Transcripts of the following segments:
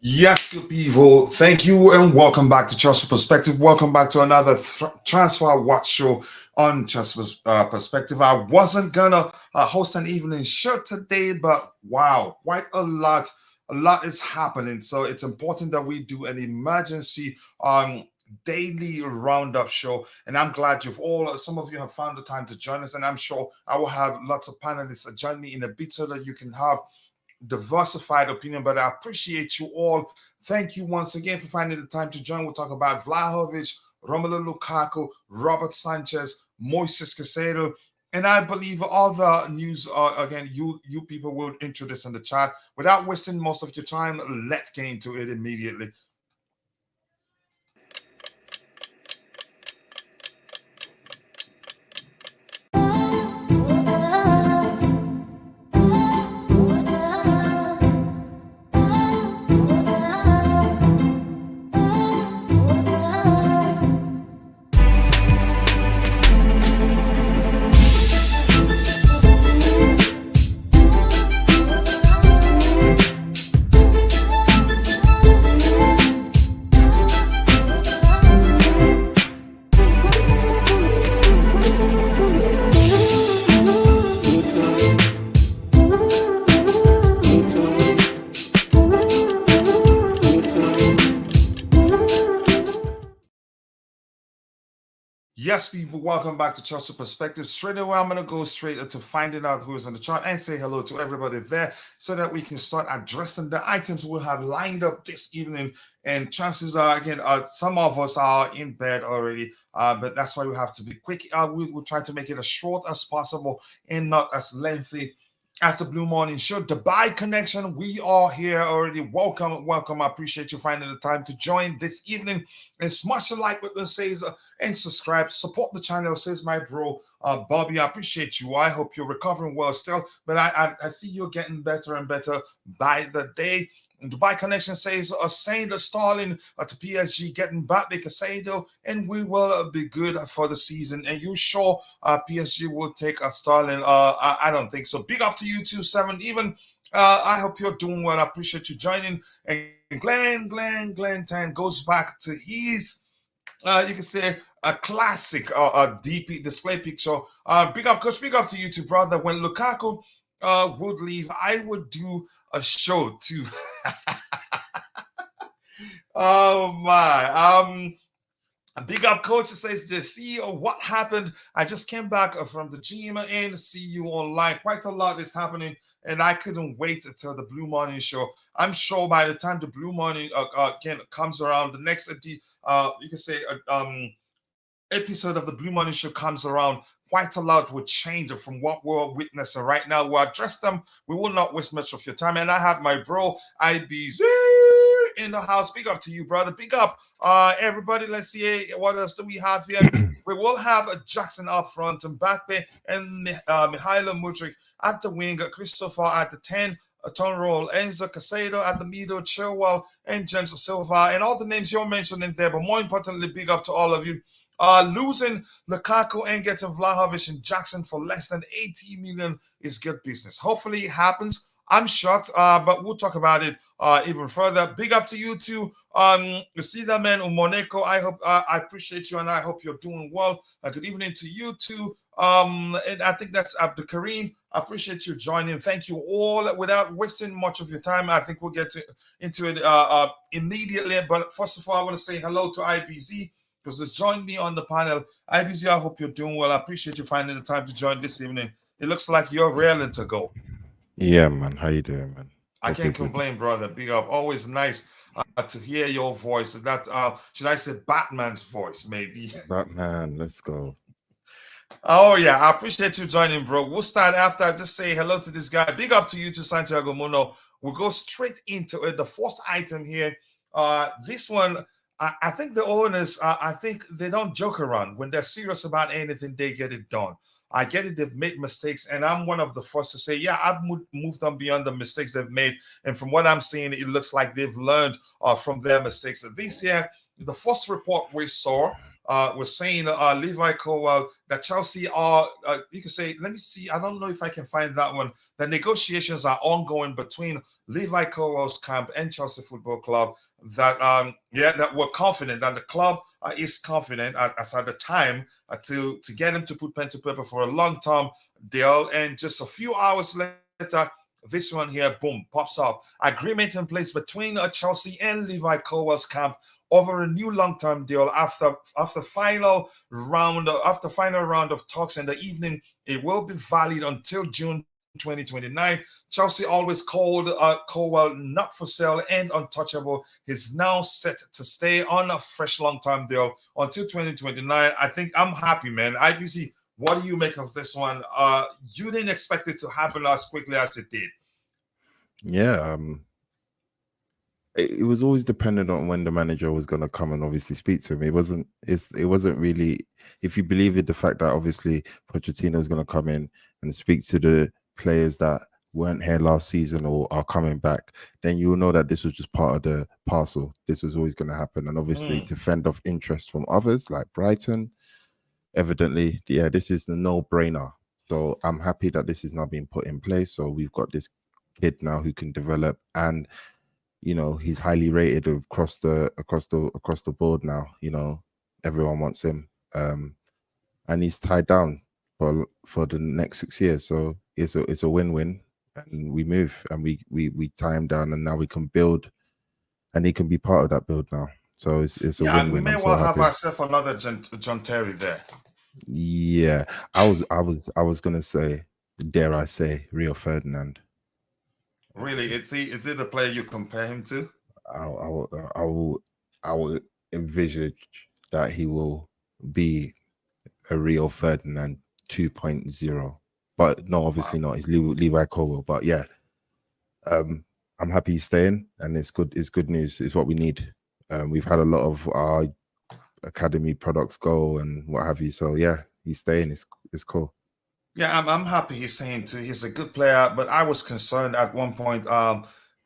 Yes, good people. Thank you and welcome back to Chelsea Perspective. Welcome back to another Transfer Watch show on Chelsea Perspective. I wasn't gonna host an evening show today, but wow, quite a lot. A lot is happening, so it's important that we do an emergency daily roundup show. And I'm glad some of you have found the time to join us, and I'm sure I will have lots of panelists join me in a bit so that you can have diversified opinion, but I appreciate you all. Thank you once again for finding the time to join. We'll talk about Vlahovic, Romelu Lukaku, Robert Sanchez, Moises Caicedo, and I believe all the news. Again, you people will introduce in the chat. Without wasting most of your time, let's get into it immediately. Yes, people, welcome back to Chelsea Perspective. Straight away, I'm going to go straight to finding out who's on the chart and say hello to everybody there so that we can start addressing the items we'll have lined up this evening. And chances are, again, some of us are in bed already, but that's why we have to be quick. We will try to make it as short as possible and not as lengthy as the Blue Morning Show. Dubai Connection, we are here already. Welcome, welcome. I appreciate you finding the time to join this evening. And smash the like button, says, and subscribe. Support the channel, says my bro, Bobby. I appreciate you. I hope you're recovering well still, but I see you're getting better and better by the day. And Dubai Connection says, saying the Starling to PSG, getting Mbappe, Caicedo, and we will be good for the season. And you sure PSG will take a Starling? I don't think so. Big up to you, 2-7. Even I hope you're doing well. I appreciate you joining. And Glenn 10 goes back to his, you can say, a classic DP display picture. Big up, coach. Big up to you too, brother. When Lukaku would leave, I would do a show too. Oh my. Big up, coach. It says the CEO. What happened? I just came back from the gym and see you online. Quite a lot is happening, and I couldn't wait until the Blue Morning Show. I'm sure by the time the Blue Morning again comes around, the next you can say episode of the Blue Morning Show comes around, quite a lot will change from what we're witnessing right now. We'll address them. We will not waste much of your time. And I have my bro, IBZ, in the house. Big up to you, brother. Big up. Everybody, let's see what else do we have here. We will have Jackson up front, and Mbappe and Mihailo Mudryk at the wing, Christopher at the 10, turn roll, Enzo Caicedo at the middle, Chilwell, and James Silva, and all the names you're mentioning there. But more importantly, big up to all of you. Losing Lukaku and getting Vlahovic and Jackson for less than 80 million is good business. Hopefully it happens. I'm shocked, but we'll talk about it even further. Big up to you too. You see that man, Umoneko. I hope I appreciate you and I hope you're doing well. Good evening to you too. And I think that's Abdul Kareem. I appreciate you joining. Thank you all. Without wasting much of your time, I think we'll get into it immediately. But first of all, I want to say hello to IBZ, because it's joined me on the panel. IBZ, I hope you're doing well. I appreciate you finding the time to join this evening. It looks like you're raring to go. Yeah, man. How you doing, man? I can't complain, brother. Big up. Always nice to hear your voice. That should I say Batman's voice, maybe? Batman, let's go. Oh yeah, I appreciate you joining, bro. We'll start after I just say hello to this guy. Big up to you, to Santiago Muno. We'll go straight into it. The first item here. This one, I think the owners, I think they don't joke around. When they're serious about anything, they get it done. I get it, they've made mistakes, and I'm one of the first to say, yeah, I've moved on beyond the mistakes they've made. And from what I'm seeing, it looks like they've learned from their mistakes. This year, the first report we saw was saying Levi Colwill that Chelsea are, you could say, let me see, I don't know if I can find that one. The negotiations are ongoing between Levi Colwill's camp and Chelsea Football Club. That that we're confident that the club is confident as at the time to get him to put pen to paper for a long-term deal. And just a few hours later, this one here, boom, pops up. Agreement in place between Chelsea and Levi Colwill's camp over a new long-term deal after final round of talks in the evening. It will be valid until June 2029. Chelsea always called Colwill not for sale and untouchable. He's now set to stay on a fresh long-term deal until 2029. I think I'm happy, man. IBC, what do you make of this one? You didn't expect it to happen as quickly as it did. Yeah, it was always dependent on when the manager was going to come and obviously speak to him. It wasn't really, if you believe in the fact that obviously Pochettino is going to come in and speak to the players that weren't here last season or are coming back, then you will know that this was just part of the parcel. This was always going to happen. And obviously to fend off interest from others like Brighton, evidently, yeah, this is a no-brainer. So I'm happy that this is now being put in place. So we've got this kid now who can develop, and you know, he's highly rated across the board now. You know, everyone wants him, and he's tied down for the next 6 years. So it's a win-win, and we move and we tie him down, and now we can build, and he can be part of that build now. So it's a win-win. We may I'm well so have happy. ourselves another John Terry there. Yeah, I was gonna say, dare I say, Rio Ferdinand. Really, is he the player you compare him to? I will envisage that he will be a Rio Ferdinand 2.0, but no, obviously not. It's Levi Colwill, but yeah, I'm happy he's staying, and it's good. It's good news. It's what we need. We've had a lot of our academy products go and what have you. So yeah, he's staying. It's cool. Yeah, I'm happy he's saying too. He's a good player, but I was concerned at one point.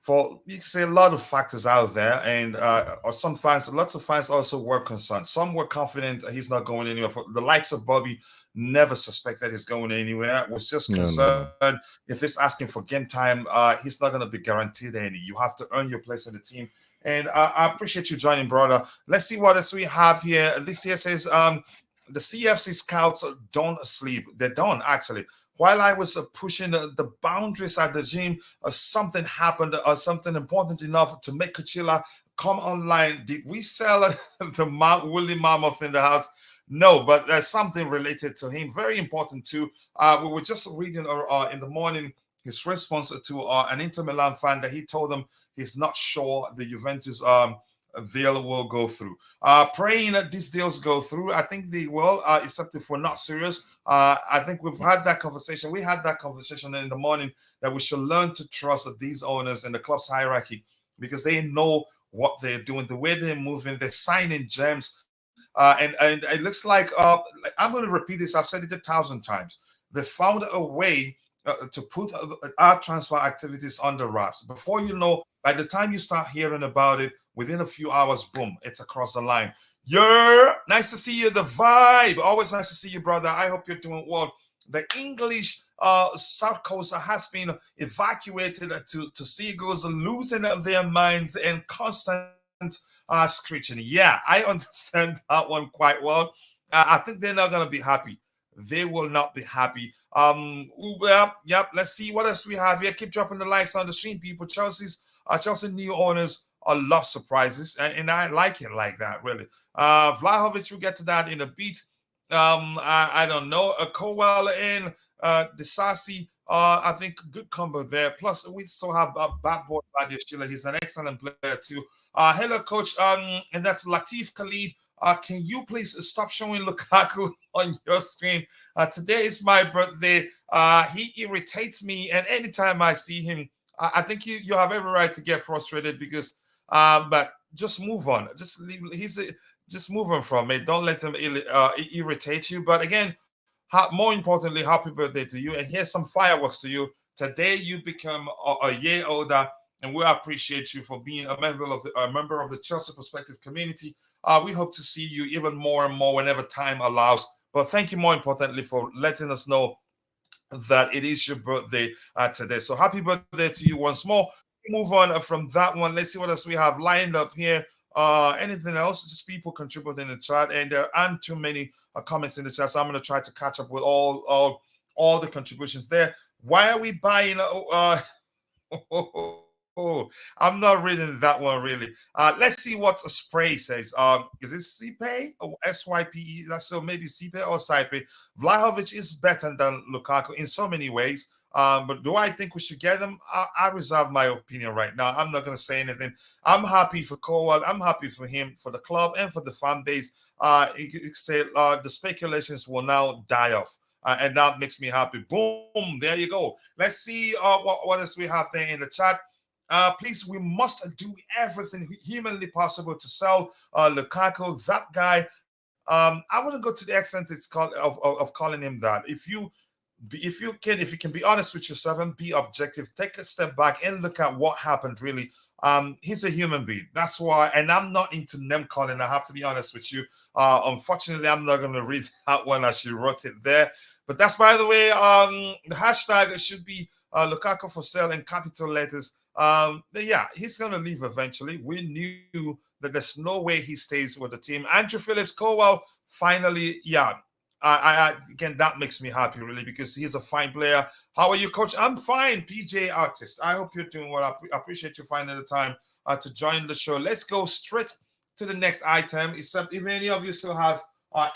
For you can say a lot of factors out there, and or some fans, lots of fans also were concerned. Some were confident he's not going anywhere. For the likes of Bobby, never suspected he's going anywhere. Was just concerned if he's asking for game time, he's not going to be guaranteed any. You have to earn your place in the team. And I appreciate you joining, brother. Let's see what else we have here. This here says the CFC scouts don't sleep. They don't actually. While I was pushing the boundaries at the gym, something happened, something important enough to make Kuchila come online. Did we sell the Willie Mammoth in the house? No, but there's something related to him. Very important too. We were just reading in the morning his response to an Inter Milan fan that he told them he's not sure the Juventus deal will go through. Praying that these deals go through. I think they will, except if we're not serious. I think we've had that conversation. We had that conversation in the morning that we should learn to trust these owners in the club's hierarchy because they know what they're doing, the way they're moving, they're signing gems. And it looks like I'm going to repeat this. I've said it 1,000 times. They found a way to put our transfer activities under wraps. Before you know, by the time you start hearing about it, within a few hours, boom, it's across the line. Yeah, nice to see you. The vibe. Always nice to see you, brother. I hope you're doing well. The English South Coast has been evacuated to seagulls losing their minds and constant screeching. Yeah, I understand that one quite well. I think they're not going to be happy. They will not be happy. Yep. Let's see what else we have here. Keep dropping the likes on the stream, people. Chelsea new owners love surprises, and I like it like that, really. Vlahovic, we'll get to that in a bit. I don't know. Colwill in Disasi. I think good combo there. Plus, we still have Bad Boy Sheila. He's an excellent player too. Hello, coach. And that's Latif Khalid. Can you please stop showing Lukaku on your screen? Today is my birthday. He irritates me, and anytime I see him, I think you have every right to get frustrated because. But just move on. Just leave. Just move on from it. Don't let him irritate you. But again, more importantly, happy birthday to you. And here's some fireworks to you. Today you become a year older, and we appreciate you for being a member of the Chelsea Perspective community. We hope to see you even more and more whenever time allows. But thank you more importantly for letting us know that it is your birthday today. So happy birthday to you once more. Move on from that one. Let's see what else we have lined up here. Anything else? Just people contributing in the chat, and there aren't too many comments in the chat. So I'm going to try to catch up with all the contributions there. Why are we buying? I'm not reading that one really. Let's see what Spray says. Is it Sipe or SYPE? That's so maybe Sipe or Sipe. Vlahovic is better than Lukaku in so many ways. But do I think we should get him? I reserve my opinion right now. I'm not going to say anything. I'm happy for Colwill. I'm happy for him, for the club, and for the fan base. You say the speculations will now die off. And that makes me happy. Boom, there you go. Let's see what else we have there in the chat. Please, we must do everything humanly possible to sell Lukaku. That guy, I wouldn't go to the extent it's called of calling him that. If you can be honest with yourself and be objective, take a step back and look at what happened really. He's a human being. That's why, and I'm not into name calling. I have to be honest with you. Unfortunately, I'm not going to read that one as you wrote it there. But that's, by the way, the hashtag should be Lukaku for sale in capital letters. Yeah, he's going to leave eventually. We knew that there's no way he stays with the team. Andrew Phillips Colwill, finally, yeah. Again, that makes me happy, really, because he's a fine player. How are you, Coach? I'm fine, PJ Artist. I hope you're doing well. I appreciate you finding the time to join the show. Let's go straight to the next item. Except if any of you still has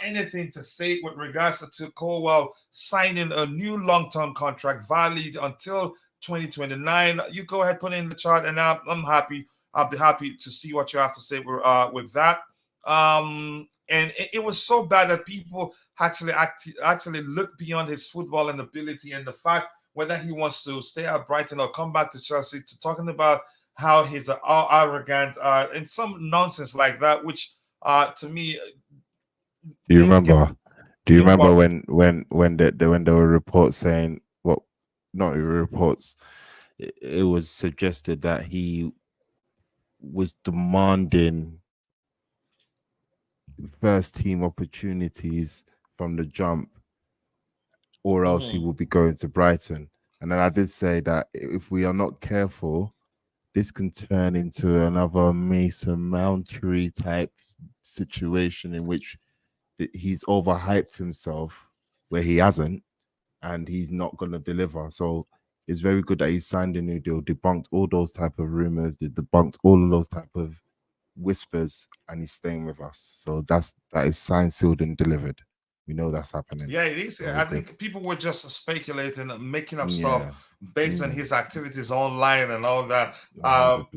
anything to say with regards to Colwill signing a new long-term contract valid until 2029, you go ahead, put it in the chat, and I'm happy. I'll be happy to see what you have to say with that. And it was so bad that people actually look beyond his footballing ability and the fact whether he wants to stay at Brighton or come back to Chelsea, to talking about how he's arrogant and some nonsense like that, which to me. Do you remember? Do you remember when there were reports saying, well, not reports, it was suggested that he was demanding first team opportunities from the jump, or else he will be going to Brighton. And then I did say that if we are not careful, this can turn into another Mason Mountry type situation in which he's overhyped himself where he hasn't, and he's not going to deliver. So it's very good that he signed a new deal, debunked all those type of rumors, debunked all of those type of whispers, and he's staying with us. So that is signed, sealed, and delivered. We know that's happening. Yeah, it is. I think people were just speculating, making up stuff based on his activities online and all that.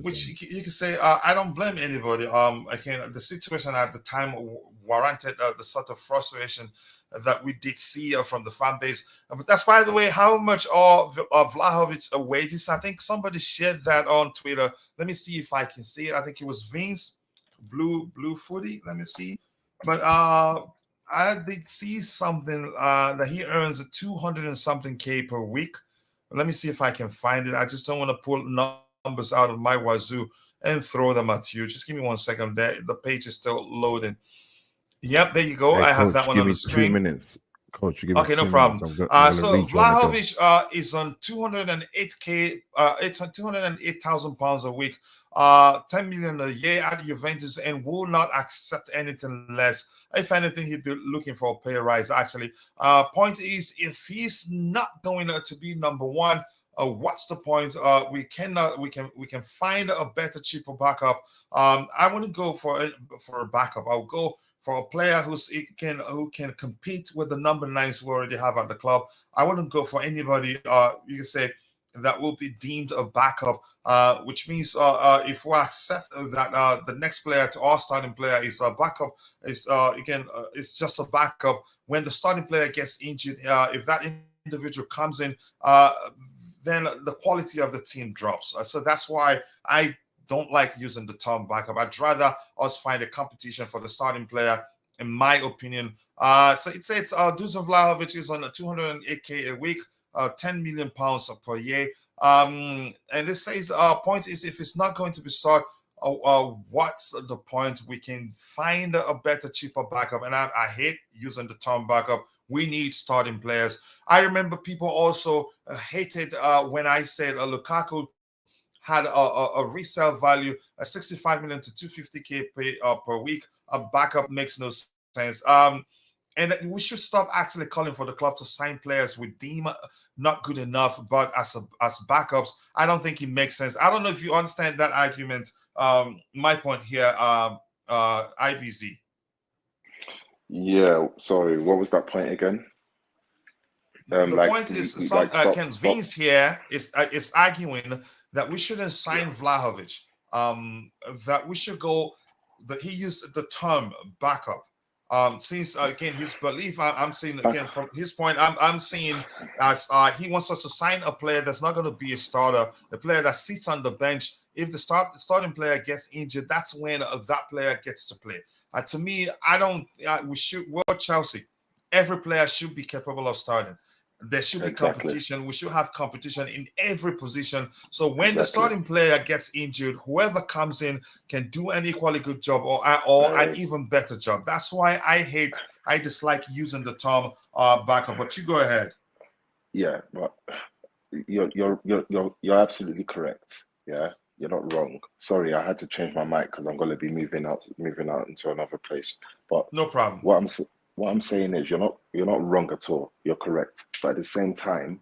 Which you can say, I don't blame anybody. Again, the situation at the time warranted the sort of frustration that we did see from the fan base. But that's, by the way, how much of Vlahovic's wages. I think somebody shared that on Twitter. Let me see if I can see it. I think it was Vince Blue Footy. Let me see. But I did see something that he earns 200 and something K per week. Let me see if I can find it. I just don't want to pull numbers out of my wazoo and throw them at you. Just give me 1 second. The page is still loading. Yep, there you go. Hey, I have Coach, that one on the screen. 2 minutes. Coach, give me okay, 2 no problem. minutes. So Vlahovic is on 208K, 208,000 pounds a week, 10 million a year at Juventus, and will not accept anything less. If anything, he'd be looking for a pay rise. Actually, point is, if he's not going to be number one, what's the point? We can find a better, cheaper backup. I wouldn't go for a backup. I'll go for a player who can compete with the number 9s we already have at the club. I wouldn't go for anybody you can say that will be deemed a backup, which means if we accept that the next player to our starting player is a backup, it's just a backup. When the starting player gets injured, if that individual comes in, then the quality of the team drops. So that's why I don't like using the term backup. I'd rather us find a competition for the starting player, in my opinion. So it says Dusan Vlahovic is on a 208K a week, 10 million pounds per year. And this says point is, if it's not going to be start what's the point? We can find a better, cheaper backup. And I hate using the term backup. We need starting players. I remember people also hated when I said Lukaku had a resale value, a 65 million to 250K per week. A backup makes no sense. And we should stop actually calling for the club to sign players we deem not good enough, but as backups. I don't think it makes sense. I don't know if you understand that argument. My point here, IBZ. Yeah, sorry, what was that point again? The Like, point is, we some like stop, Ken stop. Vince here is arguing that we shouldn't sign Vlahovic. That we should go. That he used the term backup. Since again his belief, I'm seeing Back, again from his point, I'm seeing as he wants us to sign a player that's not going to be a starter, a player that sits on the bench. If the starting player gets injured, that's when that player gets to play. To me, I don't. We should. We're Chelsea. Every player should be capable of starting. There should be exactly, competition. We should have competition in every position. So when the exactly. starting player gets injured, whoever comes in can do an equally good job or an even better job. That's why I dislike using the term backup. But you go ahead. Yeah, but you're absolutely correct. Yeah, you're not wrong. Sorry, I had to change my mic because I'm gonna be moving out into another place. But No problem. what I'm s- what I'm saying is you're not wrong at all. You're correct. But at the same time,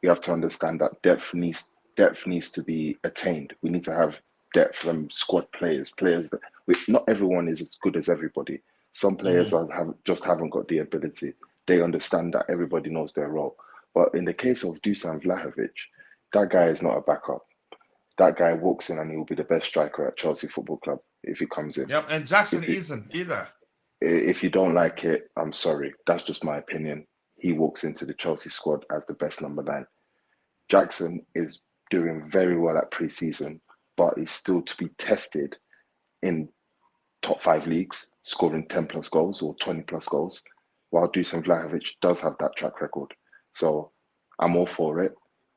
you have to understand that depth needs to be attained. We need to have depth from squad players that not everyone is as good as everybody. Some players Mhm. just haven't got the ability. They understand that everybody knows their role. But in the case of Dusan Vlahovic, that guy is not a backup. That guy walks in and he will be the best striker at Chelsea Football Club if he comes in. Yep. And Jackson If it, isn't either. if you don't like it, I'm sorry. That's just my opinion. He walks into the Chelsea squad as the best number 9. Jackson is doing very well at pre-season, but he's still to be tested in top 5 leagues, scoring 10 plus goals or 20 plus goals, while Dusan Vlahovic does have that track record. So I'm all for it.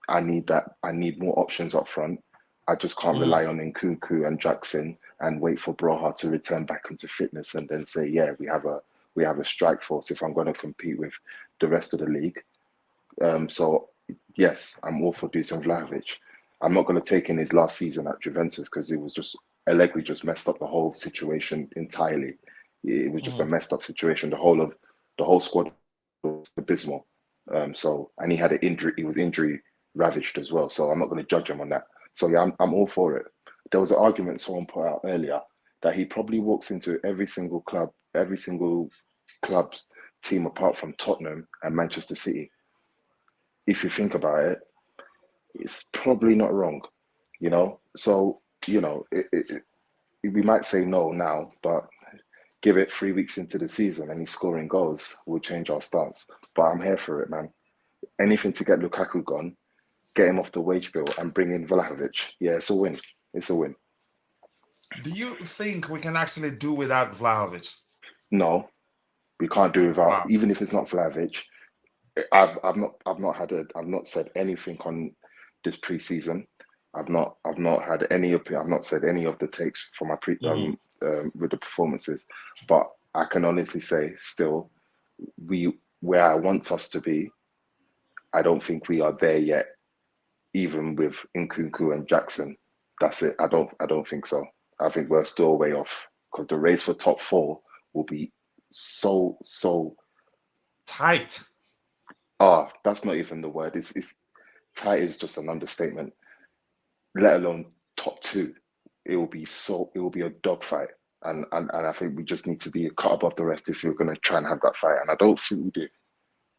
I need that. I need more options up front. I just can't Mhm. rely on Nkunku and Jackson and wait for Broha to return back into fitness and then say, yeah, we have a strike force if I'm going to compete with the rest of the league. So yes, I'm all for Dusan Vlahovic. I'm not going to take in his last season at Juventus because it was just Allegri just messed up the whole situation entirely. It was just a Mhm. messed up situation. The whole squad was abysmal. And he had an injury. He was injury ravaged as well. So I'm not going to judge him on that. So yeah, I'm all for it. There was an argument someone put out earlier that he probably walks into every single club team apart from Tottenham and Manchester City. If you think about it, it's probably not wrong, you know. So we might say no now, but give it 3 weeks into the season and he's scoring goals, we'll change our stance. But I'm here for it, man. Anything to get Lukaku gone, get him off the wage bill, and bring in Vlahovic. Yeah, it's a win. It's a win. Do you think we can actually do without Vlahovic? No, we can't do without. Wow. Even if it's not Vlahovic, I've not said anything on this preseason. I've not had any opinion. I've not said any of the takes for my Mhm. with the performances, but I can honestly say still we where I want us to be. I don't think we are there yet, even with Nkunku and Jackson. That's it. I don't think so. I think we're still way off because the race for top 4 will be so. Tight. That's not even the word. It's tight is just an understatement. Let alone top 2. It will be a dogfight. And I think we just need to be a cut above the rest if you're going to try and have that fight. And I don't think we do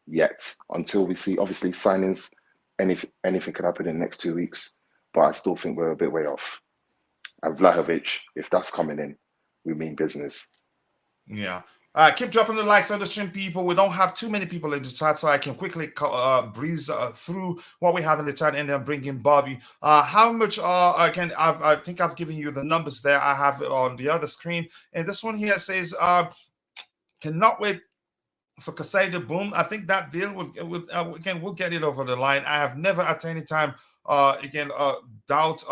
yet until we see, obviously, signings. Anything could happen in the next 2 weeks, but I still think we're a bit way off. And Vlahovic, if that's coming in, we mean business. Yeah. Keep dropping the likes on the stream, people. We don't have too many people in the chat, so I can quickly breeze through what we have in the chat and then bring in Bobby. How much? I think I've given you the numbers there. I have it on the other screen, and this one here says, "Cannot wait for Caicedo." Boom. I think that deal will again we'll get it over the line. I have never at any time again doubt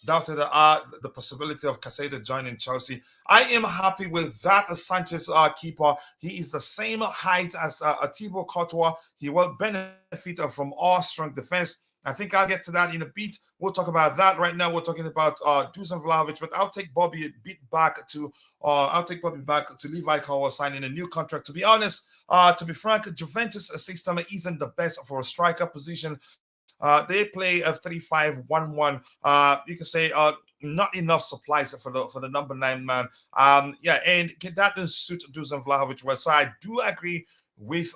doubted the possibility of Caicedo joining Chelsea. I am happy with that. Sanchez keeper, he is the same height as Thibaut Courtois. He will benefit from our strong defense. I think I'll get to that in a bit. We'll talk about that right now. We're talking about Dusan Vlahovic, but I'll take Bobby a bit back to Levi Colwill signing a new contract. To be honest, to be frank, Juventus system isn't the best for a striker position. They play a 3-5-1-1. You can say not enough supplies for the number 9 man. And that doesn't suit Dusan Vlahovic well. So I do agree with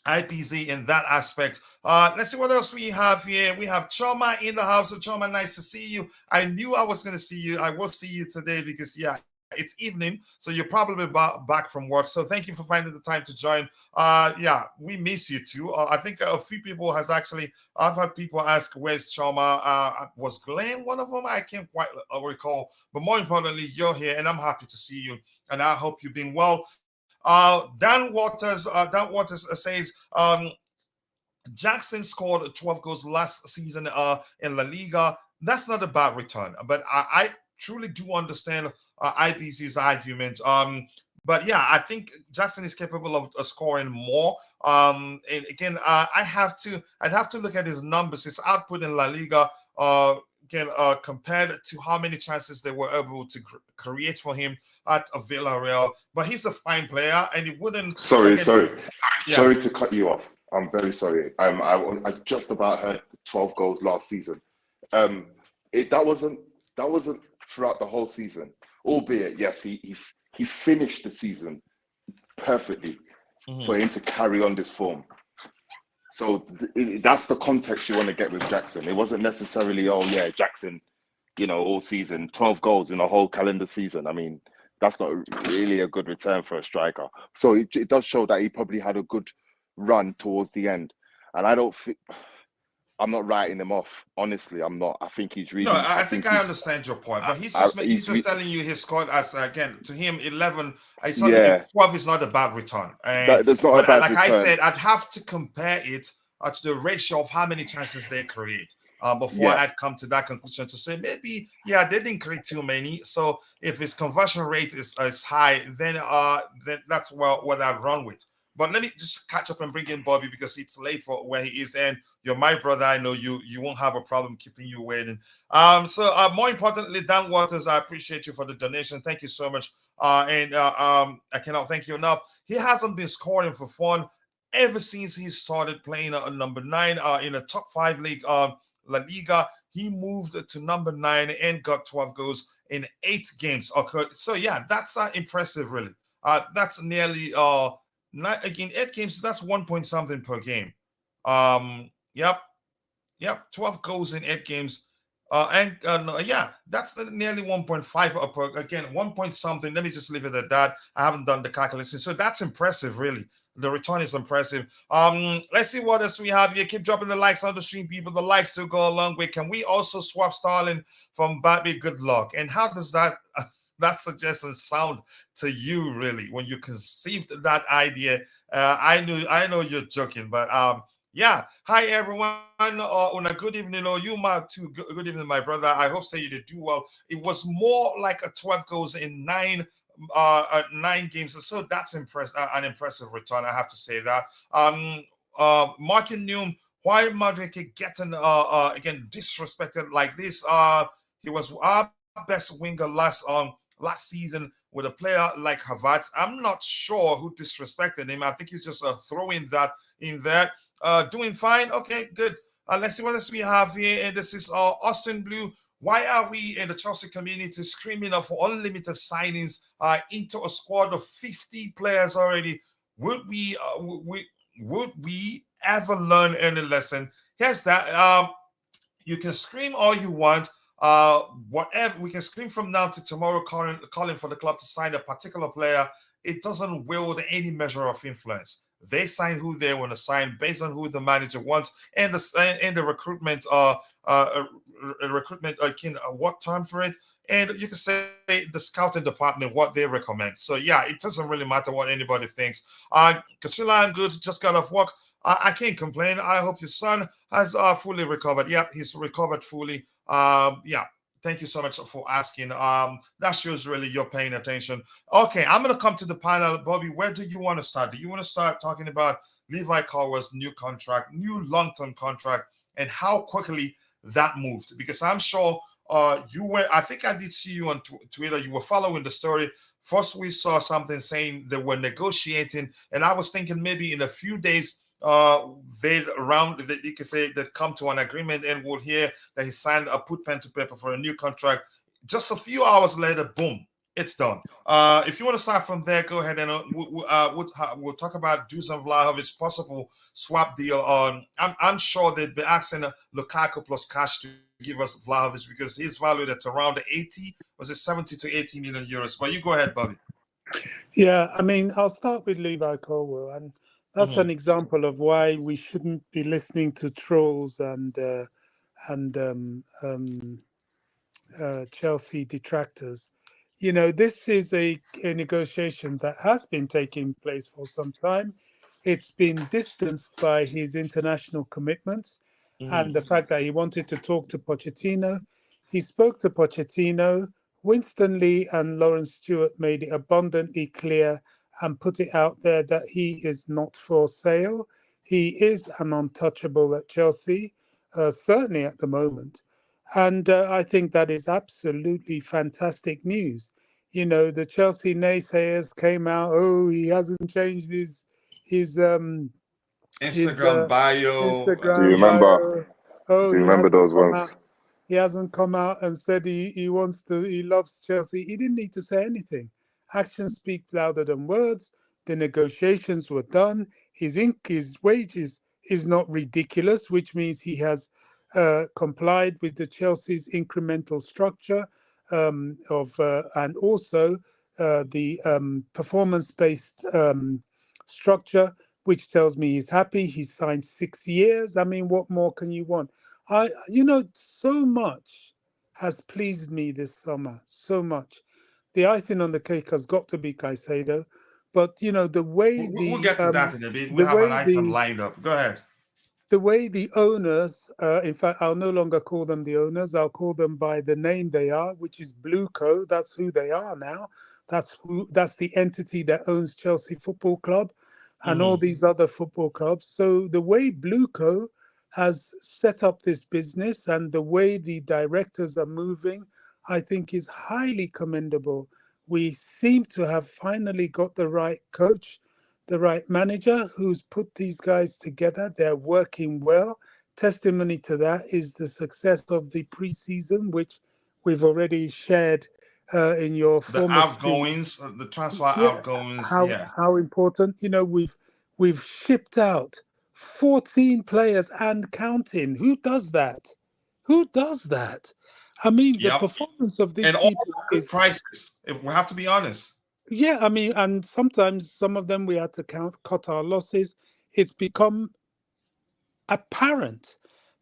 IPZ in that aspect. Let's see what else we have here. We have Choma in the house. So Choma, nice to see you. I knew I was going to see you. I will see you today because it's evening, so you're probably back from work. So thank you for finding the time to join. We miss you too. I think a few people I've had people ask, where's Choma? Was Glenn one of them? I can't quite recall. But more importantly, you're here, and I'm happy to see you. And I hope you've been well. Dan Waters says Jackson scored 12 goals last season in La Liga. That's not a bad return, but I truly do understand IPC's argument. But yeah, I think Jackson is capable of scoring more. And again, I'd have to look at his numbers, his output in La Liga. Compared to how many chances they were able to create for him at Villarreal. But he's a fine player, and he wouldn't. Sorry to cut you off. I'm very sorry. I just about heard 12 goals last season. That wasn't throughout the whole season. Albeit, yes, he finished the season perfectly for him to carry on this form. So that's the context you want to get with Jackson. It wasn't necessarily, Jackson, all season, 12 goals in a whole calendar season. I mean, that's not really a good return for a striker. So it does show that he probably had a good run towards the end. And I'm not writing him off. Honestly, I'm not. I think he's really. No, I think I understand your point, but he's just telling you his score as again to him 11. 12 is not a bad return. That's not a bad return. I said, I'd have to compare it to the ratio of how many chances they create before I'd come to that conclusion to say maybe they didn't create too many. So if his conversion rate is high, then that's what I'd run with. But let me just catch up and bring in Bobby because it's late for where he is. And you're my brother. I know you won't have a problem keeping you waiting. So more importantly, Dan Waters, I appreciate you for the donation. Thank you so much. I cannot thank you enough. He hasn't been scoring for fun ever since he started playing number 9 in a top 5 league, La Liga. He moved to number 9 and got 12 goals in 8 games. Okay, so that's impressive, really. That's nearly... again, 8 games, that's 1 point something per game. 12 goals in 8 games. That's nearly 1.5 per, again, 1 point something. Let me just leave it at that. I haven't done the calculation. So that's impressive, really. The return is impressive. Let's see what else we have here. Keep dropping the likes on the stream, people. The likes still go a long way. Can we also swap Sterling from Mbappe? Good luck. And how does that... that suggestion sound to you, really, when you conceived that idea? I know you're joking, but hi everyone. On a good evening, good evening, my brother. I hope so you did do well. It was more like a 12 goals in 9 games, so that's an impressive return. I have to say that. Markin Neum, why Madrid getting again disrespected like this? He was our best winger last season with a player like Havertz. I'm not sure who disrespected him. I think he's just throwing that in there. Doing fine. Okay, good. Let's see what else we have here. And this is Austin Blue. Why are we in the Chelsea community screaming for unlimited signings into a squad of 50 players already? Would we ever learn any lesson? Here's that. You can scream all you want. Whatever we can scream from now to tomorrow, calling for the club to sign a particular player. It doesn't wield any measure of influence. They sign who they want to sign based on who the manager wants, and the recruitment. What term for it? And you can say the scouting department what they recommend. So it doesn't really matter what anybody thinks. Kasula, I'm good. Just got off work. I can't complain. I hope your son has fully recovered. Yep, he's recovered fully. Yeah. Thank you so much for asking. That shows really you're paying attention. Okay, I'm gonna come to the panel, Bobby. Where do you want to start? Do you want to start talking about Levi Colwill's new contract, new long-term contract, and how quickly that moved? Because I'm sure you were. I think I did see you on Twitter. You were following the story. First, we saw something saying they were negotiating, and I was thinking maybe in a few days you could say they come to an agreement, and we'll hear that he signed a put pen to paper for a new contract. Just a few hours later, boom, it's done. If you want to start from there, go ahead, and we'll talk about Dusan Vlahovic's possible swap deal. I'm sure they'd be asking Lukaku plus cash to give us Vlahovic because he's valued at around 80, was it 70 to 80 million euros? But you go ahead, Bobby. Yeah, I mean, I'll start with Levi Colwill, and that's an example of why we shouldn't be listening to trolls and Chelsea detractors. You know, this is a negotiation that has been taking place for some time. It's been distanced by his international commitments and the fact that he wanted to talk to Pochettino. He spoke to Pochettino. Winston Lee and Lawrence Stewart made it abundantly clear and put it out there that he is not for sale. He is an untouchable at Chelsea, certainly at the moment. And I think that is absolutely fantastic news. You know, the Chelsea naysayers came out, oh, he hasn't changed his Instagram bio. Do you Instagram remember? bio. Oh, Do you he remember hasn't those come out. ones? He hasn't come out and said he loves Chelsea. He didn't need to say anything. Actions speak louder than words. The negotiations were done. His wages is not ridiculous, which means he has complied with the Chelsea's incremental structure and also the performance-based structure, which tells me he's happy. He's signed 6 years. I mean, what more can you want? So much has pleased me this summer. So much. The icing on the cake has got to be Caicedo, but the way We'll get to that in a bit. We the have an way item the lined up. Go ahead. the way the owners, in fact, I'll no longer call them the owners. I'll call them by the name they are, which is Blueco. That's who they are now. That's the entity that owns Chelsea Football Club and all these other football clubs. So the way Blueco has set up this business and the way the directors are moving, I think is highly commendable. We seem to have finally got the right coach, the right manager who's put these guys together. They're working well. Testimony to that is the success of the preseason, which we've already shared in your The former stream. outgoings, the transfer Yeah, outgoings. how Yeah. how important. We've shipped out 14 players and counting. Who does that? Who does that? I mean, the Yep. performance of these And all people good is, prices. If we have to be honest. yeah, I mean, and sometimes some of them we had to cut our losses. It's become apparent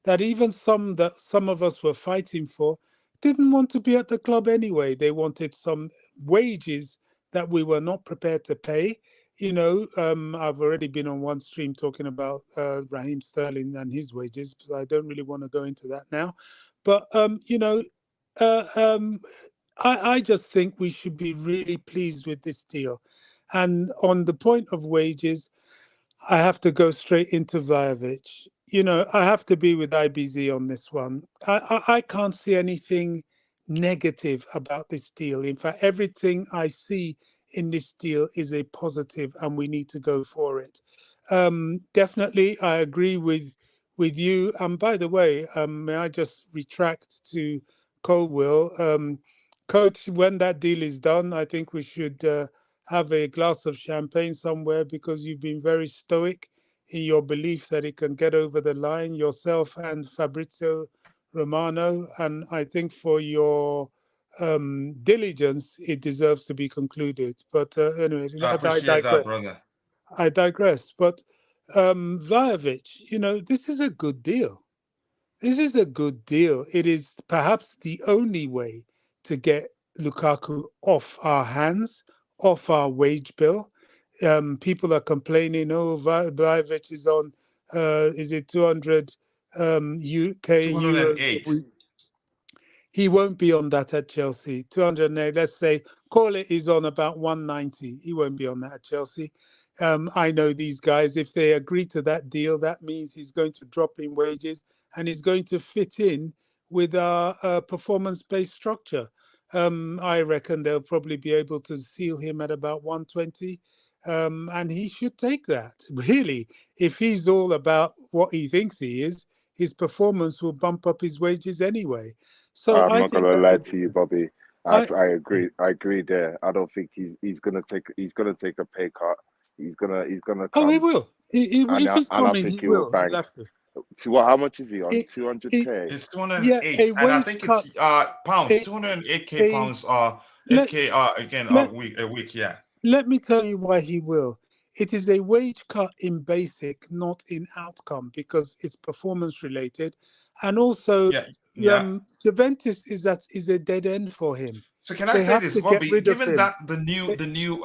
that even some that some of us were fighting for didn't want to be at the club anyway. They wanted some wages that we were not prepared to pay. I've already been on one stream talking about Raheem Sterling and his wages, so I don't really want to go into that now. But uh, um, I just think we should be really pleased with this deal. And on the point of wages, I have to go straight into Vlahovic. I have to be with IBZ on this one. I can't see anything negative about this deal. In fact, everything I see in this deal is a positive, and we need to go for it. Definitely, I agree with you. And by the way, may I just retract to Colwill, Coach? When that deal is done, I think we should. Have a glass of champagne somewhere because you've been very stoic in your belief that it can get over the line, yourself and Fabrizio Romano. And I think for your diligence, it deserves to be concluded. But anyway, I I appreciate that, digress. brother. I digress. But Vlahovic, this is a good deal. This is a good deal. It is perhaps the only way to get Lukaku off our hands, off our wage bill. People are complaining, oh, Vlahovic is on, is it 200 UK euros a 208. week? He won't be on that at Chelsea. 208, let's say, call it, he's on about 190. He won't be on that at Chelsea. I know these guys, if they agree to that deal, that means he's going to drop in wages and he's going to fit in with our performance-based structure. I reckon they'll probably be able to seal him at about 120. And he should take that. Really, if he's all about what he thinks he is, his performance will bump up his wages anyway. So I'm I not think gonna that lie would, to you, Bobby. I, I agree. I agree there. I don't think he's gonna take a pay cut. He's gonna oh, he come, will. If he's and I coming, think he he will will. He'll bang. have to. See what? How much is he on? It, it, 200K. It's yeah, 208, a and I wage think cut. it's pounds, A, 208k a pounds, let 8k again let a week, yeah. let me tell you why he will. It is a wage cut in basic, not in outcome, because it's performance related, and also Yeah, yeah. Juventus is a dead end for him. So can I They say have this, to get Bobby? rid of Given him. that the They- new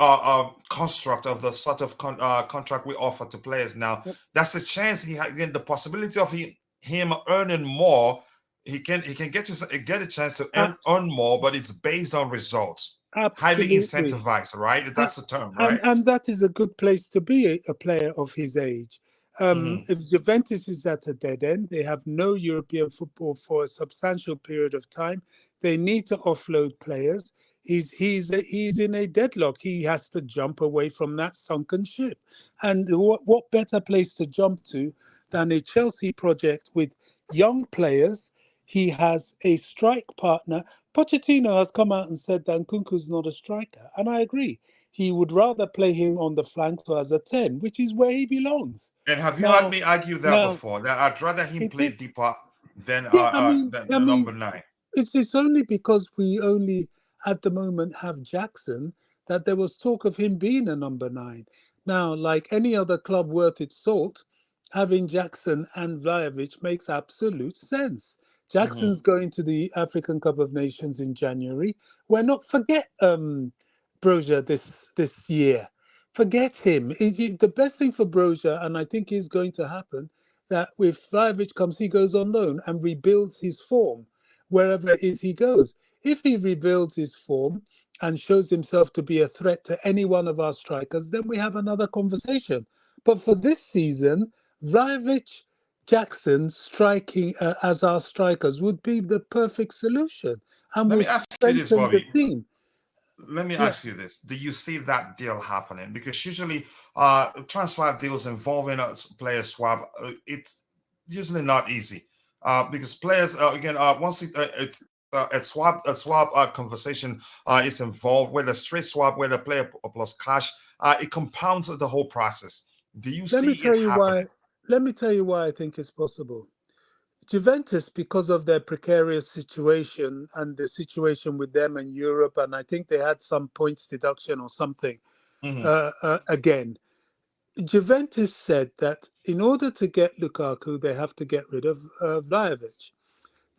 construct of the sort of contract we offer to players now, Yep. that's a chance again, the possibility of him earning more. He can get a chance to earn more, but it's based on results. Highly Absolutely. incentivized, right? And, That's the term, and right? and that is a good place to be a player of his age. Hmm. If Juventus is at a dead end, they have no European football for a substantial period of time. They need to offload players. He's in a deadlock. He has to jump away from that sunken ship. And what better place to jump to than a Chelsea project with young players? He has a strike partner. Pochettino has come out and said that Nkunku's not a striker, and I agree. He would rather play him on the flanks or as a 10, which is where he belongs. And have you had Now, me argue that now before? That I'd rather him it play is, deeper yeah. than the number 9. It's only because we only at the moment have Jackson that there was talk of him being a number 9. Now, like any other club worth its salt, having Jackson and Vlahovic makes absolute sense. Hmm. Jackson's going to the African Cup of Nations in January. We're not forget Brozier this year. Forget him. The best thing for Brozier, and I think is going to happen, that if Vlahovic comes, he goes on loan and rebuilds his form wherever it is he goes. If he rebuilds his form and shows himself to be a threat to any one of our strikers, then we have another conversation. But for this season, Vlahovic, Jackson striking as our strikers would be the perfect solution and Let will me ask you this, strengthen the Bobby. team. Let me Yeah, ask you this: do you see that deal happening? Because usually, transfer deals involving a player swap, it's usually not easy. Because players, again, once a swap conversation is involved, whether straight swap, whether player plus cash, it compounds the whole process. Do you let see me it tell you happening? why. Let me tell you why I think it's possible. Juventus, because of their precarious situation and the situation with them in Europe, and I think they had some points deduction or something. Hmm. Again, Juventus said that in order to get Lukaku, they have to get rid of Vlahovic.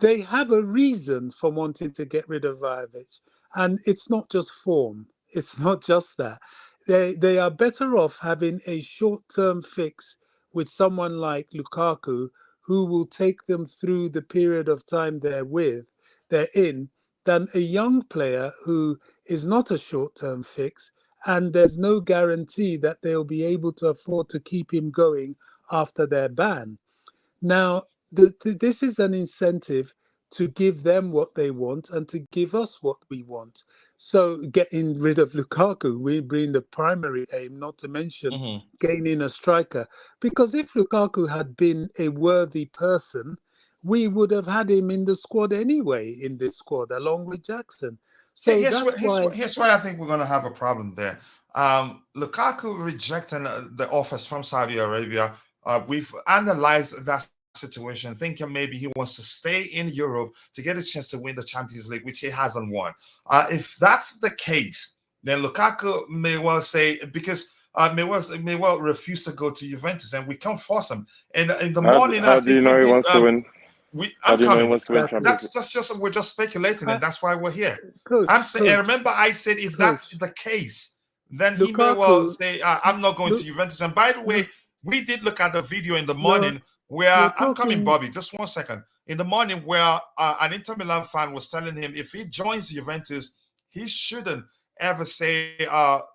They have a reason for wanting to get rid of Vlahovic, and it's not just form. It's not just that. They are better off having a short-term fix with someone like Lukaku, who will take them through the period of time they're in, than a young player who is not a short-term fix, and there's no guarantee that they'll be able to afford to keep him going after their ban. Now, this is an incentive to give them what they want and to give us what we want. So, getting rid of Lukaku will be the primary aim, not to mention Hmm. gaining a striker. Because if Lukaku had been a worthy person, we would have had him in the squad anyway, in this squad, along with Jackson. So that's why. Here's why I think we're going to have a problem there. Lukaku rejecting the offers from Saudi Arabia. We've analyzed that situation, thinking maybe he wants to stay in Europe to get a chance to win the Champions League, which he hasn't won. If that's the case, then Lukaku may well say, because may well refuse to go to Juventus, and we can't force him. And in the morning, I How do you think we know he did. wants to win? How I'm do you know he coming. wants to win That, Champions League? That's just we're just speculating, uh, and that's why we're here. I'm coach, saying, and coach, remember, I said if that's coach, the case, then he may well Lukaku, say, "I'm not going to look, Juventus." And by the no, way, we did look at the video in the you're morning where you're I'm coming, talking. Bobby. Just 1 second. in the morning where an Inter Milan fan was telling him if he joins Juventus, he shouldn't ever say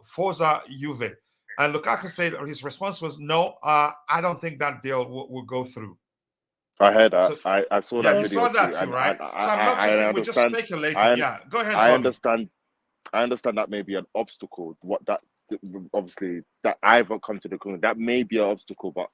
Forza Juve. And Lukaku said his response was, no, I don't think that deal will go through. I heard that. So, I saw yeah, that you video saw that too, too, and right? So I'm not I just saying we're just understand. speculating. Yeah, go ahead, I Bobby. understand that may be an obstacle. What that obviously that I've come to the conclusion that may be an obstacle, but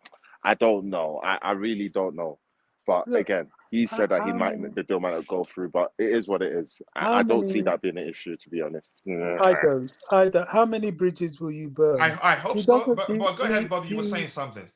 I don't know. I really don't know. But Look, again, he said that the deal might not go through, but it is what it is. how I don't see many? that being an issue, to be honest. Yeah. I don't. I don't. How many bridges will you burn? I hope He so. doesn't. But go ahead, Bobby. You were saying something.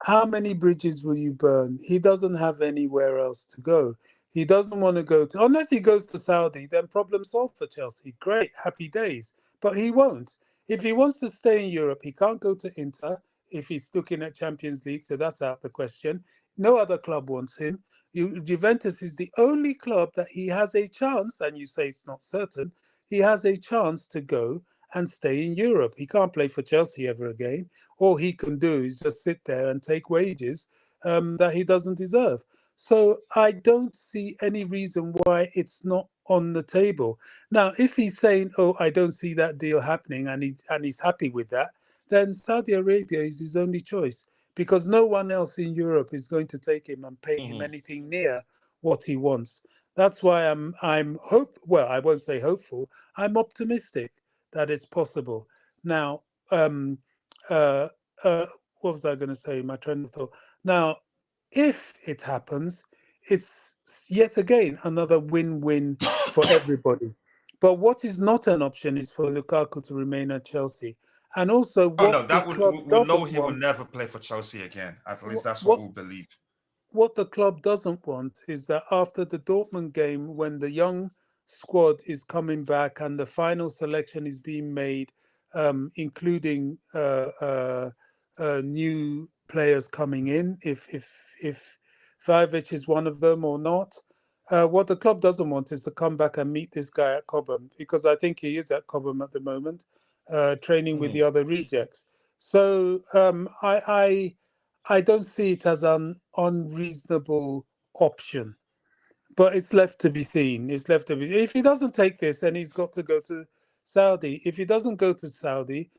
How many bridges will you burn? He doesn't have anywhere else to go. He doesn't want to go to, unless he goes to Saudi, then problem solved for Chelsea. Great, happy days. But he won't. If he wants to stay in Europe, he can't go to Inter if he's looking at Champions League, so that's out of the question. No other club wants him. Juventus is the only club that he has a chance, and you say it's not certain, he has a chance to go and stay in Europe. He can't play for Chelsea ever again. All he can do is just sit there and take wages that he doesn't deserve. So I don't see any reason why it's not on the table. Now, if he's saying, "Oh, I don't see that deal happening," and he's happy with that, then Saudi Arabia is his only choice because no one else in Europe is going to take him and pay him anything near what he wants. That's why I'm well, I won't say hopeful. I'm optimistic that it's possible. Now, um, uh, what was I going to say? My train of thought. Now, if it happens, it's yet again another win-win for everybody. But what is not an option is for Lukaku to remain at Chelsea. And also, Oh no, what the that club we know doesn't he will want, never play for Chelsea again. At least that's what what we believe. what the club doesn't want is that after the Dortmund game, when the young squad is coming back and the final selection is being made, including new players coming in, if Vlahovic is one of them or not. What the club doesn't want is to come back and meet this guy at Cobham, because I think he is at Cobham at the moment, training with the other rejects. So I don't see it as an unreasonable option, but it's left to be seen. It's left to be. If he doesn't take this, then he's got to go to Saudi. If he doesn't go to Saudi,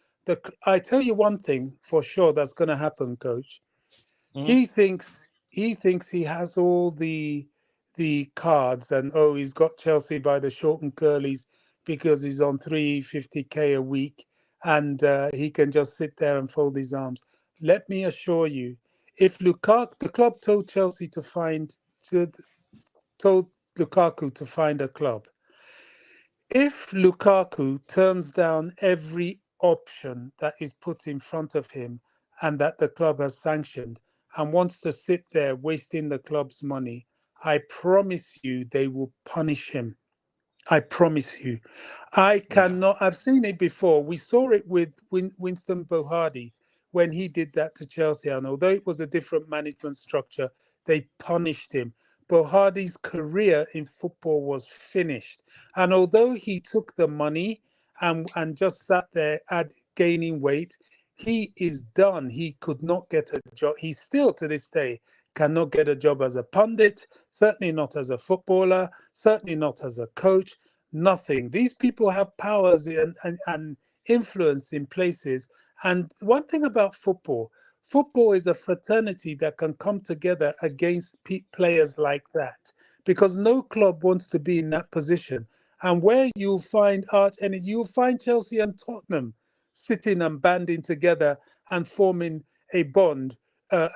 I tell you one thing for sure that's going to happen, Coach. He thinks he has all the cards, and oh, he's got Chelsea by the short and curlies because he's on 350K a week, and he can just sit there and fold his arms. Let me assure you, if Lukaku, the club told Chelsea told Lukaku to find a club. If Lukaku turns down every option that is put in front of him and that the club has sanctioned and wants to sit there wasting the club's money, I promise you they will punish him. I promise you. I cannot, I've seen it before. We saw it with Winston Bohardi when he did that to Chelsea. And although it was a different management structure, they punished him. Bohardi's career in football was finished. And although he took the money and just sat there gaining weight, he is done. He could not get a job. He still, to this day, cannot get a job as a pundit, certainly not as a footballer, certainly not as a coach, nothing. These people have powers and influence in places. And one thing about football is a fraternity that can come together against players like that, because no club wants to be in that position. And where you'll find you'll find Chelsea and Tottenham sitting and banding together and forming a bond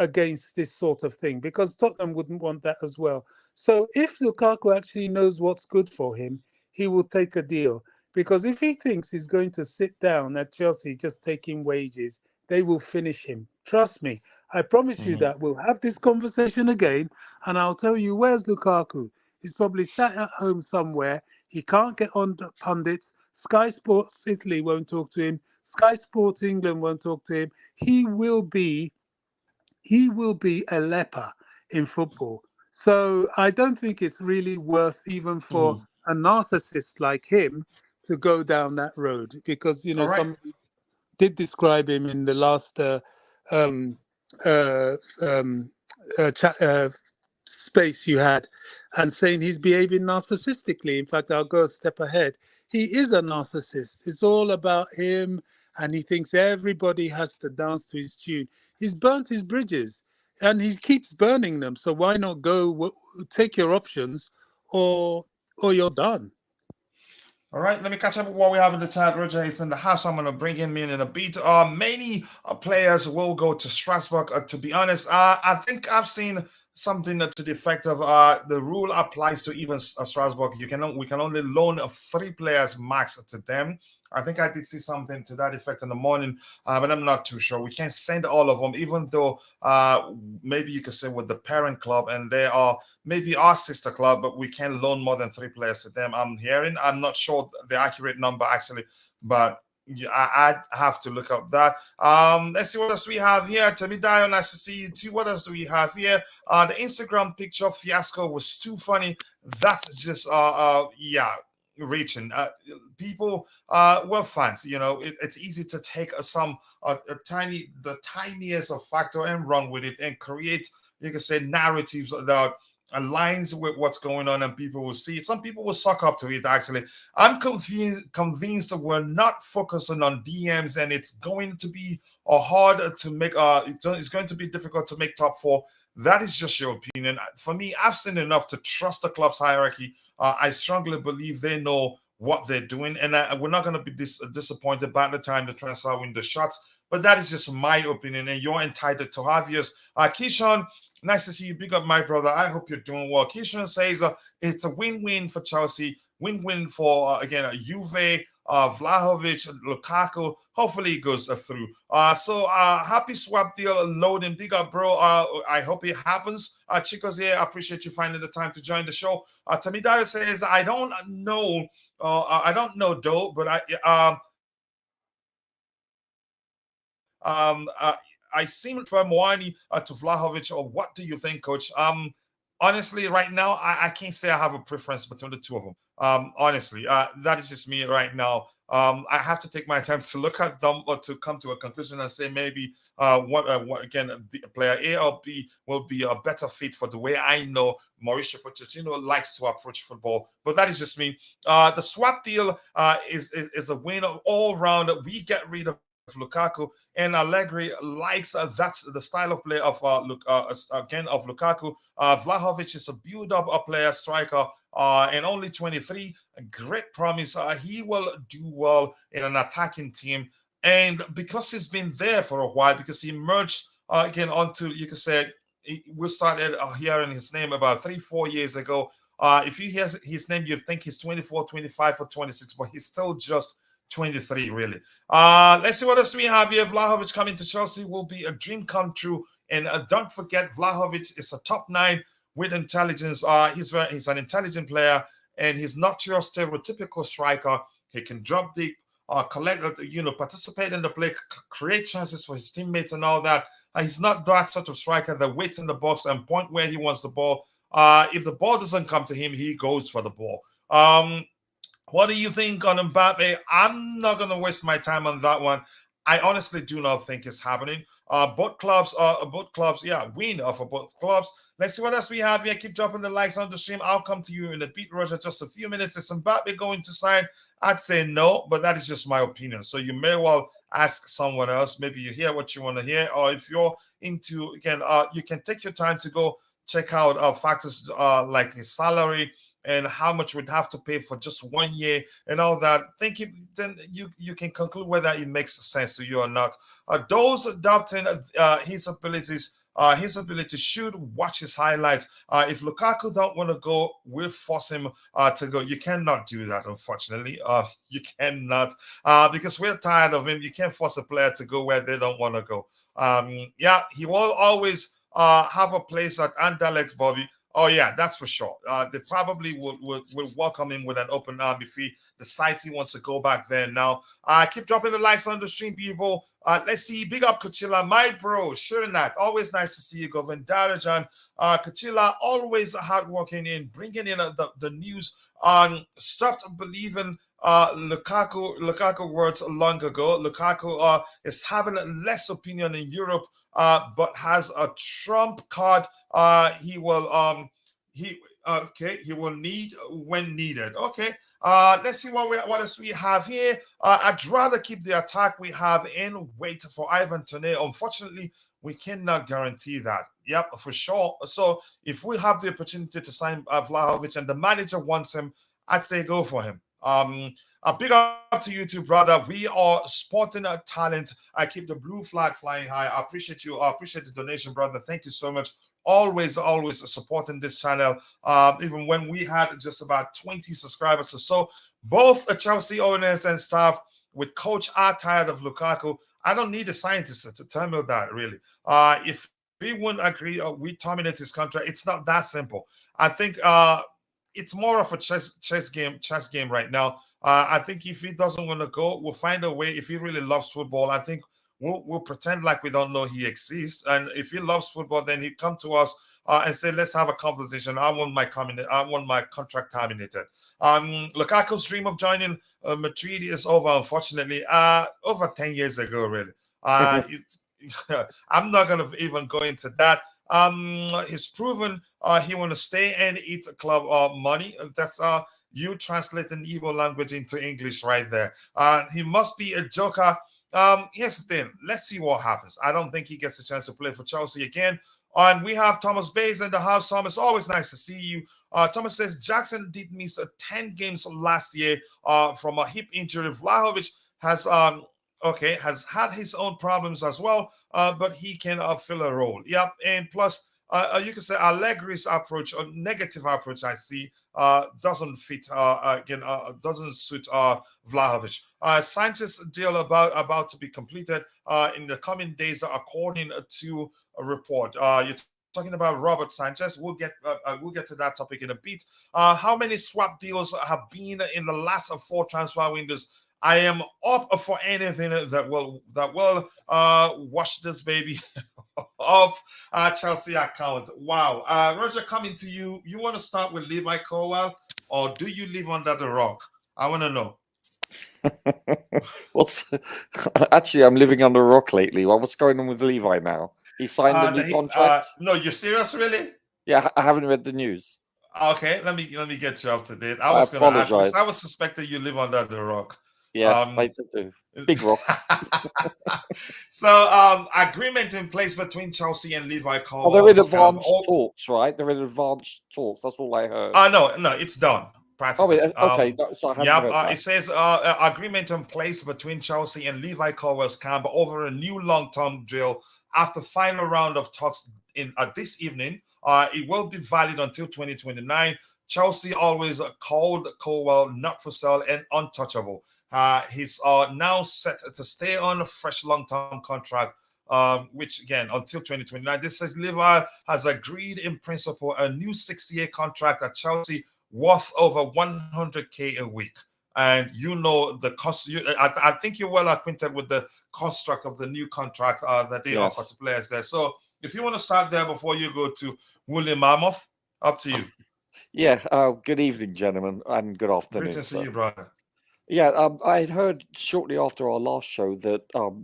against this sort of thing, because Tottenham wouldn't want that as well. So if Lukaku actually knows what's good for him, he will take a deal. Because if he thinks he's going to sit down at Chelsea just taking wages, they will finish him. Trust me. I promise you that we'll have this conversation again, and I'll tell you, where's Lukaku? He's probably sat at home somewhere. He can't get on the pundits. Sky Sports Italy won't talk to him. Sky Sports England won't talk to him. He will be a leper in football. So I don't think it's really worth, even for a narcissist like him, to go down that road, because All right. somebody did describe him in the last um, uh, um, space you had, and saying he's behaving narcissistically. In fact, I'll go a step ahead. He is a narcissist. It's all about him, and he thinks everybody has to dance to his tune. He's burnt his bridges, and he keeps burning them. So why not go take your options, or you're done. All right, let me catch up with what we have in the chat. Roger is in the house. I'm going to bring him in a beat. Many players will go to Strasbourg. To be honest, I think I've seen something to the effect of the rule applies to even Strasbourg. We can only loan 3 players max to them. I think I did see something to that effect in the morning, but I'm not too sure. We can't send all of them, even though maybe you could say with the parent club, and they are maybe our sister club, but we can loan more than 3 players to them. I'm not sure the accurate number actually, but yeah, I have to look up that. Let's see what else we have here. Tamidayo, nice to see you too. What else do we have here? The Instagram picture fiasco was too funny. That's just yeah, reaching. People were fans. You know, it's easy to take the tiniest of factor and run with it and create, you can say, narratives that aligns with what's going on, and people will see it. Some people will suck up to it. Actually, I'm convinced that we're not focusing on DMs, and it's going to be hard to make. It's going to be difficult to make top 4. That is just your opinion. For me, I've seen enough to trust the club's hierarchy. I strongly believe they know what they're doing, and we're not going to be disappointed by the time the transfer window shuts. But that is just my opinion, and you're entitled to have yours. Keyshawn, nice to see you. Big up, my brother. I hope you're doing well. Keyshawn says it's a win-win for Chelsea, win-win for, again, Juve, Vlahovic, Lukaku. Hopefully it goes through. Happy swap deal loading. Big up, bro. I hope it happens. Chico's here. I appreciate you finding the time to join the show. Tamidayo says, I don't know though, but I seem to Moani to Vlahovic. Or what do you think, Coach? Honestly, right now, I can't say I have a preference between the two of them. Honestly, that is just me right now. I have to take my time to look at them or to come to a conclusion and say maybe what again, the player A or B will be a better fit for the way I know Mauricio Pochettino likes to approach football. But that is just me. The swap deal is a win all round. We get rid of Lukaku, and Allegri likes that's the style of play of Lukaku. Vlahovic is a build-up player, striker, and only 23. A great promise. He will do well in an attacking team, and because he's been there for a while, because he merged again onto, you can say, we started hearing his name about 3-4 years ago. If you hear his name, you think he's 24, 25, or 26, but he's still just 23, really. Let's see what else we have here. Vlahovic coming to Chelsea will be a dream come true. And don't forget, Vlahovic is a top 9 with intelligence. He's an intelligent player, and he's not your stereotypical striker. He can drop deep, collect, participate in the play, create chances for his teammates and all that. He's not that sort of striker that waits in the box and point where he wants the ball. If the ball doesn't come to him, he goes for the ball. What do you think on Mbappe? I'm not going to waste my time on that one. I honestly do not think it's happening. Both clubs, win for both clubs. Let's see what else we have here. Keep dropping the likes on the stream. I'll come to you in a beat, Roger, just a few minutes. Is Mbappe going to sign? I'd say no, but that is just my opinion. So you may well ask someone else. Maybe you hear what you want to hear, or if you're into, again, you can take your time to go check out factors like his salary and how much we'd have to pay for just 1 year and all that. Then you can conclude whether it makes sense to you or not. Those doubting his ability should watch his highlights. If Lukaku don't want to go, we'll force him to go. You cannot do that, unfortunately. You cannot, because we're tired of him. You can't force a player to go where they don't want to go. He will always have a place at Anderlecht, Bobby. Oh, yeah, that's for sure. They probably will welcome him with an open arm if he decides he wants to go back there now. Keep dropping the likes on the stream, people. Let's see. Big up, Kuchila, my bro. Sure enough. Always nice to see you, Govin Darajan. Kuchila, always hardworking in bringing in the news on stopped believing Lukaku words long ago. Lukaku is having less opinion in Europe but has a trump card. He will he will need when needed. Okay. Let's see what else we have here. I'd rather keep the attack we have and wait for Ivan Toney. Unfortunately, we cannot guarantee that. Yep, for sure. So if we have the opportunity to sign Vlahovic and the manager wants him, I'd say go for him. A big up to you too, brother. We are sporting a talent. I keep the blue flag flying high. I appreciate you. I appreciate the donation, brother. Thank you so much. Always supporting this channel. Even when we had just about 20 subscribers or so. Both the Chelsea owners and staff with coach are tired of Lukaku. I don't need a scientist to tell me that, really. If we wouldn't agree or we terminate his contract, it's not that simple. I think it's more of a chess game right now. I think if he doesn't want to go, we'll find a way. If he really loves football, I think we'll pretend like we don't know he exists. And if he loves football, then he'd come to us and say, let's have a conversation. I want my contract terminated. Lukaku's dream of joining Madrid is over, unfortunately. Over 10 years ago, really. I'm not going to even go into that. He's proven he want to stay and eat club money. That's you translating Igbo language into English right there. He must be a joker. Here's the thing. Let's see what happens. I don't think he gets a chance to play for Chelsea again. And we have Thomas Bays in the house. Thomas, always nice to see you. Thomas says Jackson did miss 10 games last year from a hip injury. Vlahovic has had his own problems as well, but he can fill a role. Yep, and plus you can say Allegri's approach, or negative approach, I see, doesn't fit doesn't suit Vlahovic. Sanchez deal about to be completed in the coming days, according to a report. You're talking about Robert Sanchez. We'll get to that topic in a bit. How many swap deals have been in the last 4 transfer windows? I am up for anything that will wash this baby off Chelsea account. Wow. Roger, coming to you. You want to start with Levi Colwill, or do you live under the rock? I want to know. Actually, I'm living under a rock lately. What's going on with Levi now? He signed a new contract. No, you're serious, really? Yeah, I haven't read the news. Okay, let me get you up to date. I was going to ask because I was suspecting you live under the rock. Yeah, I do. Big rock. So, agreement in place between Chelsea and Levi Colwill. Oh, they're in advanced talks, right? They're in advanced talks. That's all I heard. No, it's done. Practically. Oh, okay. So I haven't read that. It says agreement in place between Chelsea and Levi Colwill's camp over a new long-term deal after final round of talks in this evening. It will be valid until 2029. Chelsea always called Colwill not for sale and untouchable. He's now set to stay on a fresh long-term contract, which again until 2029. This says Levi has agreed in principle a new 6-year contract at Chelsea worth over 100K a week. And you know the cost. I think you're well acquainted with the construct of the new contract that they offer to players there. So if you want to start there before you go to William Mammoth, up to you. Yeah. Good evening, gentlemen, and good afternoon. Great to see you, brother. Yeah, I had heard shortly after our last show that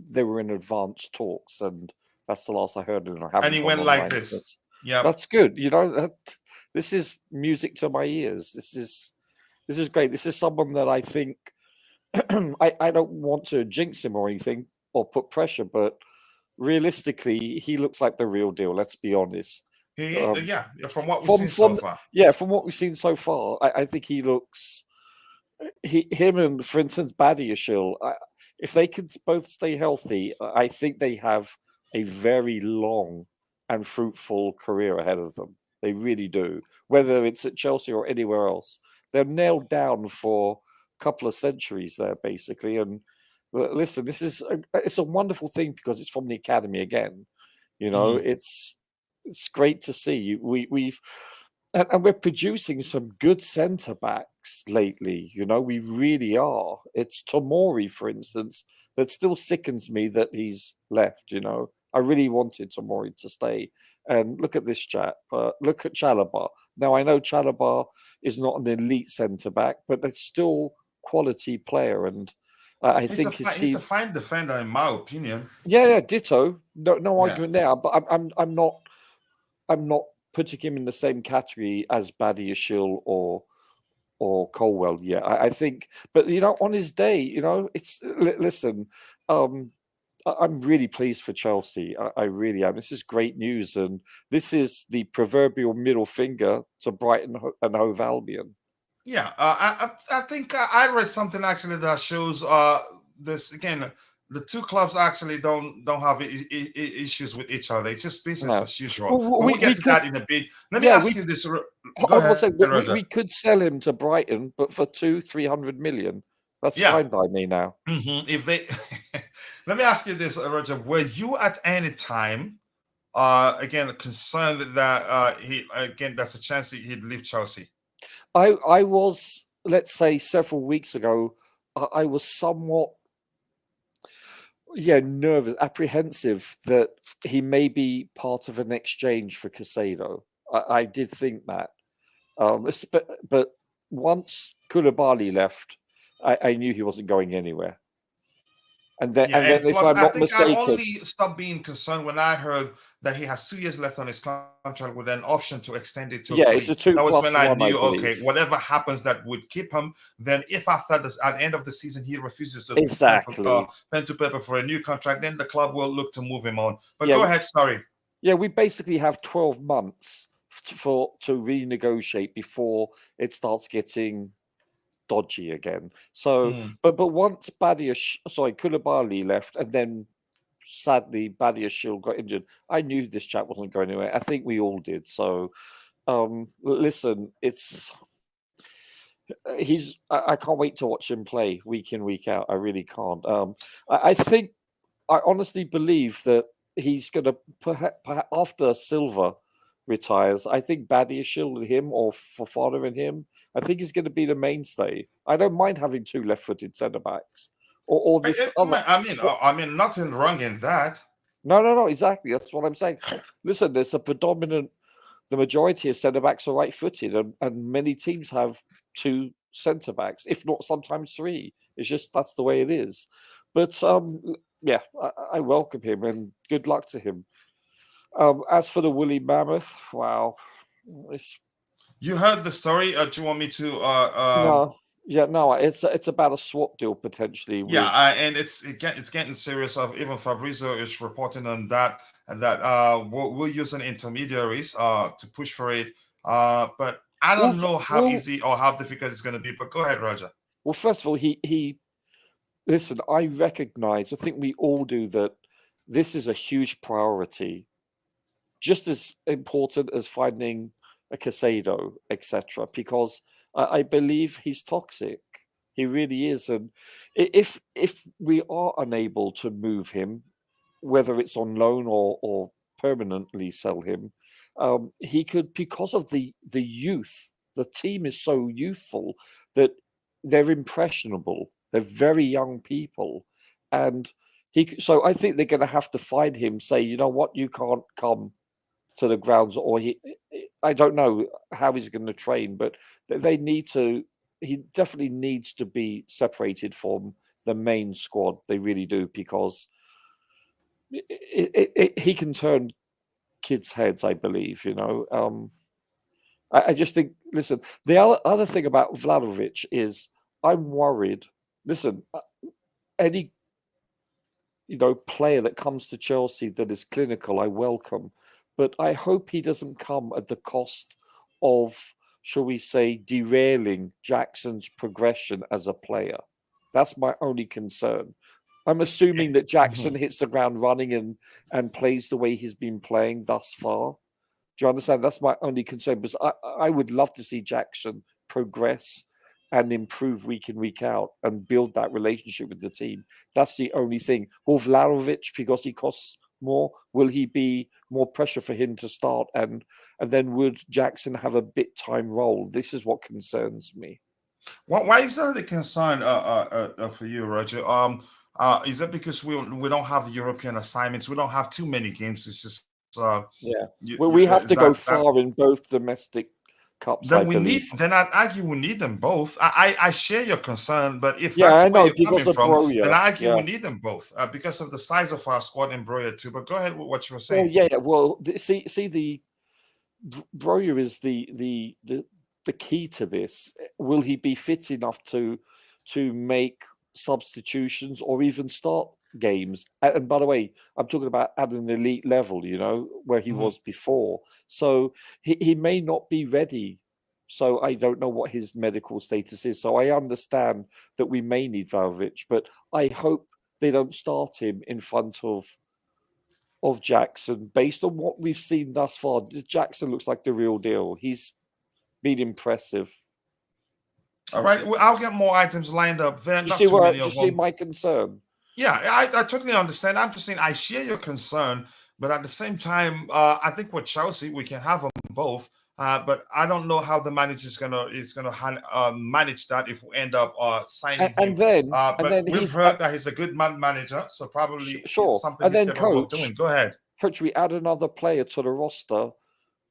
they were in advanced talks, and that's the last I heard. And he went like this. Yeah, that's good. You know, this is music to my ears. This is great. This is someone that I think I don't want to jinx him or anything or put pressure, but realistically, he looks like the real deal. Let's be honest. From what we've seen so far. Yeah, from what we've seen so far, I think he looks. Him and, for instance, Badiashile, if they can both stay healthy, I think they have a very long and fruitful career ahead of them. They really do. Whether it's at Chelsea or anywhere else, they're nailed down for a couple of centuries there, basically. And listen, it's a wonderful thing because it's from the academy again. You know, it's great to see. And we're producing some good centre backs lately. You know, we really are. It's Tomori, for instance, that still sickens me that he's left. You know, I really wanted Tomori to stay. And look at this chap. Look at Chalobah. Now I know Chalobah is not an elite centre back, but they're still quality player. And I think he's a fine defender, in my opinion. Yeah, ditto. No Yeah. argument there. But I'm not putting him in the same category as Badiashile or Colwill. Yeah, I think. But on his day, it's listen. I'm really pleased for Chelsea. I really am. This is great news, and this is the proverbial middle finger to Brighton and Hove Albion. Yeah, I think I read something actually that shows this again. The two clubs actually don't have issues with each other. It's just business as usual. Well, We'll get to that in a bit. Let me ask you this. Go ahead. We could sell him to Brighton, but for 200-300 million. That's fine by me now. If they, let me ask you this, Roger. Were you at any time, again, concerned that there's a chance that he'd leave Chelsea? I was, let's say, several weeks ago, I was somewhat, nervous, apprehensive that he may be part of an exchange for Caicedo. I did think that. But once Koulibaly left, I knew he wasn't going anywhere. And then if I'm not mistaken, I only stopped being concerned when I heard that he has 2 years left on his contract with an option to extend it to 3. It's a 2+1. That was when I knew, okay, whatever happens that would keep him, then if after this, at the end of the season, he refuses to pen to paper for a new contract, then the club will look to move him on. But go ahead, sorry. Yeah, we basically have 12 months to renegotiate before it starts getting dodgy again. So, but once Koulibaly left, and then sadly Badiashile got injured, I knew this chap wasn't going anywhere. I think we all did. So, listen, I can't wait to watch him play week in, week out. I really can't. I honestly believe that he's going to perhaps after Silva retires, I think Badiashile and him, or Fofana and him, I think he's going to be the mainstay. I don't mind having 2 left-footed centre backs, or this. I mean, nothing wrong in that. No, exactly. That's what I'm saying. Listen, there's the majority of centre backs are right-footed, and many teams have 2 centre backs, if not sometimes 3. It's just that's the way it is. But I welcome him and good luck to him. As for the woolly mammoth, wow. You heard the story? Do you want me to? No. It's about a swap deal potentially. And it's getting serious. Even Fabrizio is reporting on that, and that we're using intermediaries to push for it. But I don't know how easy or how difficult it's going to be. But go ahead, Roger. Well, first of all, he listen. I think we all do, that this is a huge priority. Just as important as finding a Caicedo, etc., because I believe he's toxic. He really is. And if we are unable to move him, whether it's on loan or permanently sell him, he could, because of the youth. The team is so youthful that they're impressionable. They're very young people, and so I think they're going to have to find him. Say, you know what, you can't come to the grounds, or I don't know how he's going to train, but they need to. He definitely needs to be separated from the main squad. They really do, because he can turn kids' heads, I believe. I just think. Listen, the other thing about Vlahovic is I'm worried. Listen, any player that comes to Chelsea that is clinical, I welcome. But I hope he doesn't come at the cost of, shall we say, derailing Jackson's progression as a player. That's my only concern. I'm assuming that Jackson hits the ground running and plays the way he's been playing thus far. Do you understand? That's my only concern, because I would love to see Jackson progress and improve week in, week out, and build that relationship with the team. That's the only thing. Will Vlahovic, because he costs more, will he be more pressure for him to start, and then would Jackson have a bit time role? This is what concerns me. Why is that a concern for you, Roger? Is that because we don't have European assignments? We don't have too many games. It's just we have to go far in both domestic cups. Then I believe. Then I'd argue we need them both. I share your concern, but if Yeah, that's I where know, you're coming because of from, Broja. then I argue Yeah. we need them both because of the size of our squad in Broja too. But go ahead with what you were Well, saying. yeah. Well, see, the Broja is the key to this. Will he be fit enough to make substitutions or even start games? And by the way, I'm talking about at an elite level, you know, where he was before. So he may not be ready. So I don't know what his medical status is. So I understand that we may need Vlahovic, but I hope they don't start him in front of Jackson. Based on what we've seen thus far, Jackson looks like the real deal. He's been impressive. All right, well, I'll get more items lined up. There are You not see too where many you of see them. my concern? Yeah, I totally understand. I'm just saying I share your concern, but at the same time, I think with Chelsea we can have them both. But I don't know how the manager is gonna manage that if we end up signing And him. then We've he's heard that he's a good manager, so probably sure. it's something And he's then capable of doing. Go ahead. Coach, we add another player to the roster.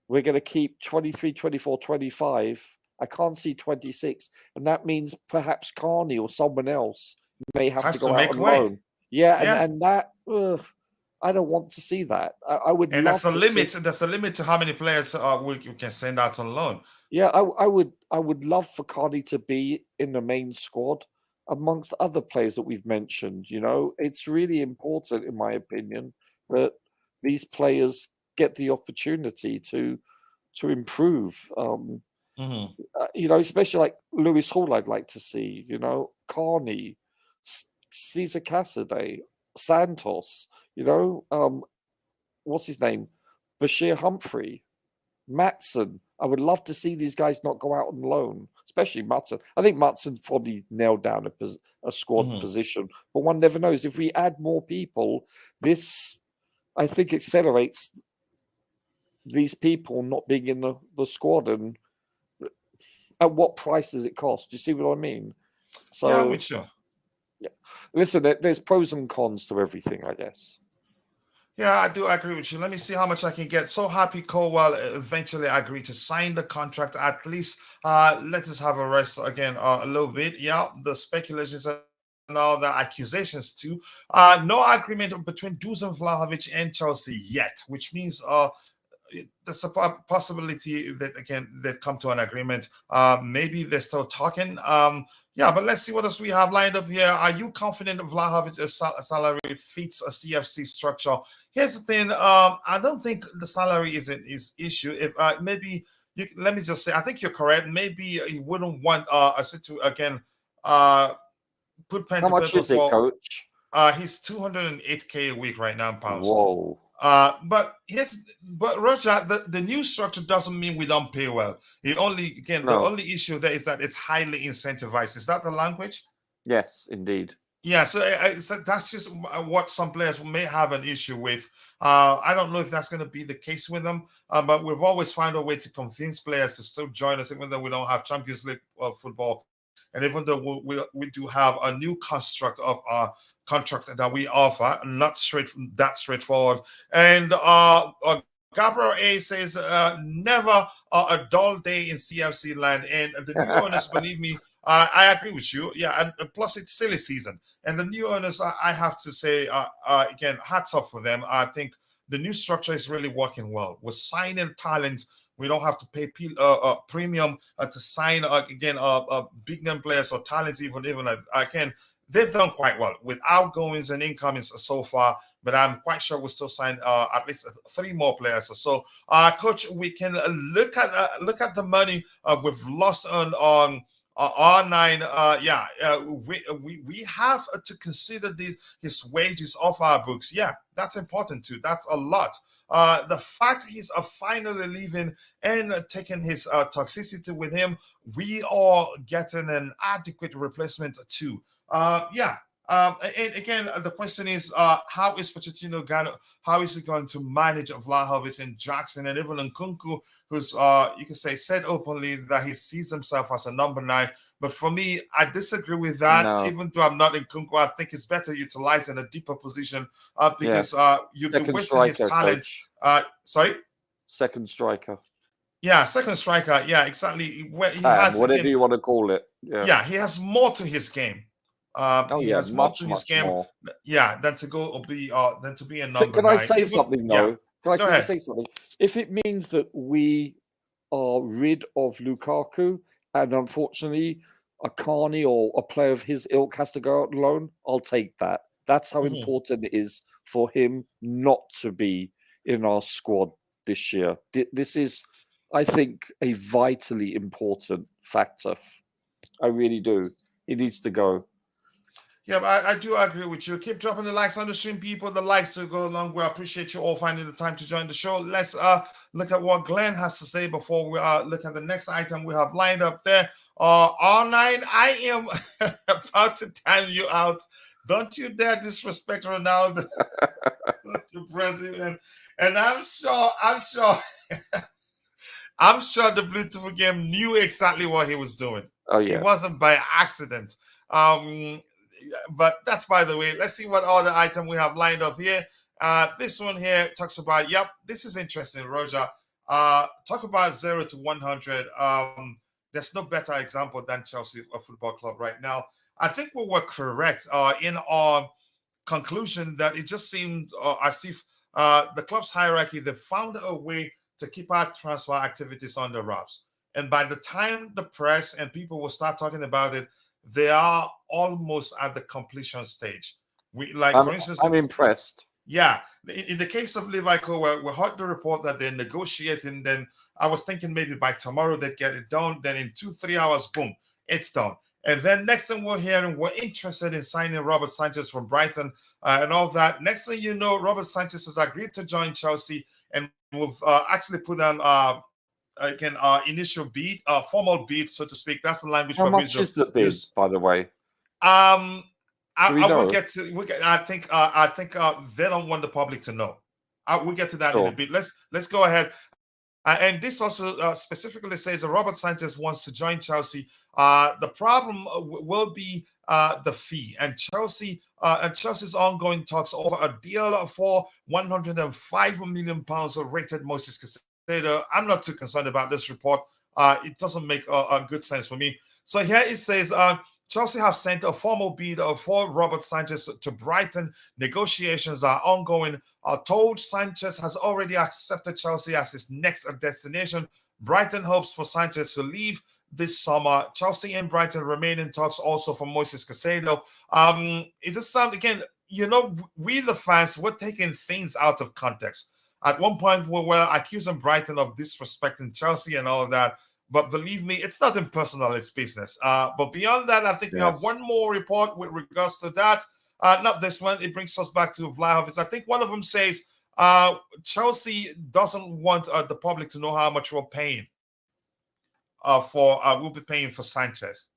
We're going to keep 23, 24, 25. I can't see 26. And that means perhaps Carney or someone else may have Has to go to out make on way. loan. Yeah, Yeah. and that, I don't want to see that. I would And love that's a to limit. see. There's a limit to how many players we can send out on loan. Yeah, I would love for Carney to be in the main squad amongst other players that we've mentioned. You know, it's really important, in my opinion, that these players get the opportunity to improve. You know, especially like Lewis Hall, I'd like to see. You know, Carney, Cesar Cassidy, Santos. You know, what's his name, Bashir Humphrey, Matson. I would love to see these guys not go out on loan, especially Matson. I think Matson's probably nailed down a squad position, but one never knows. If we add more people, this, I think, accelerates these people not being in the squad. And at what price does it cost? Do you see what I mean? So, yeah, I'm with you. Yeah. Listen, there's pros and cons to everything, I guess. Yeah, I do agree with you. Let me see how much I can get. So happy Colwill eventually agreed to sign the contract. At least let us have a rest again a little bit. Yeah, the speculations and all the accusations too. No agreement between Dusan Vlahovic and Chelsea yet, which means there's a possibility that again they come to an agreement. Maybe they're still talking. Yeah, but let's see what else we have lined up here. Are you confident Vlahovic's salary fits a CFC structure? Here's the thing. I don't think the salary is issue. If maybe let me just say, I think you're correct. Maybe he wouldn't want again put pen How to much paper is it, for. Coach? He's 208K a week right now in pounds. Whoa. But Roger, the new structure doesn't mean we don't pay well. The only issue there is that it's highly incentivized. Is that the language? Yes, indeed. Yeah, so that's just what some players may have an issue with. I don't know if that's going to be the case with them, but we've always found a way to convince players to still join us, even though we don't have Champions League football, and even though we do have a new construct of our contract that we offer, not that straightforward. And Gabriel A says, never a dull day in CFC land. And the new owners, believe me, I agree with you. Yeah, and plus it's silly season. And the new owners, I have to say, again, hats off for them. I think the new structure is really working well. We're signing talent. We don't have to pay premium to sign, again, big name players or talents, even again. They've done quite well with outgoings and incomings so far, but I'm quite sure we'll still sign at least 3 more players or so. Coach, we can look at the money we've lost on R9. We have to consider his wages off our books. Yeah, that's important too. That's a lot. The fact he's finally leaving and taking his toxicity with him, we are getting an adequate replacement too. And again, the question is, how is Pochettino going to manage Vlahovic and Jackson and even Nkunku, who's you can say said openly that he sees himself as a number 9. But for me, I disagree with that. No. Even though I'm not in Nkunku, I think it's better utilized in a deeper position because you'd be wasting his talent. Sorry. Second striker. Yeah, second striker. Yeah, exactly. Where he has whatever again, you want to call it. yeah, he has more to his game. Oh He yeah, has more much to his game. more. Yeah, than to go or be than to be a number Can I 9. say Even, something yeah, though? Can I go quickly ahead. say something? If it means that we are rid of Lukaku and unfortunately a Carney or a player of his ilk has to go out alone, I'll take that. That's how Mhm. important it is for him not to be in our squad this year. This is, I think, a vitally important factor. I really do. He needs to go. Yeah, but I do agree with you. Keep dropping the likes on the stream, people. The likes to go along. We appreciate you all finding the time to join the show. Let's look at what Glenn has to say before we look at the next item we have lined up there. R9, I am about to time you out. Don't you dare disrespect Ronaldo, the president. And I'm sure I'm sure the Beautiful Game knew exactly what he was doing. Oh It yeah. wasn't by accident. But that's by the way. Let's see what other item we have lined up here. This one here talks about, yep, this is interesting, Roger. Talk about 0 to 100. There's no better example than Chelsea Football Club right now. I think we were correct in our conclusion that it just seemed as if the club's hierarchy, they found a way to keep our transfer activities under wraps. And by the time the press and people will start talking about it, they are almost at the completion stage. For instance, I'm impressed. Yeah, in the case of Levi Colwill, we heard the report that they're negotiating. Then I was thinking maybe by tomorrow they'd get it done. Then in 2-3 hours, boom, it's done. And then next thing we're hearing, we're interested in signing Robert Sanchez from Brighton and all that. Next thing you know, Robert Sanchez has agreed to join Chelsea, and we've actually put on again our initial bid, formal bid, so to speak. That's the language. How much is the bid, by the way? I will get to. I think they don't want the public to know. We'll get to that in a bit. Let's go ahead. And this also specifically says that Robert Sanchez wants to join Chelsea. The problem will be the fee, and Chelsea's ongoing talks over a deal for £105 million rated Moises Caicedo. I'm not too concerned about this report. It doesn't make a good sense for me. So here it says Chelsea have sent a formal bid for Robert Sanchez to Brighton. Negotiations are ongoing. Told Sanchez has already accepted Chelsea as his next destination. Brighton hopes for Sanchez to leave this summer. Chelsea and Brighton remain in talks also for Moises Caicedo. It just sounds, again, we the fans, we're taking things out of context. At one point, we were accusing Brighton of disrespecting Chelsea and all of that. But believe me, it's nothing personal, it's business. But beyond that, I think we have one more report with regards to that. Not this one. It brings us back to Vlahovic. I think one of them says Chelsea doesn't want the public to know how much we're paying we'll be paying for Sanchez.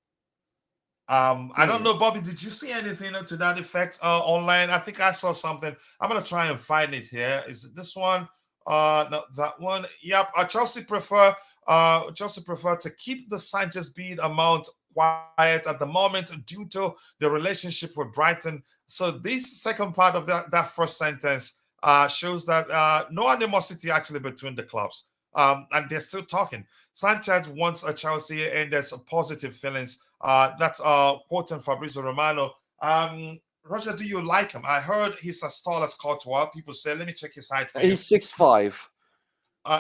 I don't know, Bobby, did you see anything to that effect online? I think I saw something. I'm going to try and find it here. Is it this one? No, that one. Yep. Chelsea prefer to keep the Sanchez bid amount quiet at the moment due to the relationship with Brighton. So this second part of that first sentence shows that no animosity actually between the clubs. And they're still talking. Sanchez wants a Chelsea, and there's positive feelings. That's quoting Fabrizio Romano. Roger, do you like him? I heard he's as tall as Courtois. People say, let me check his height for you. He's 6'5".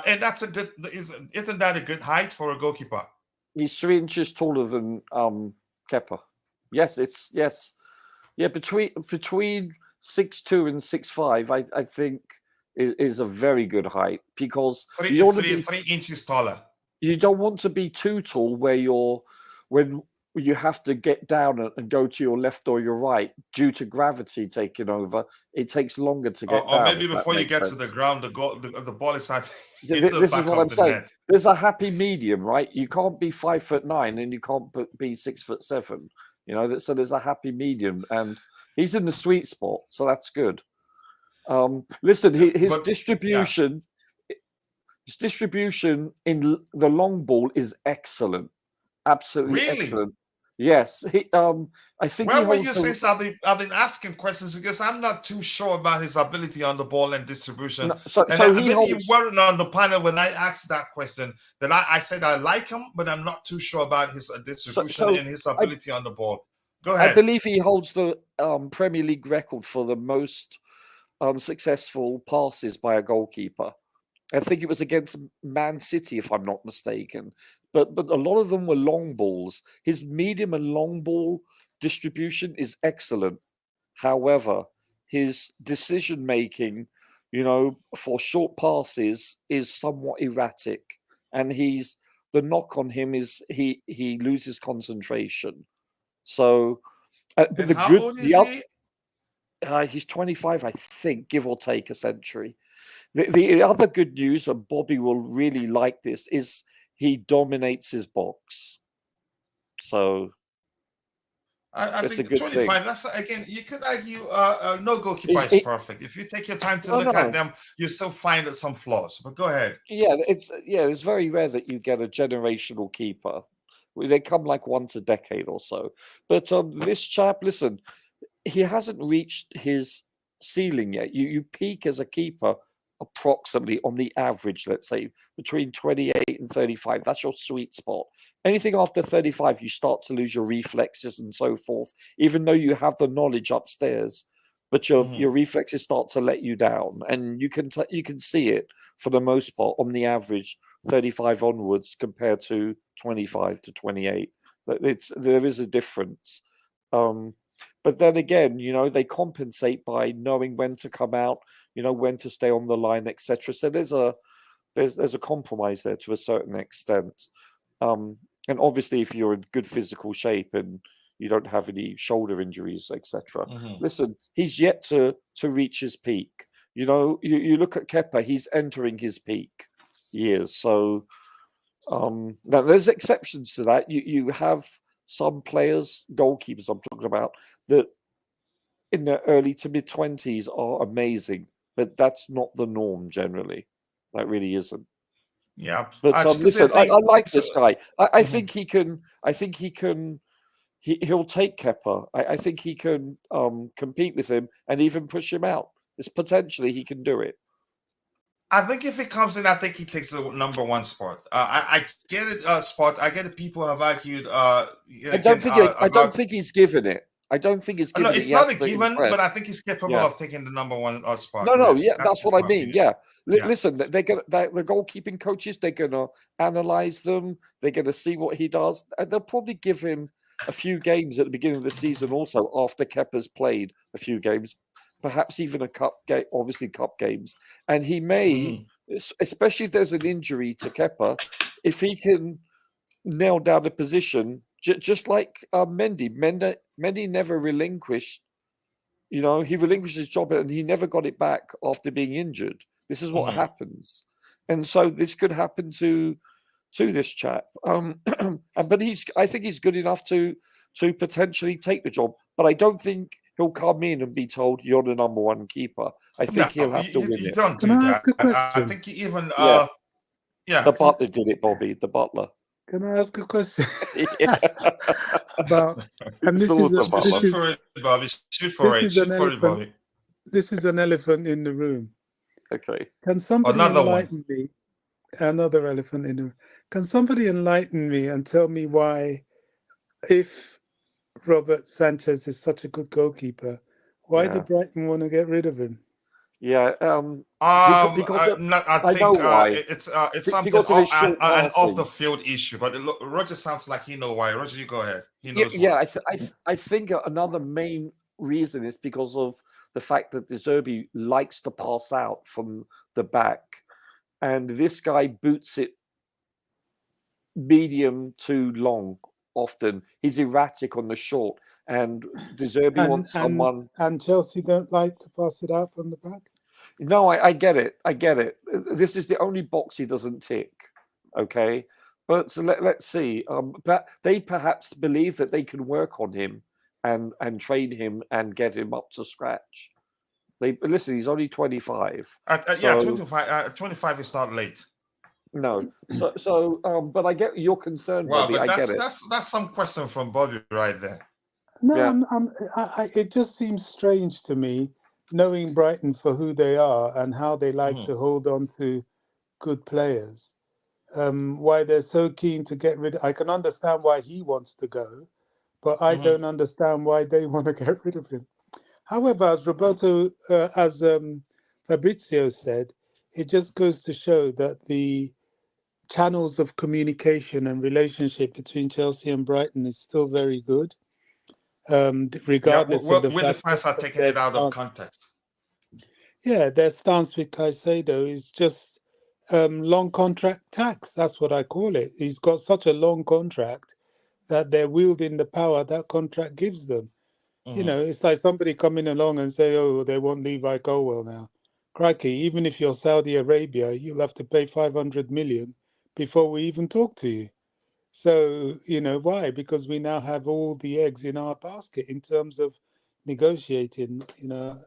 And that's a good, isn't that a good height for a goalkeeper? He's 3 inches taller than Kepa. Yes. Yeah, between 6'2" and 6'5", I think is a very good height, because three inches taller. You don't want to be too tall when you have to get down and go to your left or your right due to gravity taking over. It takes longer to get down. Or maybe before you get to the ground, the ball is at this is what I'm saying. There's a happy medium, right? You can't be 5'9" and you can't be 6'7". So there's a happy medium, and he's in the sweet spot, so that's good. Listen, his distribution in the long ball is excellent, absolutely excellent. Yes, I think he Where were holds you the. since I've been asking questions because I'm not too sure about his ability on the ball and distribution. No, so And he maybe you holds. weren't on the panel when I asked that question. That I said I like him, but I'm not too sure about his distribution and his ability on the ball. Go I ahead. believe he holds the Premier League record for the most successful passes by a goalkeeper. I think it was against Man City, if I'm not mistaken. But a lot of them were long balls. His medium and long ball distribution is excellent. However, his decision making, for short passes is somewhat erratic. And the knock on him is he loses concentration. So, but And how old is he? He's 25, I think, give or take a century. The other good news, and Bobby will really like this, is he dominates his box. So I it's a think good 25. thing. That's again. You could argue no goalkeeper is perfect. If you take your time to look at them, you still find some flaws. But go ahead. Yeah, it's very rare that you get a generational keeper. They come like once a decade or so. But this chap, listen, he hasn't reached his ceiling yet. You peak as a keeper approximately on the average, let's say, between 28 and 35. That's your sweet spot. Anything after 35, you start to lose your reflexes and so forth, even though you have the knowledge upstairs. But your reflexes start to let you down, and you can see it for the most part on the average 35 onwards compared to 25 to 28. There is a difference. But then again, they compensate by knowing when to come out, when to stay on the line, etc. So there's a compromise there to a certain extent. And obviously, if you're in good physical shape and you don't have any shoulder injuries, etc. Listen, he's yet to reach his peak. You look at Kepa; he's entering his peak years. So now there's exceptions to that. You have some players, goalkeepers I'm talking about, that in their early to mid 20s are amazing, but that's not the norm generally. That really isn't. Yeah, but listen, I like this guy. I think he can. I think he can. He'll take Kepa. I think he can compete with him and even push him out. It's potentially he can do it. I think if he comes in, I think he takes the number one spot. I get it, spot. I get it. People have argued. I don't think he's given it. I don't think he's given it. No, it's not a given, but I think he's capable of taking the number one spot. No, yeah, that's what I mean. Yeah. Listen, the goalkeeping coaches, they're gonna analyze them. They're gonna see what he does, and they'll probably give him a few games at the beginning of the season. Also, after Kepa's played a few games, perhaps even a cup game, obviously cup games, and he may, especially if there's an injury to Kepa, if he can nail down a position. Just like Mendy. Mendy never relinquished. He relinquished his job and he never got it back after being injured. This is what happens, and so this could happen to this chap. But I think he's good enough to potentially take the job. But I don't think he'll come in and be told you're the number one keeper. I think he'll have to win it. Don't do Can I that. ask a question? I think even the butler did it, Bobby. The butler. Can I ask a question? Bobby. This is an elephant in the room. Okay. Can somebody enlighten me? Another elephant in the room. Can somebody enlighten me and tell me why, if Robert Sanchez is such a good goalkeeper, why did Brighton want to get rid of him? Yeah, I think why. It's something an off the field issue. But Roger sounds like he knows why. Roger, you go ahead. He knows. Yeah, I think another main reason is because of the fact that De Zerbi likes to pass out from the back, and this guy boots it medium to long. Often he's erratic on the short, and De Zerbi wants someone. And Chelsea don't like to pass it out from the back. No, I get it. This is the only box he doesn't tick. Okay, but so let's see. But they perhaps believe that they can work on him and train him and get him up to scratch. Listen. He's only 25. 25. 25 is not late. No. But I get your concern, Wow, Bobby. but I get it. that's some question from Bobby right there. No, Yeah. it just seems strange to me, knowing Brighton for who they are and how they like to hold on to good players. Why they're so keen to get rid. I can understand why he wants to go, but I don't understand why they want to get rid of him. However, as Fabrizio said, it just goes to show that the channels of communication and relationship between Chelsea and Brighton is still very good, regardless of the With the fact fans are of taking their it out of stance. context. Yeah, their stance with Caicedo is just long contract tax. That's what I call it. He's got such a long contract that they're wielding the power that contract gives them. You know, it's like somebody coming along and say, "Oh, they want Levi Colwill now." Crikey! Even if you're Saudi Arabia, you'll have to pay 500 million before we even talk to you. So, you know, why? Because we now have all the eggs in our basket in terms of negotiating, you know,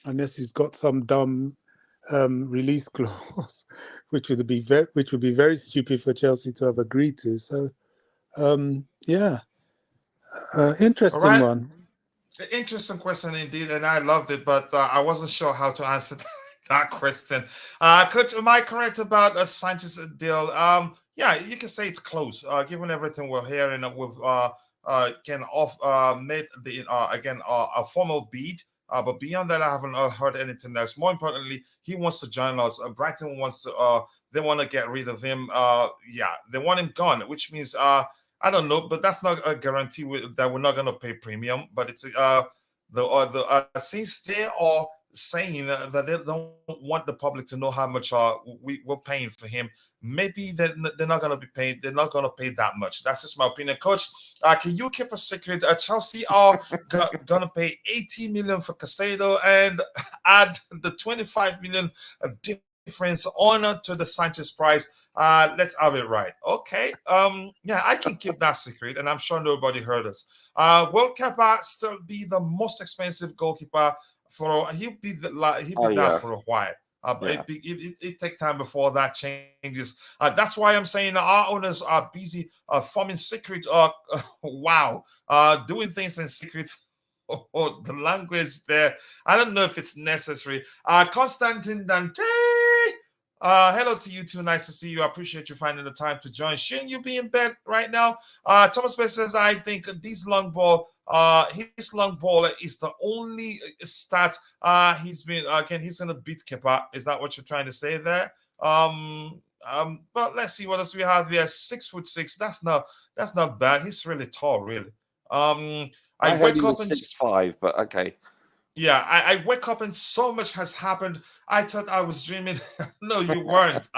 unless he's got some dumb release clause, which would be very stupid for Chelsea to have agreed to. So, yeah, All interesting right. one. Interesting question indeed, and I loved it, but I wasn't sure how to answer that question. Coach, am I correct about a Sanchez deal? Yeah, you can say it's close. Given everything we're hearing, we've made the again a formal bid. But beyond that, I haven't heard anything else. More importantly, he wants to join us. Brighton wants to. They want to get rid of him. Yeah, they want him gone, which means I don't know, but that's not a guarantee that we're not going to pay premium. But it's since they are saying that they don't want the public to know how much we're paying for him. Maybe they're not going to be paid. They're not going to pay that much. That's just my opinion, Coach. Can you keep a secret? Chelsea are going to pay 80 million for Caicedo and add the 25 million difference on to the Sanchez price. Let's have it right. Okay. Yeah, I can keep that secret, and I'm sure nobody heard us. Will Kepa still be the most expensive goalkeeper for? He'll be that for a while. But it take time before that changes. That's why I'm saying our owners are busy forming secret. Wow, doing things in secret. Oh, the language there. I don't know if it's necessary. Constantine Dante. Hello to you too. Nice to see you. I appreciate you finding the time to join. Shouldn't you be in bed right now? Thomas Bay says, I think this long ball, his long ball is the only stat he's been he's gonna beat Kepa. Is that what you're trying to say there? But let's see what else we have here. 6'6". That's not bad. He's really tall, really. I heard he was 6'5", but okay. Yeah, I wake up and so much has happened. I thought I was dreaming. No, you weren't.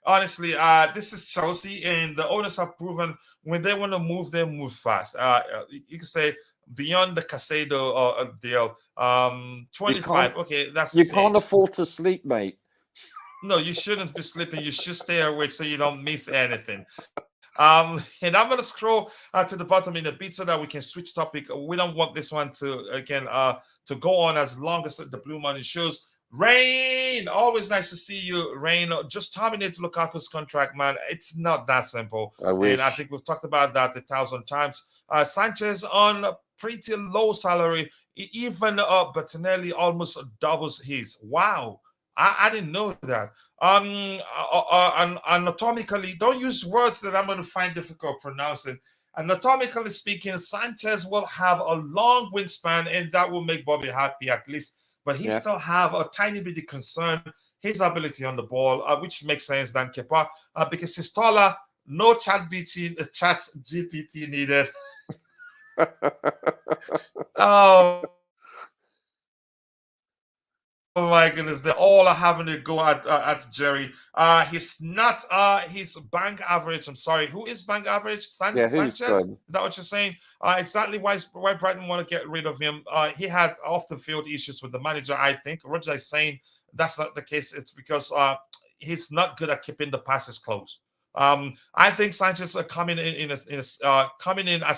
Honestly, this is Chelsea, and the owners have proven when they want to move, they move fast. You can say beyond the Caicedo deal, 25. Okay, that's you can't afford to sleep, mate. No, you shouldn't be sleeping. You should stay awake so you don't miss anything. And I'm gonna scroll to the bottom in a bit so that we can switch topic. We don't want this one to go on as long as the Blue Money shows. Rain, always nice to see you, Rain. Just terminate Lukaku's contract, man. It's not that simple. And I think we've talked about that 1,000 times. Sanchez on pretty low salary, even Bettinelli almost doubles his. Wow. I didn't know that. Anatomically, don't use words that I'm going to find difficult pronouncing. Anatomically speaking, Sanchez will have a long wingspan, and that will make Bobby happy at least. But he still have a tiny bit of concern his ability on the ball, which makes sense than Kepa, because he's taller. No chat GPT needed. Oh. Oh my goodness, they're all having to go at Jerry. He's not his bank average. I'm sorry, who is bank average? Sanchez? Is that what you're saying? Exactly why Brighton want to get rid of him. He had off the field issues with the manager, I think. Roger is saying that's not the case. It's because he's not good at keeping the passes close. I think Sanchez coming in as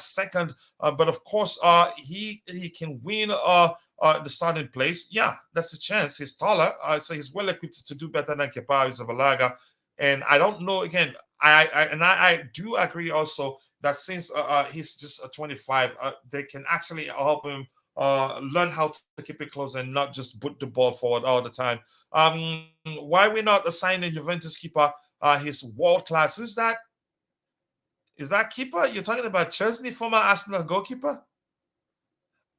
second, but of course he can win the starting place. Yeah, that's a chance. He's taller, so he's well equipped to do better than Kepa Arrizabalaga. And I don't know. Again, I do agree also that since he's just a 25, they can actually help him learn how to keep it close and not just put the ball forward all the time. Why we not assigning Juventus keeper? He's world class. Who's that? Is that keeper? You're talking about Chesney, former Arsenal goalkeeper?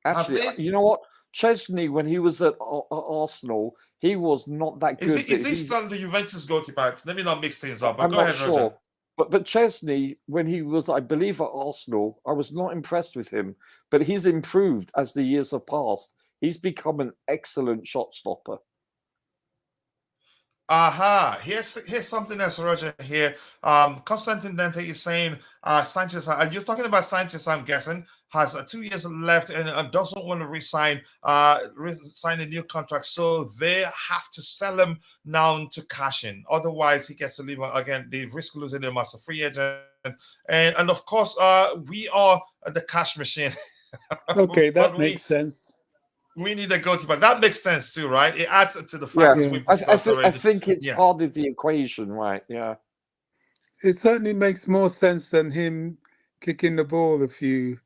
Actually, you know what? Chesney, when he was at Arsenal, he was not that good. Is he still the Juventus goalkeeper? Let me not mix things up. But I'm go not ahead, sure. Roger. But Chesney, when he was, I believe, at Arsenal, I was not impressed with him. But he's improved as the years have passed. He's become an excellent shot stopper. Aha, here's something else, Roger. Here, Constantine Dente is saying Sanchez. You're talking about Sanchez, I'm guessing, has 2 years left and doesn't want to resign a new contract. So they have to sell him now to cash in. Otherwise, he gets to leave again. They risk losing him as a free agent. And of course, we are the cash machine. Okay, that makes sense. We need a goalkeeper. That makes sense too, right? It adds to the factors we've discussed already. I think it's part of the equation, right? Yeah. It certainly makes more sense than him kicking the ball a few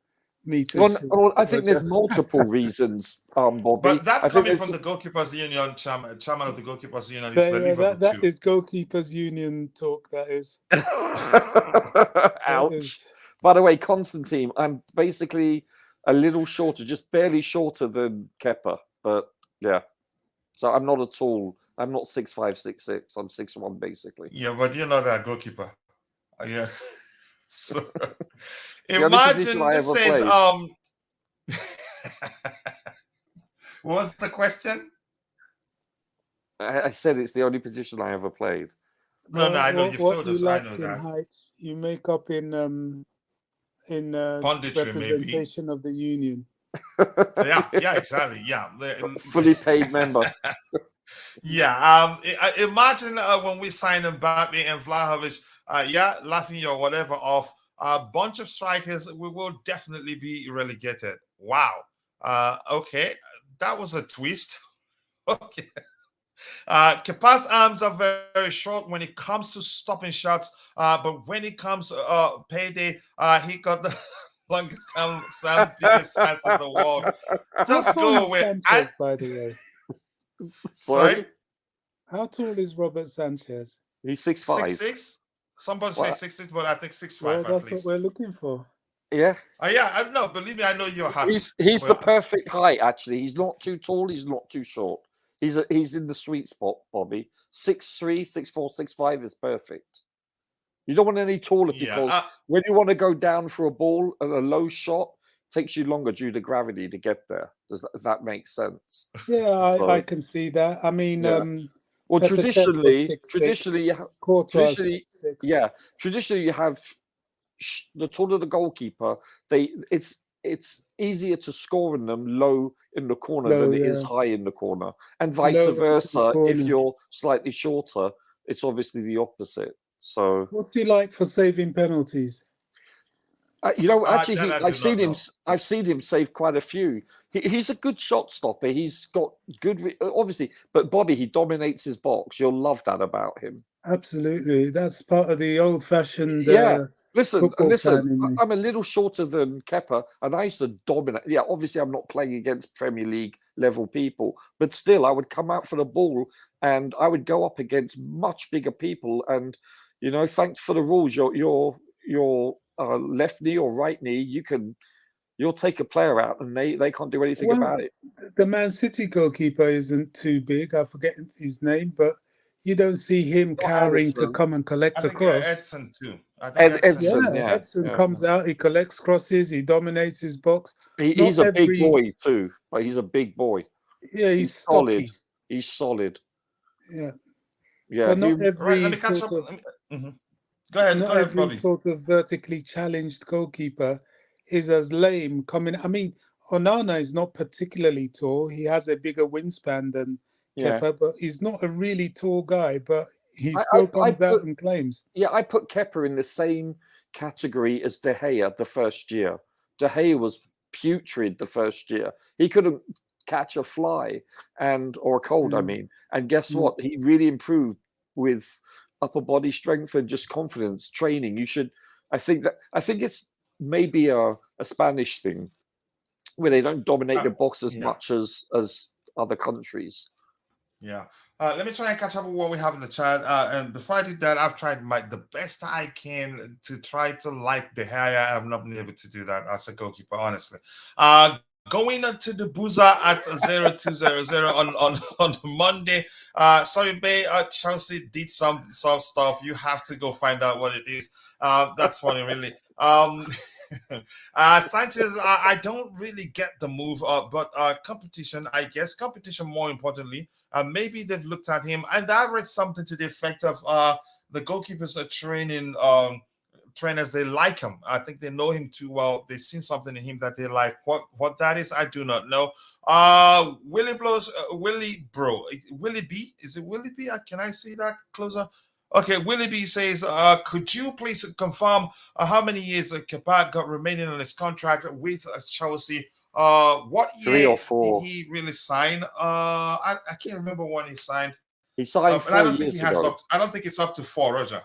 meters. Well, I think there's multiple reasons, Bobby. But that coming from the Goalkeepers Union, chairman of the Goalkeepers Union, is believable that too. is Goalkeepers Union talk, that is. Ouch. That is. By the way, Constantine, I'm basically a little shorter, just barely shorter than Kepa, but yeah. So I'm not at all. I'm not 6'5", 6'6". I'm 6'1", basically. Yeah, but you're not a goalkeeper. Yeah. So imagine this says what's the question? I said it's the only position I ever played. No, I know you've told us. I know in that. Heights, you make up in Punditry, representation maybe. of the union. Yeah, exactly. Yeah, fully paid member. Yeah. Imagine when we sign Mbappe and Vlahovic. Laughing or whatever off a bunch of strikers, we will definitely be relegated. Wow. Okay, that was a twist. Okay. Kepa's arms are very, very short when it comes to stopping shots, but when it comes payday, he got the longest biggest hands in the world. Just go with Sanchez, by the way. Sorry? How tall is Robert Sanchez? He's 6'5". 6'6". Somebody say 6'6", but I think 6'5". Well, at that's least. what we're looking for. Yeah. Yeah. No, believe me, I know you're happy. He's the perfect height. Actually, he's not too tall. He's not too short. He's in the sweet spot, Bobby. 6'3", 6'4", 6'5" is perfect. You don't want any taller because when you want to go down for a ball and a low shot, it takes you longer due to gravity to get there. Does that make sense? Yeah, I can see that. I mean, well, traditionally, you have the taller the goalkeeper, it's easier to score in them low in the corner than it is high in the corner, and vice versa. If you're slightly shorter, it's obviously the opposite. So, what's he like for saving penalties? Actually, I've seen him save quite a few. He's a good shot stopper. He's got good, obviously, but Bobby, he dominates his box. You'll love that about him. Absolutely, that's part of the old-fashioned. Listen. I'm a little shorter than Kepa, and I used to dominate. Yeah, obviously, I'm not playing against Premier League level people, but still, I would come out for the ball, and I would go up against much bigger people. And thanks for the rules. Your left knee or right knee, you'll take a player out, and they can't do anything about it. The Man City goalkeeper isn't too big. I forget his name, but you don't see him cowering to come and collect a cross. Edson too. Edson comes out, he collects crosses, he dominates his box. He's a big boy too, but he's a big boy. Yeah, he's solid. He's solid. Yeah. Yeah. But not every let me catch sort up. of, Go ahead, not every Bobby. sort of vertically challenged goalkeeper is as lame coming. I mean, Onana is not particularly tall. He has a bigger wingspan than Kepa, but he's not a really tall guy, but he still comes out and claims. Yeah, I put Kepa in the same category as De Gea the first year. De Gea was putrid the first year. He couldn't catch a fly or a cold, I mean. And guess what? He really improved with upper body strength and just confidence training. You should. I think it's maybe a Spanish thing where they don't dominate the box as much as other countries. Yeah. Let me try and catch up with what we have in the chat. And before I do that, I've tried the best I can to try to like De Gea. I have not been able to do that as a goalkeeper, honestly. Going to the Buza at 0200 on Monday. Sorry, Bay. Chelsea did some stuff. You have to go find out what it is. That's funny, really. Sanchez, I don't really get the move, but competition, I guess. Competition, more importantly. Maybe they've looked at him, and I read something to the effect of the goalkeepers are training. Trainers, they like him. I think they know him too well. They've seen something in him that they like. What that is, I do not know. Willie B. Is it Willie B? Can I see that closer? Okay, Willie B says, could you please confirm how many years Kepa got remaining on his contract with Chelsea? What year 3 or 4 did he really sign? I can't remember when he signed. He signed 4 I don't think years he has ago. I don't think it's up to 4, Roger.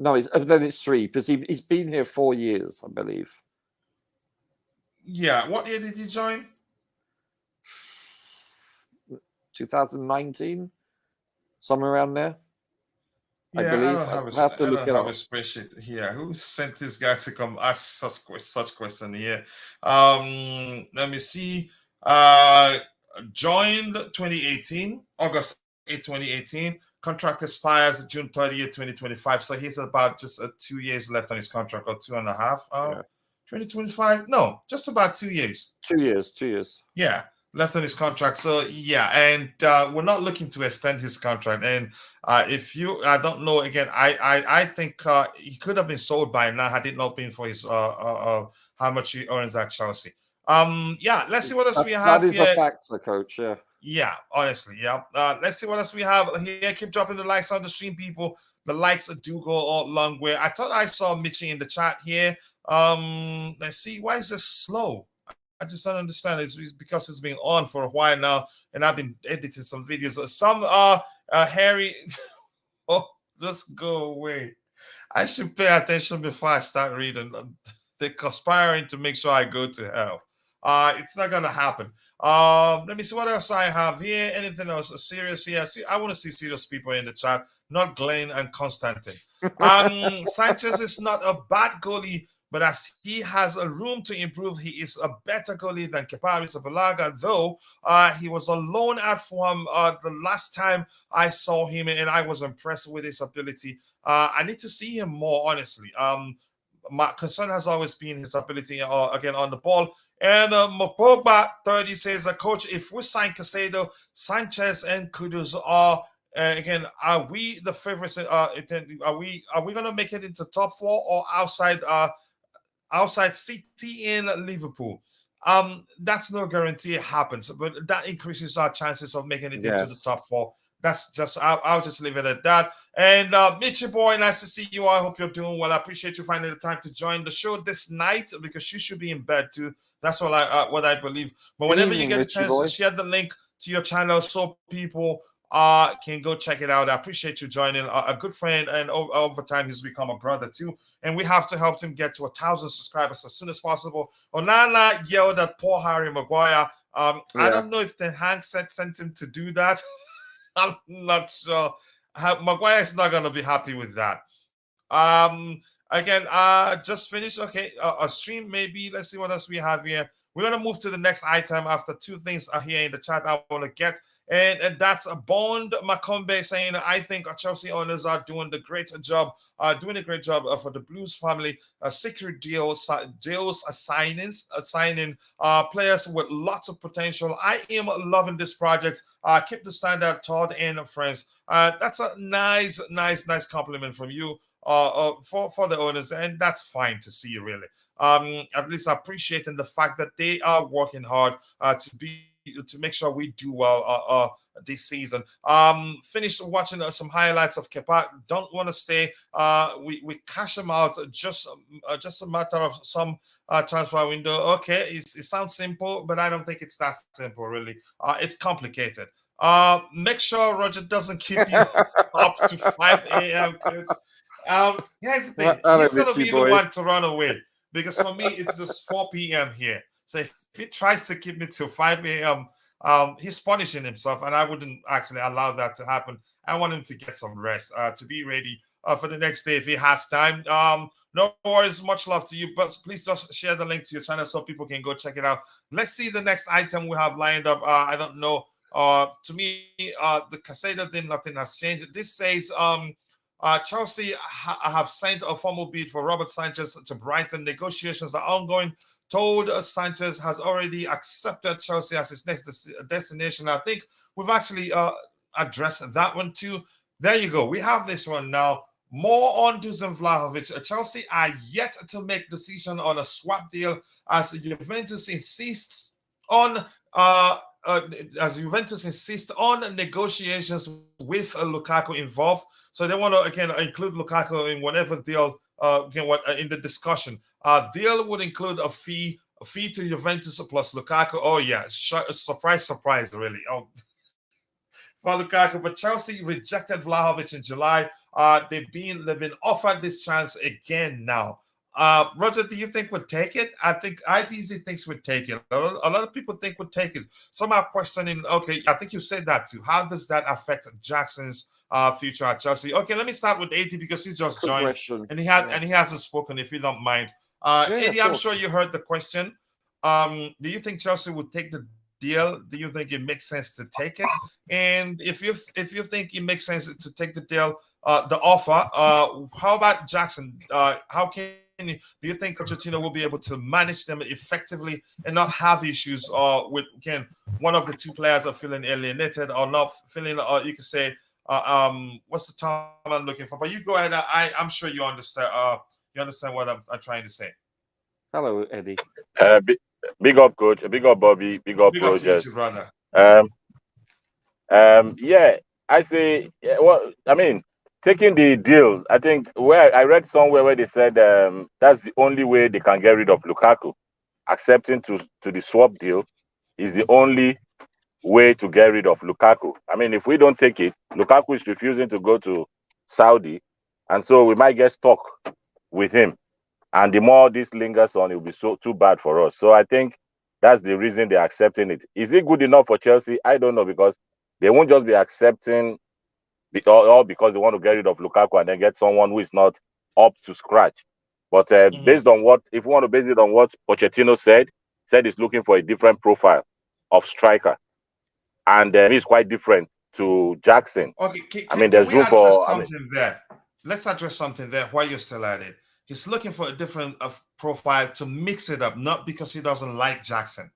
No, then it's 3 because he's been here 4 years, I believe. Yeah, what year did he join? 2019, somewhere around there. Yeah, I believe. I don't have a spreadsheet here. Who sent this guy to come ask such question here? Let me see. Joined 2018, August 8, 2018. Contract expires June 30th, 2025. So he's about just 2 years left on his contract, or 2.5. 2025? No, just about 2 years. 2 years. 2 years. Yeah, left on his contract. So yeah, and we're not looking to extend his contract. And I don't know. Again, I think he could have been sold by now had it not been for his how much he earns at Chelsea. Yeah, let's see what else we have. That is here. a factor, coach. Yeah. Yeah, honestly, yeah. Let's see what else we have here. Keep dropping the likes on the stream, people. The likes do go a long way. I thought I saw Mitchie in the chat here. Let's see. Why is this slow? I just don't understand. It's because it's been on for a while now, and I've been editing some videos. Some Harry. Oh, just go away. I should pay attention before I start reading. They're conspiring to make sure I go to hell. It's not gonna happen. Let me see what else I have here. Anything else serious here? See, I want to see serious people in the chat, not Glenn and Constantine. Sanchez is not a bad goalie, but as he has a room to improve, he is a better goalie than Kepa Arrizabalaga, though he was on loan at Fulham the last time I saw him, and I was impressed with his ability. I need to see him more, honestly. My concern has always been his ability, again, on the ball. And Mopogba 30 says, Coach, if we sign Caicedo, Sanchez, and Kudus are again, are we the favorites? Are we going to make it into top 4 or outside City and Liverpool? That's no guarantee it happens, but that increases our chances of making it into the top 4. That's just, I'll just leave it at that. And Mitchy boy, nice to see you. I hope you're doing well. I appreciate you finding the time to join the show this night, because you should be in bed too. That's what I believe. But whenever you get a chance to share the link to your channel so people can go check it out. I appreciate you joining. A good friend, and over time he's become a brother too. And we have to help him get to 1,000 subscribers as soon as possible. Onana yelled at poor Harry Maguire. I don't know if Ten Hag sent him to do that. I'm not sure. Maguire is not going to be happy with that. Again, just finished. Okay, a stream maybe. Let's see what else we have here. We're going to move to the next item after 2 things are here in the chat I want to get. And that's a Bond Macombe saying, I think Chelsea owners are doing a great job for the Blues family. Secret deals, assigning players with lots of potential. I am loving this project. Keep the standard, Todd and friends. That's a nice compliment from you for the owners, and that's fine to see, really. At least appreciating the fact that they are working hard to make sure we do well this season. Finished watching some highlights of Kepa. Don't want to stay. We cash him out just a matter of some transfer window. Okay, it sounds simple, but I don't think it's that simple, really. It's complicated. Make sure Roger doesn't keep you up to 5 a.m., coach. Here's the thing. He's going to be the one to run away because for me, it's just 4 p.m. here. So if he tries to keep me till 5 a.m., he's punishing himself, and I wouldn't actually allow that to happen. I want him to get some rest, to be ready for the next day if he has time. No worries, much love to you, but please just share the link to your channel so people can go check it out. Let's see the next item we have lined up. I don't know. To me, the Caicedo thing, nothing has changed. This says Chelsea have sent a formal bid for Robert Sanchez to Brighton. Negotiations are ongoing. Told Sanchez has already accepted Chelsea as his next destination. I think we've actually addressed that one too. There you go. We have this one now. More on Dusan Vlahovic. Chelsea are yet to make decision on a swap deal as Juventus insists on negotiations with Lukaku involved. So they want to again include Lukaku in whatever deal in the discussion. Deal would include a fee to Juventus plus Lukaku. Oh yeah, surprise, really. Oh, for Lukaku, but Chelsea rejected Vlahovic in July. They've been offered this chance again now. Roger, do you think we'll take it? I think IBZ thinks we'll take it. A lot of people think we'll take it. Some are questioning, okay, I think you said that too. How does that affect Jackson's future at Chelsea? Okay, let me start with AD because he just joined and he hasn't spoken, if you don't mind. AD, I'm sure you heard the question. Do you think Chelsea would take the deal? Do you think it makes sense to take it? And if you think it makes sense to take the deal, the offer, how about Jackson? Do you think Pochettino will be able to manage them effectively and not have issues with again one of the two players are feeling alienated or not feeling, or you can say, what's the term I'm looking for? But you go ahead. I'm sure you understand. You understand what I'm trying to say. Hello, Eddie. Big up, coach. Big up, Bobby. Big up, Rogers. Brother. Yeah, I say. Well, I mean, taking the deal. I think where I read somewhere where they said that's the only way they can get rid of Lukaku. Accepting to the swap deal is the only way to get rid of Lukaku. I mean, if we don't take it, Lukaku is refusing to go to Saudi, and so we might get stuck with him. And the more this lingers on, it will be too bad for us. So I think that's the reason they're accepting it. Is it good enough for Chelsea? I don't know, because they won't just be accepting all because they want to get rid of Lukaku and then get someone who is not up to scratch. But based on if you want to base it on what Pochettino said he's looking for a different profile of striker. And he's quite different to Jackson. Okay, there's room for something there. Let's address something there while you're still at it. He's looking for a different profile to mix it up, not because he doesn't like Jackson.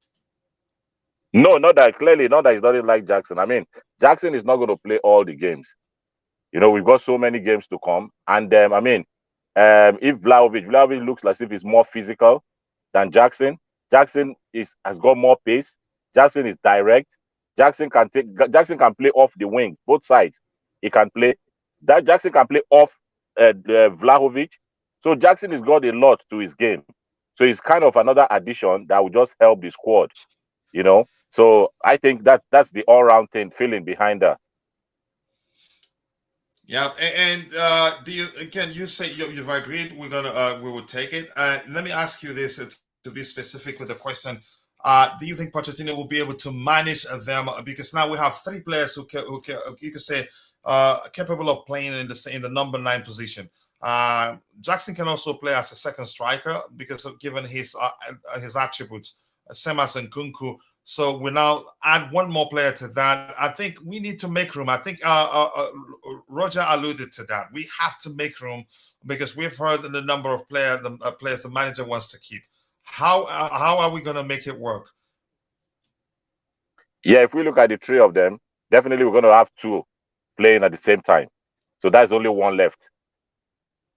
No, not that clearly. Not that he doesn't like Jackson. I mean, Jackson is not going to play all the games. You know, we've got so many games to come. And if Vlahovic looks like if he's more physical than Jackson. Jackson has got more pace. Jackson is direct. Jackson can play off the wing, both sides. He can play. Jackson can play off Vlahovic. So Jackson has got a lot to his game. So he's kind of another addition that will just help the squad, you know. So I think that's the all-round feeling behind that. Yeah, and can you say you've agreed we will take it? Let me ask you this to be specific with the question. Do you think Pochettino will be able to manage them? Because now we have three players who you could say capable of playing in the number 9 position. Jackson can also play as a second striker because of given his attributes, same as Nkunku. So we now add one more player to that. I think we need to make room. I think Roger alluded to that. We have to make room because we've heard the number of players the manager wants to keep. How are we going to make it work? Yeah, if we look at the three of them, definitely we're going to have 2 playing at the same time. So that's only 1 left.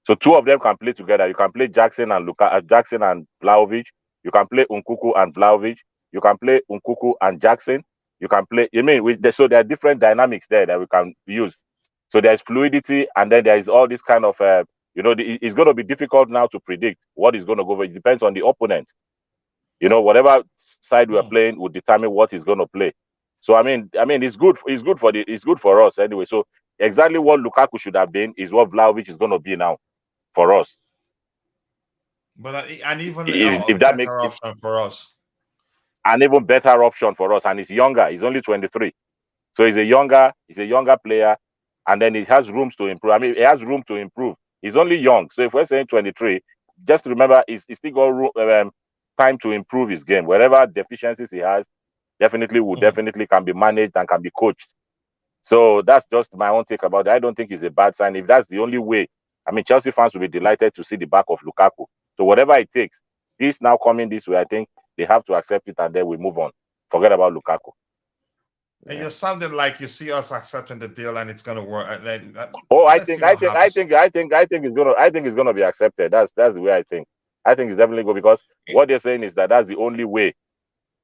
So 2 of them can play together. You can play Jackson and Vlahovic. You can play Nkunku and Vlahovic. You can play Nkunku and Jackson. You can play. So there are different dynamics there that we can use. So there's fluidity, and then there is all this kind of it's going to be difficult now to predict what is going to go over. It depends on the opponent. You know, whatever side we are playing will determine what he's going to play. So I mean, it's good. It's good for us anyway. So exactly what Lukaku should have been is what Vlahovic is going to be now for us. But and even If a that makes better option for us. an even better option for us, and he's younger. He's only 23, so he's a younger player, and then he has rooms to improve. I mean, he has room to improve. He's only young, so if we're saying 23, just remember he's still got room, time to improve his game. Wherever deficiencies he has, definitely can be managed and can be coached. So that's just my own take about it. I don't think it's a bad sign. If that's the only way, I mean, Chelsea fans will be delighted to see the back of Lukaku. So whatever it takes, this now coming this way, I think they have to accept it and then we move on. Forget about Lukaku. And you're sounding like you see us accepting the deal and it's going to work. I think it's gonna be accepted. That's the way I think. I think it's definitely good because what they're saying is that that's the only way.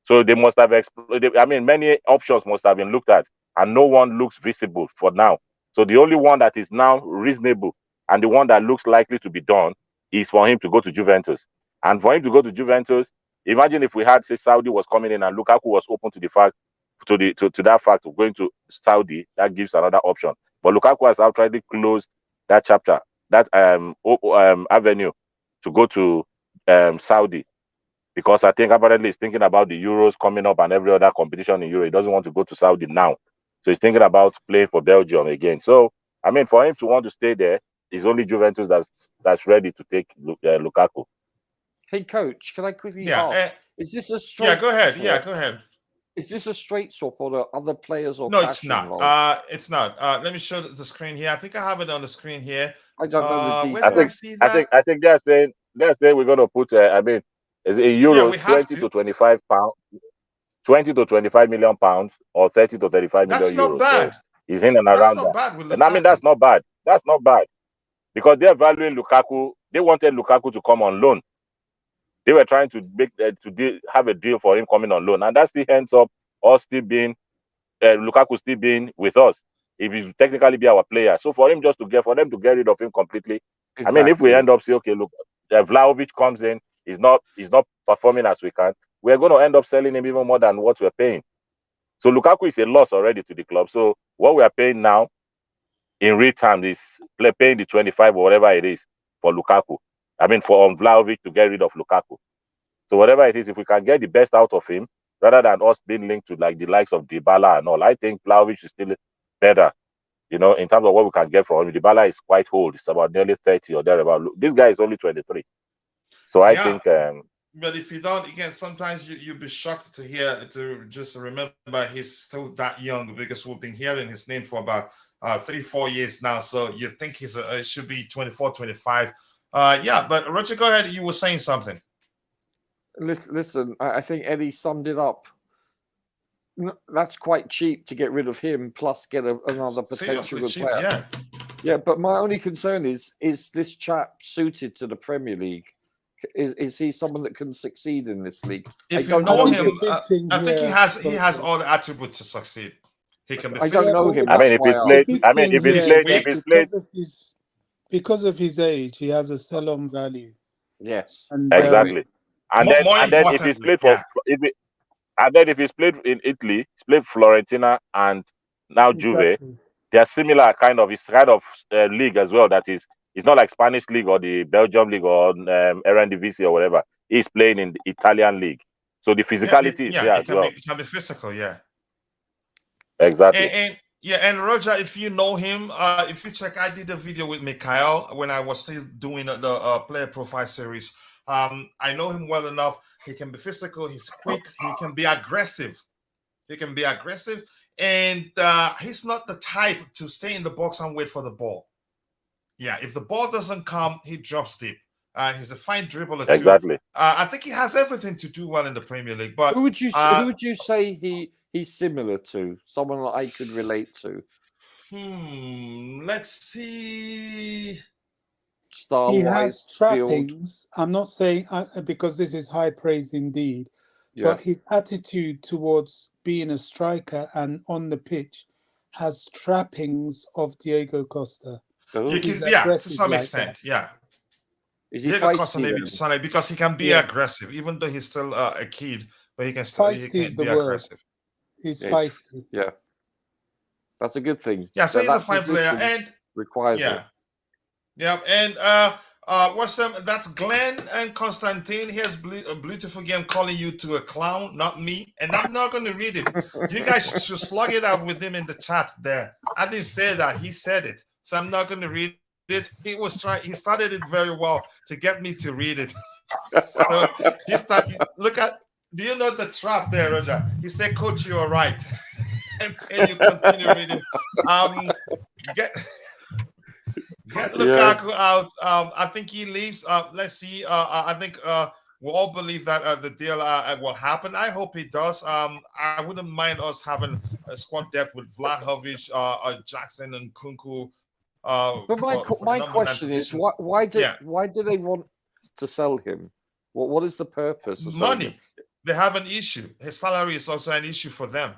So they must have explored. I mean, many options must have been looked at, and no one looks visible for now. So the only one that is now reasonable and the one that looks likely to be done is for him to go to Juventus. And for him to go to Juventus, imagine if we had, say, Saudi was coming in and Lukaku was open to the fact to that fact of going to Saudi. That gives another option. But Lukaku has outrightly closed that chapter, that avenue to go to Saudi. Because I think apparently he's thinking about the Euros coming up and every other competition in Europe. He doesn't want to go to Saudi now. So he's thinking about playing for Belgium again. So, I mean, for him to want to stay there, it's only Juventus that's ready to take Lukaku. Hey, coach, can I quickly ask? Is this a straight Yeah, go ahead. swap? Yeah, go ahead. Is this a straight swap or are other players or No, it's not. involved? It's not. Let me show the screen here. I think I have it on the screen here. I don't know the Where details. did I see that? I think they're saying we're going to put. I mean, is in euros, 20 to 25 pounds, 20 to 25 million pounds, or 30 to 35 million euros. That's not bad. So he's in and around that's not that. Bad with And I mean, that's not bad. That's not bad because they're valuing Lukaku. They wanted Lukaku to come on loan. They were trying to have a deal for him coming on loan, and that still ends up us still being Lukaku still being with us. If he technically be our player, so for them to get rid of him completely. Exactly. I mean, if we end up saying, okay, look, Vlahovic comes in, he's not performing as we can, we're going to end up selling him even more than what we're paying. So Lukaku is a loss already to the club. So what we are paying now in real time is paying the 25 or whatever it is for Lukaku. I mean, for Vlahovic to get rid of Lukaku. So whatever it is, if we can get the best out of him, rather than us being linked to like the likes of Dybala and all, I think Vlahovic is still better, in terms of what we can get from him. Dybala is quite old; it's about nearly 30 or thereabout. This guy is only 23, so I think. But if you don't, again, sometimes you'll be shocked to just remember he's still that young because we've been hearing his name for about 3-4 years now. So you think he should be 24, 25. But Roger, go ahead. You were saying something. Listen, I think Eddie summed it up. That's quite cheap to get rid of him, plus get another potential good player. Yeah, but my only concern is this chap suited to the Premier League? Is he someone that can succeed in this league? If you know him, I think he has all the attributes to succeed. He can be physical. I don't know him. I mean, if he's played, because of his age, he has a sell-on value. Yes, and, exactly. And then if he's played if he's played in Italy, he's played Fiorentina and now Juve. They are similar kind of. It's kind of league as well. That is, it's not like Spanish league or the Belgium league or Eredivisie or whatever. He's playing in the Italian league, so the physicality is there as well. It can be physical, yeah. Exactly. And Roger, if you know him, if you check, I did a video with Mikhail when I was still doing the player profile series. I know him well enough. He can be physical. He's quick. He can be aggressive. And he's not the type to stay in the box and wait for the ball. Yeah, if the ball doesn't come, he drops deep. He's a fine dribbler too. Exactly. I think he has everything to do well in the Premier League. But who would you say he's similar to? Someone that I could relate to. Let's see. He has trappings. I'm not saying because this is high praise indeed, but his attitude towards being a striker and on the pitch has trappings of Diego Costa. To some extent, yeah. Is he Diego Costa maybe to some extent because he can be aggressive, even though he's still a kid, but he can still be aggressive. He's Yeah, feisty. Yeah, that's a good thing. Yeah, so he's a That fine player, position and requires it. yeah, and what's them? That's Glenn and Constantine. Here's a beautiful game calling you to a clown, not me, and I'm not going to read it. You guys should slug it out with him in the chat there. I didn't say that; he said it, so I'm not going to read it. He was trying. He started it very well to get me to read it. So he started. Look at. Do you know the trap there, Roger? He said, "Coach, you are right," and you continue reading. Get Lukaku out. I think he leaves. Let's see. I think we all believe that the deal will happen. I hope it does. I wouldn't mind us having a squad depth with Vlahovic, Jackson, and Kunku. But my question is, why do they want to sell him? What is the purpose of selling him? They have an issue. His salary is also an issue for them.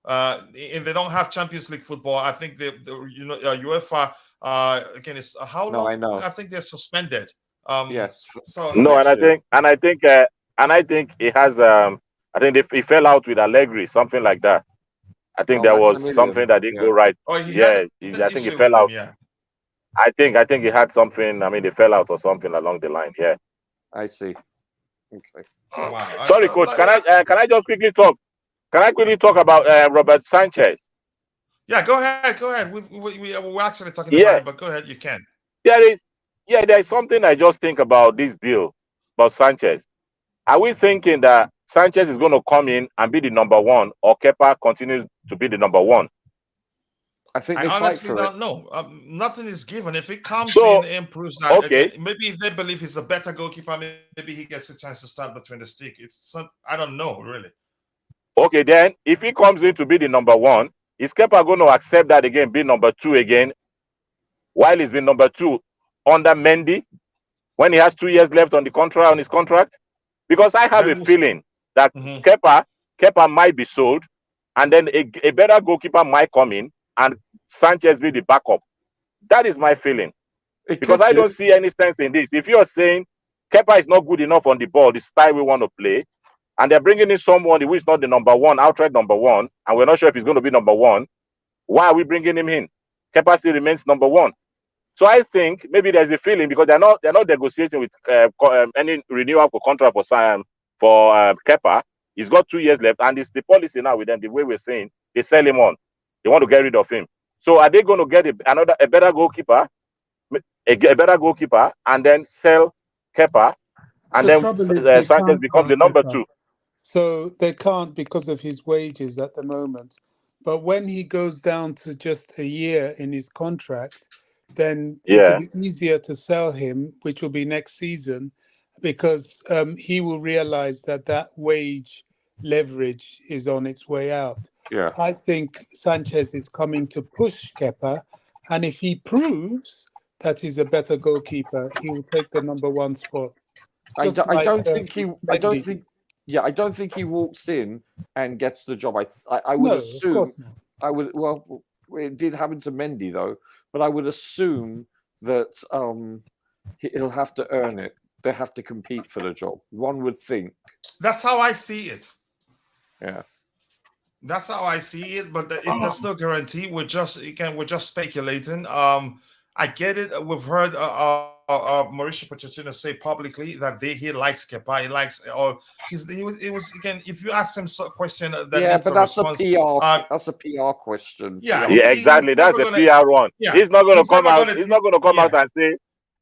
And they don't have Champions League football. I think UEFA. Again, it's how long? I know. I think they're suspended. Yes. So no, and I think it has. I think he fell out with Allegri, something like that. I think there was something that didn't go right. Oh, I think he fell out. Yeah. I think he had something. I mean, they fell out or something along the line. Yeah. I see. Okay. Wow. Sorry, coach. Can I just quickly talk? Can I quickly talk about Robert Sanchez? Yeah, go ahead. We're actually talking about it, but go ahead. You can. There's something I just think about this deal about Sanchez. Are we thinking that Sanchez is going to come in and be the number one, or Kepa continues to be the number one? I honestly don't know. Nothing is given. If it comes in, improves that. Okay. Again, maybe if they believe he's a better goalkeeper, maybe he gets a chance to start between the stick. I don't know really. Okay, then if he comes in to be the number one, is Kepa going to accept that again, be number two again, while he's been number two under Mendy, when he has 2 years left on his contract? Because I have a feeling that Kepa might be sold, and then a better goalkeeper might come in, and Sanchez be the backup. That is my feeling. Because I don't see any sense in this. If you're saying Kepa is not good enough on the ball, the style we want to play, and they're bringing in someone who is not the number one, outright number one, and we're not sure if he's going to be number one, why are we bringing him in? Kepa still remains number one. So I think maybe there's a feeling, because they're not negotiating with any renewal for contract for Kepa. He's got 2 years left, and it's the policy now with them. The way we're saying, they sell him on. They want to get rid of him. So are they going to get a better goalkeeper, and then sell Kepa, and then Sanchez becomes the number two? So they can't, because of his wages at the moment. But when he goes down to just a year in his contract, then it'll be easier to sell him, which will be next season, because he will realize that wage leverage is on its way out. Yeah. I think Sanchez is coming to push Kepa, and if he proves that he's a better goalkeeper, he will take the number one spot. I don't think he walks in and gets the job. I would assume. Of course not. Well, it did happen to Mendy though, but I would assume that he'll have to earn it. They have to compete for the job. One would think. That's how I see it. Yeah. That's how I see it, but there's no guarantee. We're just speculating. I get it. We've heard Mauricio Pochettino say publicly that he likes Kepa. He likes, he was again. If you ask him a question, that but that's response, a PR. That's a PR question. Yeah, exactly. That's a PR one. Yeah. He's not going to come out. He's not going to come out and say.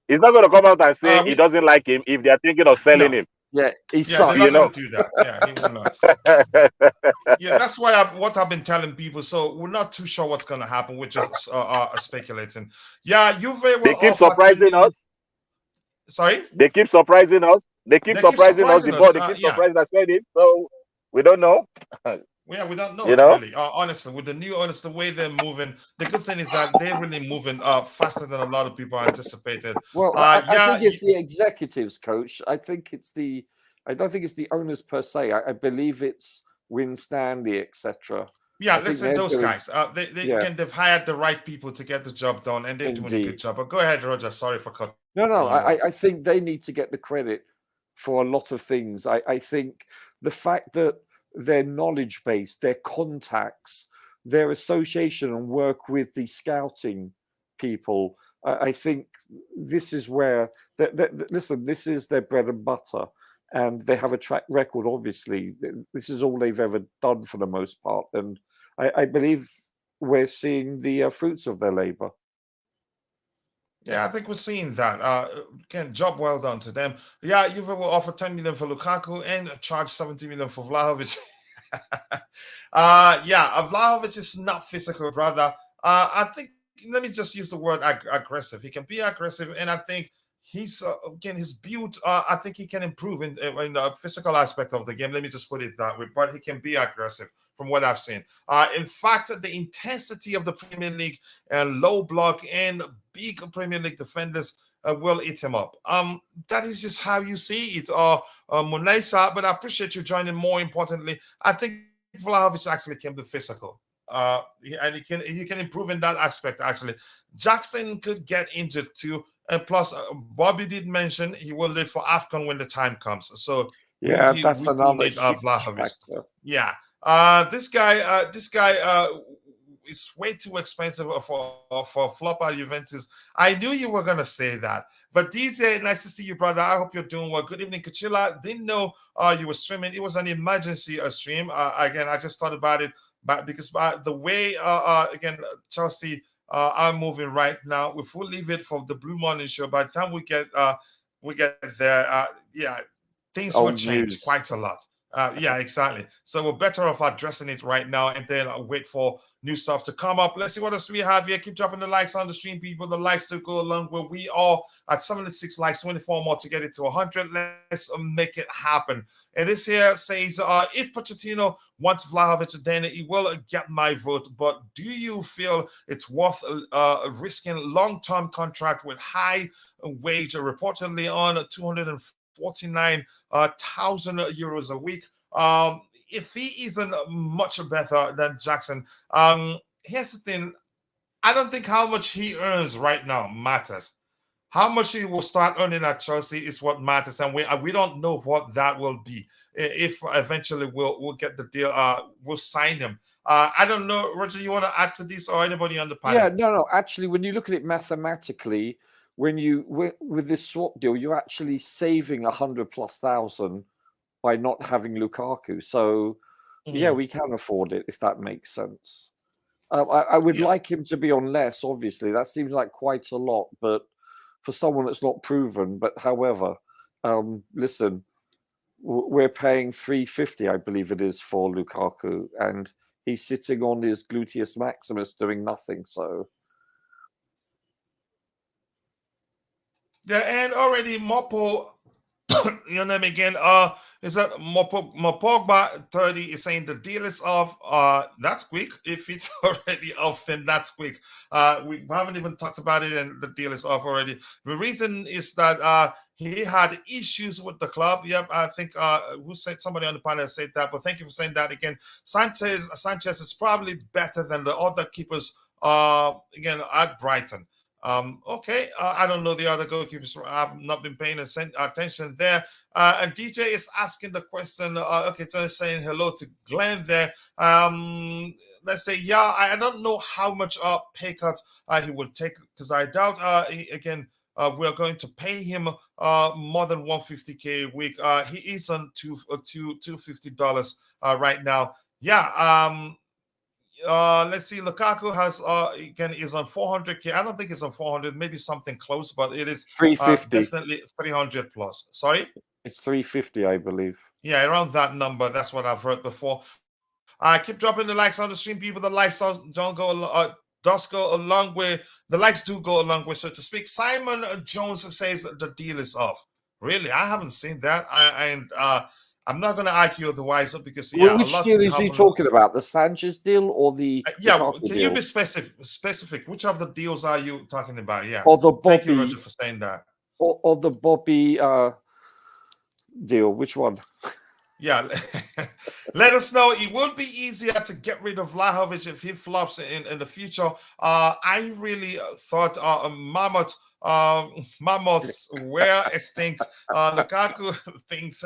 He's not going to come out and say he doesn't like him if they're thinking of selling him. Yeah, he sucks. They're not going to do that. Yeah, he will not. Yeah, that's what I've been telling people. So we're not too sure what's going to happen. We're just speculating. Yeah, you very well. They keep surprising us. Sorry? They keep surprising us. They keep surprising us. The board, they keep surprising us. So we don't know. Yeah, we don't know, really. Honestly, with the way they're moving, the good thing is that they're really moving faster than a lot of people anticipated. Well, I think it's the executives, coach. I don't think it's the owners per se. I believe it's Win Stanley, etc. Yeah, listen, those guys. They've hired the right people to get the job done, and they're doing a good job. But go ahead, Roger. Sorry for cutting. No. I think they need to get the credit for a lot of things. I think the fact that their knowledge base, their contacts, their association and work with the scouting people. I think this is where, listen, this is their bread and butter, and they have a track record, obviously. This is all they've ever done for the most part, and I believe we're seeing the fruits of their labor. Yeah, I think we're seeing that. Again, job well done to them. Yeah, Juve will offer 10 million for Lukaku and charge 70 million for Vlahovic. Vlahovic is not physical, brother. I think, let me just use the word aggressive. He can be aggressive, and I think he's again, his build. I think he can improve in the physical aspect of the game. Let me just put it that way. But he can be aggressive from what I've seen. In fact, the intensity of the Premier League and low block and big Premier League defenders will eat him up. That is just how you see it. Monesa, but I appreciate you joining. More importantly, I think Vlahovic actually can be physical. And he can improve in that aspect. Actually, Jackson could get injured too, and plus, Bobby did mention he will live for AFCON when the time comes. So yeah, that's we another need Vlahovic. factor. Yeah, this guy is way too expensive for flop at Juventus. I knew you were gonna say that. But DJ, nice to see you, brother. I hope you're doing well. Good evening, Kachila. Didn't know you were streaming. It was an emergency stream. Again, I just thought about it. But because the way again Chelsea are moving right now, if we leave it for the Blue Morning Show, by the time we get there, things will change quite a lot. Yeah, exactly. So we're better off addressing it right now and then wait for new stuff to come up. Let's see what else we have here. Keep dropping the likes on the stream, people. The likes to go along where we are at 76 likes, 24 more to get it to 100. Let's make it happen. And this here says, if Pochettino wants Vlahovic, then he will get my vote. But do you feel it's worth risking long-term contract with high wage, reportedly on 249,000 euros a week? If he isn't much better than Jackson, here's the thing. I don't think how much he earns right now matters. How much he will start earning at Chelsea is what matters, and we don't know what that will be. If eventually we'll get the deal, we'll sign him. I don't know, Roger. You want to add to this, or anybody on the panel? Yeah, no. Actually, when you look at it mathematically, with this swap deal, you're actually saving 100,000+ by not having Lukaku. So, yeah, we can afford it, if that makes sense. I would like him to be on less, obviously. That seems like quite a lot, but for someone that's not proven. But however, listen, we're paying 350, I believe it is, for Lukaku, and he's sitting on his gluteus maximus doing nothing. So. Yeah, and already Mopo, your name again, is that Mopogba 30 is saying the deal is off. That's quick. If it's already off, then that's quick. We haven't even talked about it, and the deal is off already. The reason is that he had issues with the club. Yep, I think somebody on the panel said that, but thank you for saying that again. Sanchez is probably better than the other keepers again at Brighton. Okay, I don't know the other goalkeepers. I've not been paying attention there. And DJ is asking the question. Okay, just saying hello to Glenn there. Let's say, yeah, I don't know how much pay cut he would take, because I doubt we're going to pay him more than $150K a week. He is on $250 right now. Yeah. Let's see. Lukaku has is on 400K. I don't think it's on 400. Maybe something close, but it is 350. Definitely 300 plus. Sorry, it's 350, I believe. Yeah, around that number. That's what I've heard before. I keep dropping the likes on the stream, people. The likes don't go does go a long way. The likes do go a long way, so to speak. Simon Jones says that the deal is off. Really, I haven't seen that. I'm not going to argue otherwise, because which deal is he talking about? The Sanchez deal or the can you be specific? Which of the deals are you talking about? Yeah, or the Bobby, thank you, Roger, for saying that. Or the Bobby deal. Which one? Yeah, let us know. It would be easier to get rid of Vlahovic if he flops in the future. I really thought mammoths were extinct. Lukaku thinks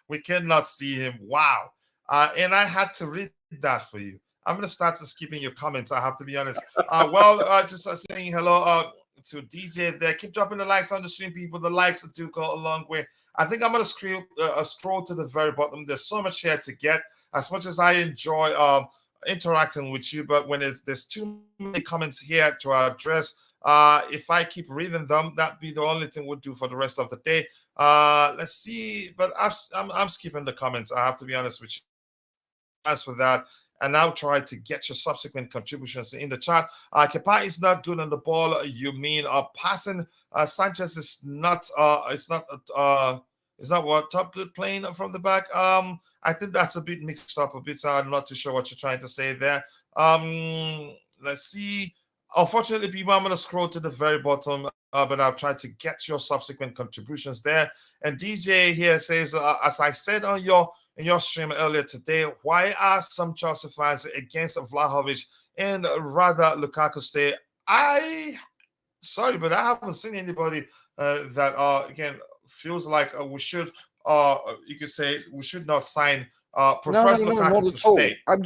we cannot see him. Wow. and I had to read that for you. I'm gonna start skipping your comments. I have to be honest. Just saying hello to DJ there. Keep dropping the likes on the stream, people. The likes do go a long way. I think I'm gonna scroll to the very bottom. There's so much here to get. As much as I enjoy interacting with you, but when there's too many comments here to address, if I keep reading them, that'd be the only thing we'll do for the rest of the day. Let's see, but I'm skipping the comments. I have to be honest with you. As for that, and I'll try to get your subsequent contributions in the chat. Kepa is not good on the ball. You mean passing? Sanchez is not. It's not what top good playing from the back. I think that's a bit mixed up a bit. So I'm not too sure what you're trying to say there. Let's see. Unfortunately, people, I'm going to scroll to the very bottom, but I'll try to get your subsequent contributions there. And DJ here says, as I said on in your stream earlier today, why are some Chelsea fans against Vlahovic and rather Lukaku stay? Sorry, but I haven't seen anybody that again feels like we should you could say we should not sign prefers Lukaku to stay. I'm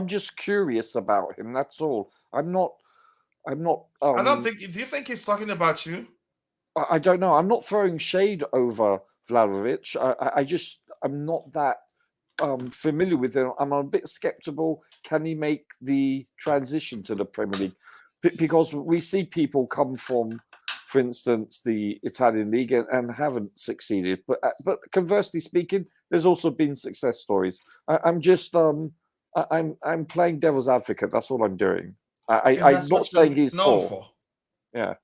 just curious about him. That's all. I'm not. I don't think. Do you think he's talking about you? I don't know. I'm not throwing shade over Vlahovic. I'm not that familiar with him. I'm a bit skeptical. Can he make the transition to the Premier League? Because we see people come from, for instance, the Italian league and haven't succeeded. But conversely speaking, there's also been success stories. I'm playing devil's advocate. That's all I'm doing. I'm not saying he's poor. Yeah.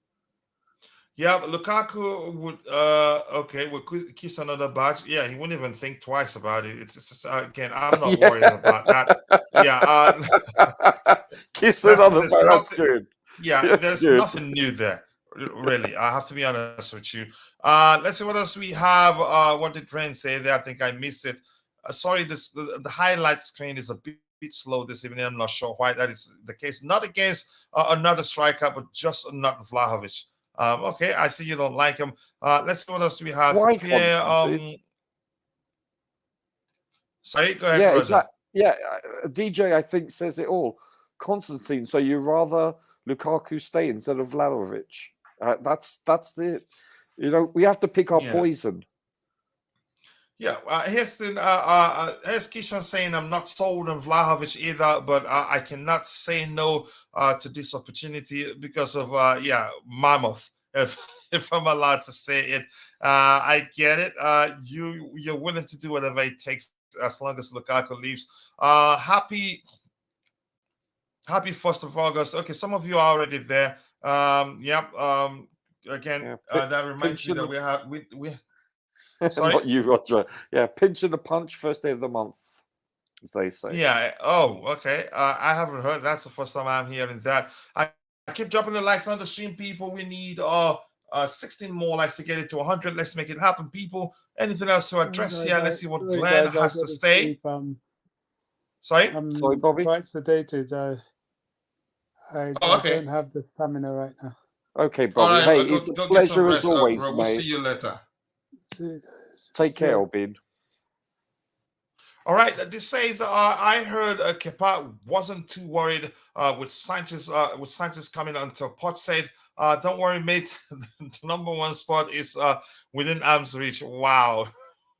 Yeah, but Lukaku would would kiss another badge. Yeah, he wouldn't even think twice about it. It's just, again, I'm not worried about that. Yeah, kiss another badge. That's good. Yeah, there's nothing new there, really. I have to be honest with you. Let's see what else we have. What did Ren say there? I think I missed it. Sorry, the highlight screen is a bit slow this evening. I'm not sure why that is the case. Not against another striker, but just not Vlahovic. Okay, I see you don't like him. Let's see what else do we have here. Sorry, go ahead. DJ I think says it all. Constantine, so you rather Lukaku stay instead of Vlahovic? That's the we have to pick our poison. Yeah, here's Kishan saying I'm not sold on Vlahovic either, but I cannot say no to this opportunity because of Mammoth, if I'm allowed to say it. I get it. You're willing to do whatever it takes as long as Lukaku leaves. Happy 1st of August. Okay, some of you are already there. Again, that reminds me that we Sorry? Not you, Roger. Yeah, pinch and a punch, first day of the month, as they say. Yeah. Oh, okay. I haven't heard. That's the first time I'm hearing that. I keep dropping the likes on the stream, people. We need 16 more likes to get it to 100. Let's make it happen, people. Anything else to address here? Let's see what Glenn has to say. Sorry? Sorry, Bobby? Quite sedated. I don't have the stamina right now. Okay, Bobby. Hey, it's a pleasure as always, mate. We'll see you later. Take care, Albin. All right. This says I heard Kepa wasn't too worried with Sanchez. With Sanchez coming until Pot said, "Don't worry, mate. The number one spot is within arm's reach." Wow.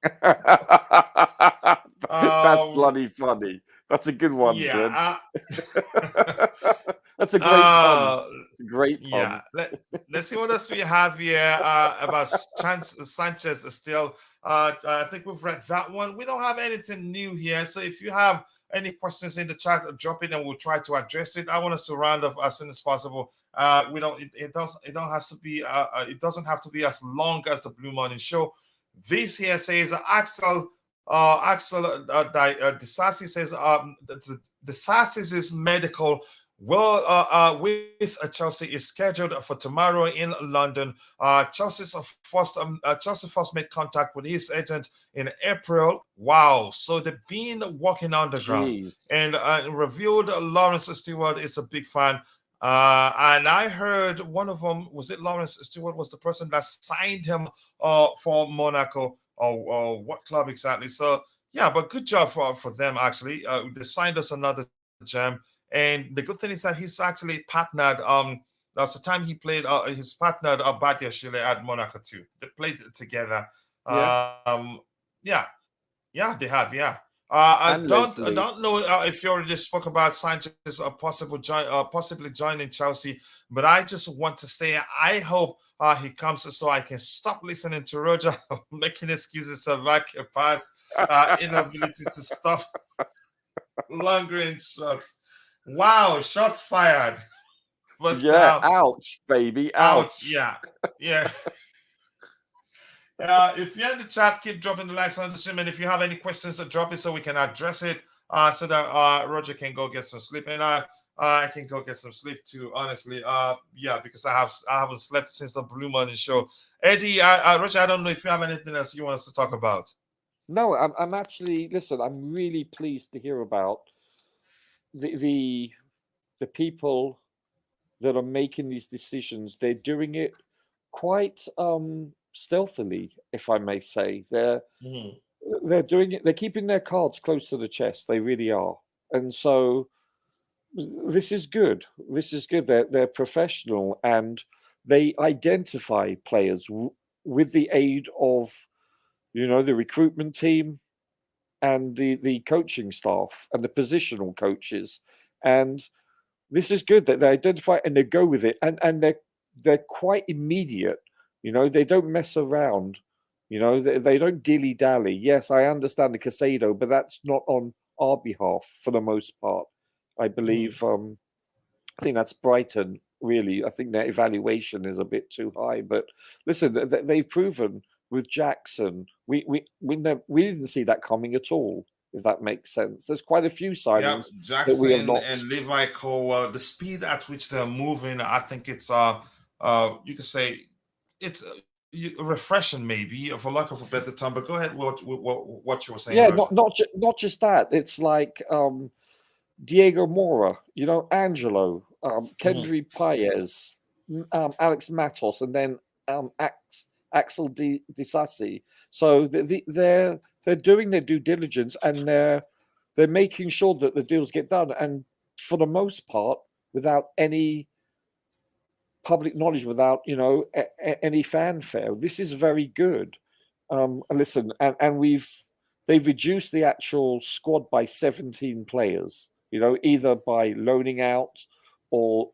That's bloody funny. That's a good one, yeah. That's a great pun. Great pun. Yeah. Let's see what else we have here about Sanchez still. I think we've read that one. We don't have anything new here. So if you have any questions in the chat, drop it and we'll try to address it. I want us to round off as soon as possible. It doesn't have to be as long as the Blue Morning Show. This here says Axel Disasi says the Sassis' medical with Chelsea is scheduled for tomorrow in London. Chelsea first made contact with his agent in April. Wow. So they've been walking on the ground. And revealed Lawrence Stewart is a big fan. And I heard one of them, was it Lawrence Stewart, was the person that signed him for Monaco or what club exactly? So yeah, but good job for them actually. They signed us another gem, and the good thing is that he's actually partnered. That's the time he played. He's partnered Badia Shile at Monaco too. They played together. Yeah. Yeah, yeah, they have. Yeah. I And don't Leslie. know if you already spoke about Sanchez possibly joining Chelsea, but I just want to say I hope he comes so I can stop listening to Roger making excuses to back a pass, inability to stop long range shots. Wow, shots fired. But Yeah, ouch, baby, ouch. yeah, yeah. If you're in the chat, keep dropping the likes on the stream, and if you have any questions, drop it so we can address it. So that Roger can go get some sleep, and I can go get some sleep too. Honestly, yeah, because I haven't slept since the Blue Morning show. Eddie, Roger, I don't know if you have anything else you want us to talk about. No, I'm actually listen. I'm really pleased to hear about the people that are making these decisions. They're doing it quite stealthily, if I may say. They're doing it. They're keeping their cards close to the chest. They really are, and so this is good. This is good. They're professional and they identify players with the aid of the recruitment team and the coaching staff and the positional coaches, and this is good that they identify and they go with it, and they're quite immediate. They don't mess around. They don't dilly dally. Yes, I understand the Caicedo, but that's not on our behalf for the most part. I believe. I think that's Brighton. Really, I think their evaluation is a bit too high. But listen, they've proven with Jackson. We didn't see that coming at all. If that makes sense, there's quite a few signings that we have Jackson not. and Levi Colwill, the speed at which they're moving, I think it's you could say it's refreshing, maybe, for lack of a better term. But go ahead, what you were saying? Yeah, Roger. not just that. It's like Diego Mora, Angelo, Kendry Paez, Alex Matos, and then Axel Disasi. So they're doing their due diligence and they're making sure that the deals get done, and for the most part, without any public knowledge, without any fanfare. This is very good. Listen, and they've reduced the actual squad by 17 players. Either by loaning out or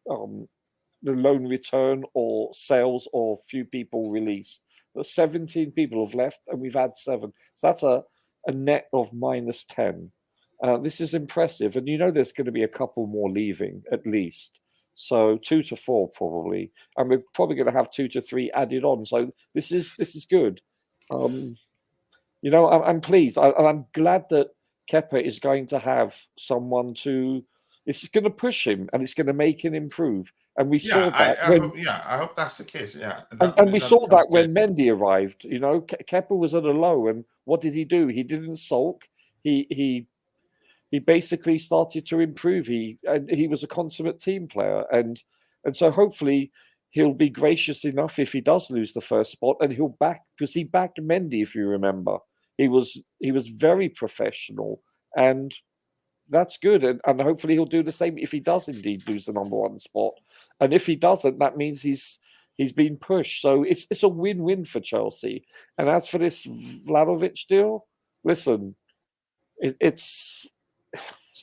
the loan return or sales or few people released. But 17 people have left and we've had 7. So that's a net of minus 10. This is impressive. And there's going to be a couple more leaving at least. So 2 to 4 probably. And we're probably going to have 2 to 3 added on. So this is good. I'm pleased. I'm glad that Kepa is going to have someone to. It's going to push him and it's going to make him improve. And we saw that. I hope that's the case. Yeah, and we saw that when Mendy arrived. Kepa was at a low, and what did he do? He didn't sulk. He basically started to improve. He was a consummate team player, and so hopefully he'll be gracious enough if he does lose the first spot, and he'll back, because he backed Mendy, if you remember. He was very professional, and that's good. And hopefully he'll do the same if he does indeed lose the number 1 spot. And if he doesn't, that means he's been pushed. So it's a win-win for Chelsea. And as for this Vlahovic deal, listen, it's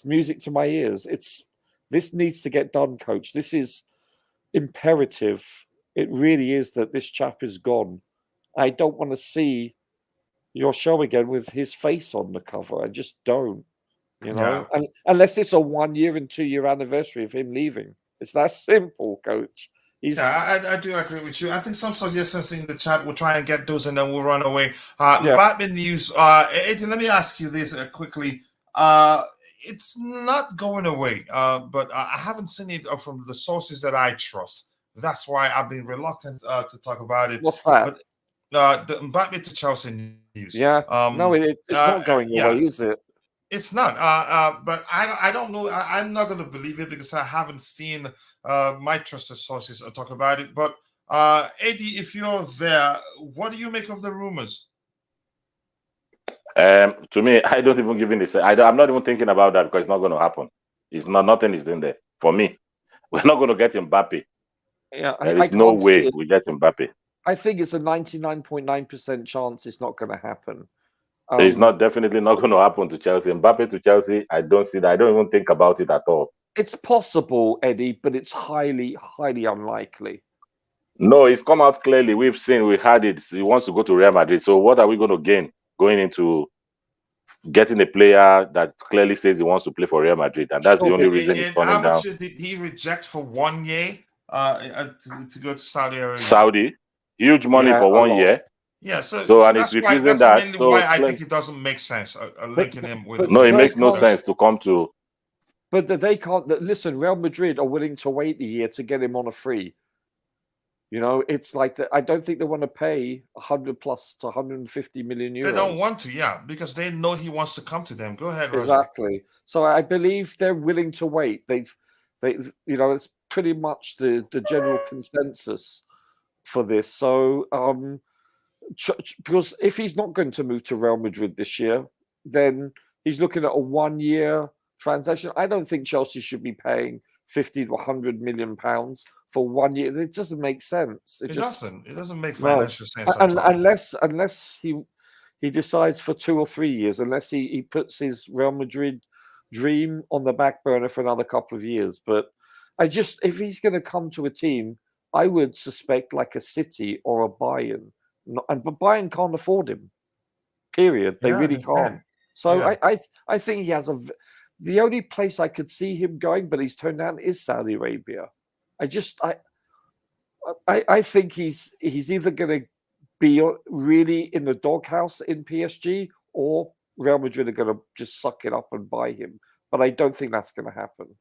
music to my ears. This needs to get done, coach. This is imperative. It really is that this chap is gone. I don't want to see your show again with his face on the cover. I just don't, and unless it's a 1 year and 2 year anniversary of him leaving. It's that simple, coach. I do agree with you. I think some suggestions in the chat. We'll try and get those and then we'll run away. Batman news. Eddie, let me ask you this quickly. It's not going away, but I haven't seen it from the sources that I trust. That's why I've been reluctant to talk about it. What's that? But the Mbappe to Chelsea news. Yeah. No, it's not going away, is it? It's not. But I don't know. I'm not going to believe it because I haven't seen my trusted sources talk about it. But Eddie, if you're there, what do you make of the rumors? To me, I don't even give in the. I'm not even thinking about that because it's not going to happen. It's not. Nothing is in there for me. We're not going to get Mbappe. Yeah, There I is no can't see way it. we get Mbappe. I think it's a 99.9% chance it's not going to happen. It's not definitely not going to happen to Chelsea. Mbappe to Chelsea, I don't see that. I don't even think about it at all. It's possible, Eddie, but it's highly, highly unlikely. No, it's come out clearly. We've seen, we had it. He wants to go to Real Madrid. So what are we going to gain going into getting a player that clearly says he wants to play for Real Madrid? And that's the only reason he's And turning how down. much did he reject for 1 year to go to Saudi Arabia? Saudi, huge money for 1 year. Yeah, so and that's he's why. refusing That's that. mainly So why I think it doesn't make sense linking him with. No, it makes no sense to come to. But they can't. Listen, Real Madrid are willing to wait a year to get him on a free. You know, it's like I don't think they want to pay 100 plus to 150 million euros. They don't want to, yeah, because they know he wants to come to them. Go ahead, Roger. Exactly. So I believe they're willing to wait. They, you know, it's pretty much the general consensus for this. So, because if he's not going to move to Real Madrid this year, then he's looking at a 1 year transaction. I don't think Chelsea should be paying 50 to 100 million pounds for 1 year. It doesn't make sense. It doesn't make financial sense unless he decides for 2 or 3 years, unless he puts his Real Madrid dream on the back burner for another couple of years. But if he's going to come to a team, I would suspect like a City or a Bayern. But Bayern can't afford him. Period. They really can't. So yeah. I think he has the only place I could see him going, but he's turned down, is Saudi Arabia. I think he's either going to be really in the doghouse in PSG, or Real Madrid are going to just suck it up and buy him. But I don't think that's going to happen.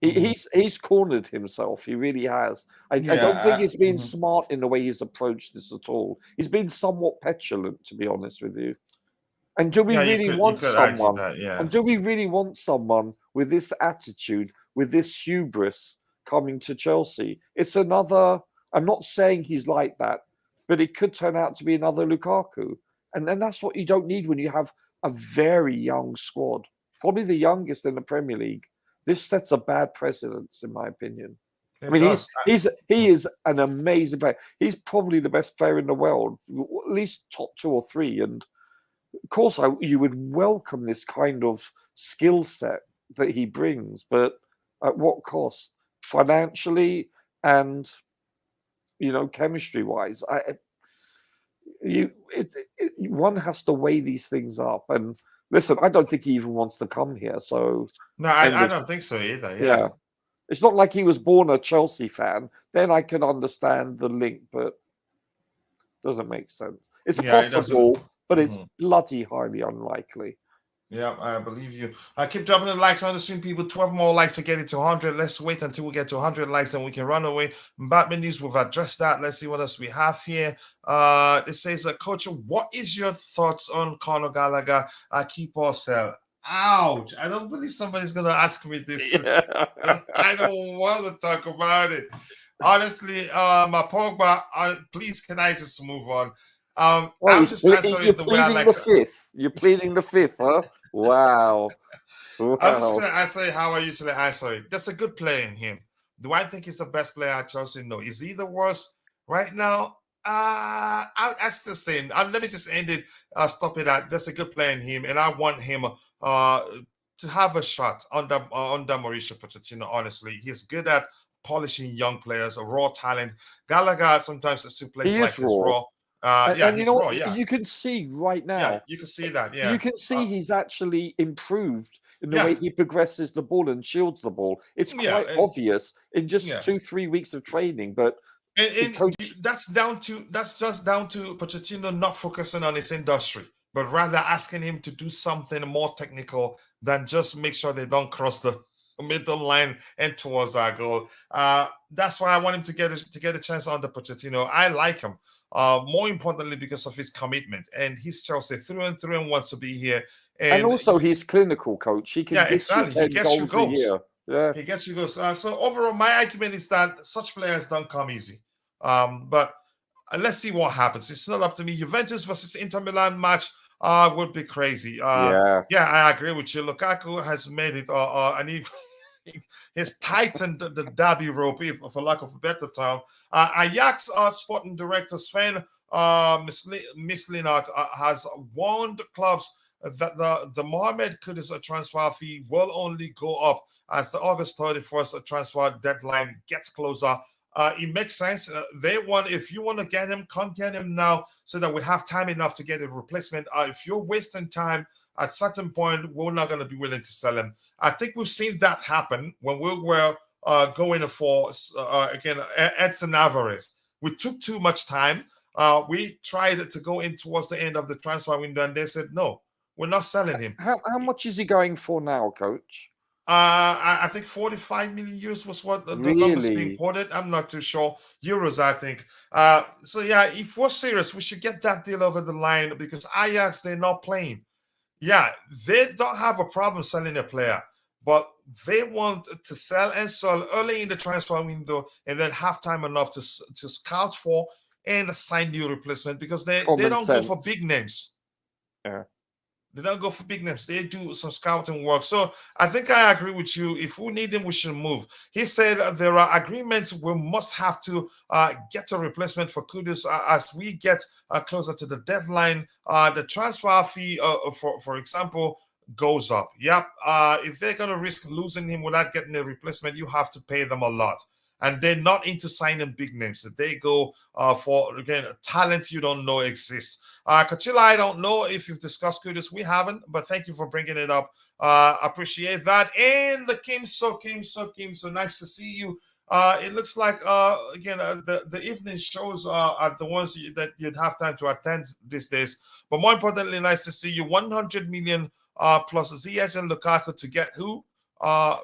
He's cornered himself. He really has. I don't think he's been smart in the way he's approached this at all. He's been somewhat petulant, to be honest with you. And do we really want someone? And do we really want someone with this attitude, with this hubris, coming to Chelsea? It's another. I'm not saying he's like that, but it could turn out to be another Lukaku, and that's what you don't need when you have a very young squad, probably the youngest in the Premier League. This sets a bad precedence, in my opinion. I mean, he is an amazing player. He's probably the best player in the world, at least top 2 or 3. And of course, you would welcome this kind of skill set that he brings, but at what cost? Financially and, you know, chemistry-wise. One has to weigh these things up. And listen, I don't think he even wants to come here. So no, I don't think so either. Yeah. It's not like he was born a Chelsea fan. Then I can understand the link, but it doesn't make sense. It's possible, but it's bloody highly unlikely. Yeah, I believe you. I keep dropping the likes on the stream, people. 12 more likes to get it to 100. Let's wait until we get to 100 likes, and we can run away. Mbappe news, we've addressed that. Let's see what else we have here. It says, Coach, what is your thoughts on Conor Gallagher? Keep or sell? Ouch. I don't believe somebody's going to ask me this. I don't want to talk about it. Honestly, my Pogba, please, can I just move on? I'm just answering the way I like to. You're pleading the fifth, huh? Wow. I'm just going to answer how I usually answer it. There's a good player in him. Do I think he's the best player at Chelsea? No. Is he the worst right now? I still say, let me just end it, stop it at, there's a good player in him, and I want him to have a shot under Mauricio Pochettino, honestly. He's good at polishing young players, a raw talent. Gallagher sometimes still plays like he's raw. And you know what? Yeah. You can see right now. Yeah, you can see that. Yeah, you can see he's actually improved in the way he progresses the ball and shields the ball. It's quite obvious in just 2-3 weeks of training. But that's just down to Pochettino not focusing on his industry, but rather asking him to do something more technical than just make sure they don't cross the middle line and towards our goal. That's why I want him to get a chance under Pochettino. I like him. More importantly, because of his commitment, and he's Chelsea through and through and wants to be here. And also, he's clinical, coach. He can exactly. He gets you goals. Yeah, he gets you goals. So overall, my argument is that such players don't come easy. But let's see what happens. It's not up to me. Juventus versus Inter Milan match. would be crazy. Yeah. Yeah, I agree with you. Lukaku has made it, and he's tightened the derby rope, for lack of a better term. Ajax sporting director Sven Mislinat has warned clubs that the Mohamed Kudus transfer fee will only go up as the August 31st transfer deadline gets closer. It makes sense. They want, if you want to get him, come get him now so that we have time enough to get a replacement. If you're wasting time, at certain point, we're not going to be willing to sell him. I think we've seen that happen when we were going for, again, Edson Alvarez. We took too much time. We tried to go in towards the end of the transfer window, and they said, no, we're not selling him. How much is he going for now, Coach? I think 45 million euros was what the numbers being quoted. I'm not too sure. Euros, I think. So yeah, if we're serious, we should get that deal over the line because Ajax, they're not playing. Yeah, they don't have a problem selling a player, but they want to sell and sell early in the transfer window and then have time enough to scout for and sign new replacement because they don't go for big names. Yeah. They don't go for big names. They do some scouting work. So I think I agree with you. If we need him, we should move. He said there are agreements we must have to get a replacement for Kudus as we get closer to the deadline. The transfer fee, for example, goes up. Yep. If they're going to risk losing him without getting a replacement, you have to pay them a lot. And they're not into signing big names. They go for, again, talent you don't know exists. Kachila, I don't know if you've discussed Kudus. We haven't, but thank you for bringing it up. Appreciate that. And the Kim, so nice to see you. It looks like, again, the evening shows are the ones that you'd have time to attend these days. But more importantly, nice to see you. 100 million plus Ziyech and Lukaku to get who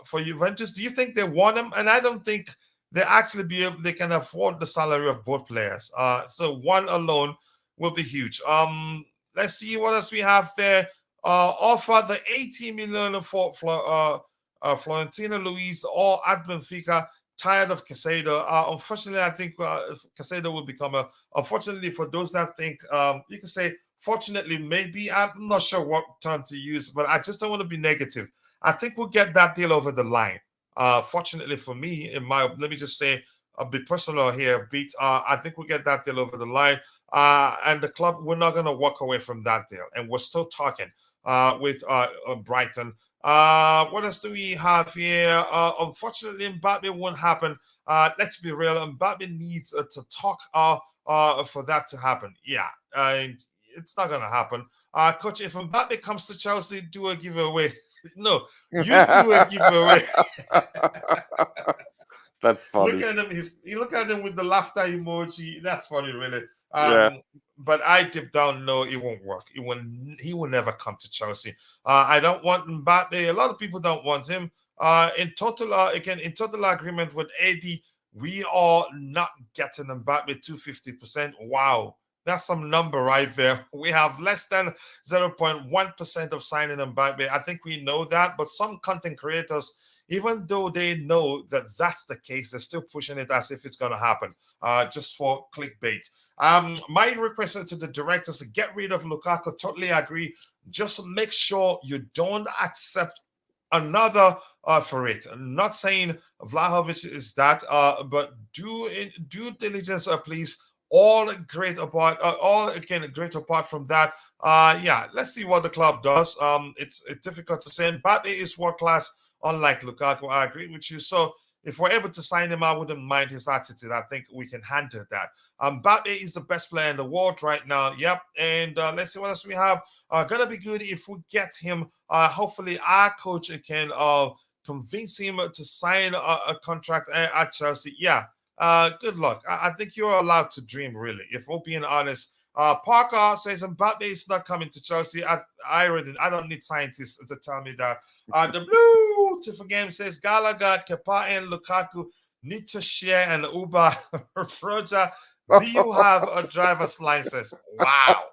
for Juventus? Do you think they want him? And I don't think they actually they can afford the salary of both players. So one alone will be huge. Let's see what else we have there. Offer the 80 million for Florentino Luis or at Benfica. Tired of Caicedo. Unfortunately, I think Caicedo will become unfortunately, for those that think, you can say, fortunately, maybe. I'm not sure what term to use, but I just don't want to be negative. I think we'll get that deal over the line. Fortunately for me, let me just say a bit personal here, Beat. I think we'll get that deal over the line. And the club, we're not going to walk away from that deal. And we're still talking with Brighton. What else do we have here? Unfortunately, Mbappe won't happen. Let's be real. Mbappe needs to talk for that to happen. Yeah, and it's not going to happen. Coach, if Mbappe comes to Chelsea, do a giveaway. No, you do a giveaway. That's funny. Look at him. You look at him with the laughter emoji. That's funny, really. Yeah. But I deep down know it won't work. He will never come to Chelsea. I don't want Mbappe. A lot of people don't want him. In total agreement with Eddie, we are not getting Mbappe to 50%. Wow. That's some number right there. We have less than 0.1% of signing Mbappe. I think we know that, but some content creators, even though they know that that's the case, they're still pushing it as if it's going to happen, just for clickbait. My request to the directors to get rid of Lukaku, totally agree. Just make sure you don't accept another for it. I'm not saying Vlahovic is that, but do diligence, please. All great apart from that. Yeah, let's see what the club does. It's difficult to say. Mbappe is world class, unlike Lukaku. I agree with you. So if we're able to sign him, I wouldn't mind his attitude. I think we can handle that. Mbappe is the best player in the world right now. Yep. And let's see what else we have. Gonna be good if we get him. Hopefully, our coach can convince him to sign a contract at Chelsea. Yeah. Good luck. I think you're allowed to dream, really, if we're being honest. Parker says Mbappe is not coming to Chelsea. I don't need scientists to tell me that. The Blue Tifa Game says Gallagher, Kepa, and Lukaku need to share an Uber. Roger, do you have a driver's license? Wow.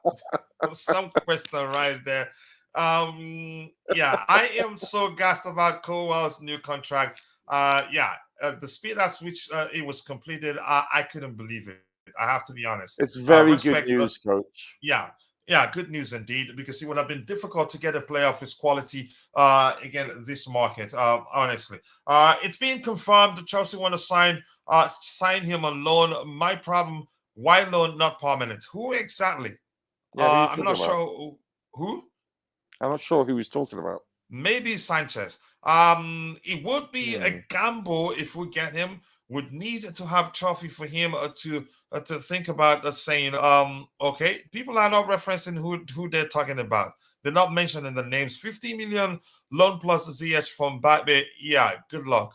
Some question right there. Yeah, I am so gassed about Colwill's new contract. The speed at which it was completed, I couldn't believe it. I have to be honest. It's very good news, Coach. Yeah, Yeah, good news indeed, because it would have been difficult to get a player of his quality again this market. Honestly, it's been confirmed that Chelsea want to sign him on loan. My problem: why loan, not permanent? Who exactly? Yeah, I'm not sure who. I'm not sure who he's talking about. Maybe Sanchez. It would be a gamble if we get him. Would need to have trophy for him to think about saying, okay, people are not referencing who they're talking about. They're not mentioning the names. 50 million loan plus ZH from Mbappe. Yeah, good luck.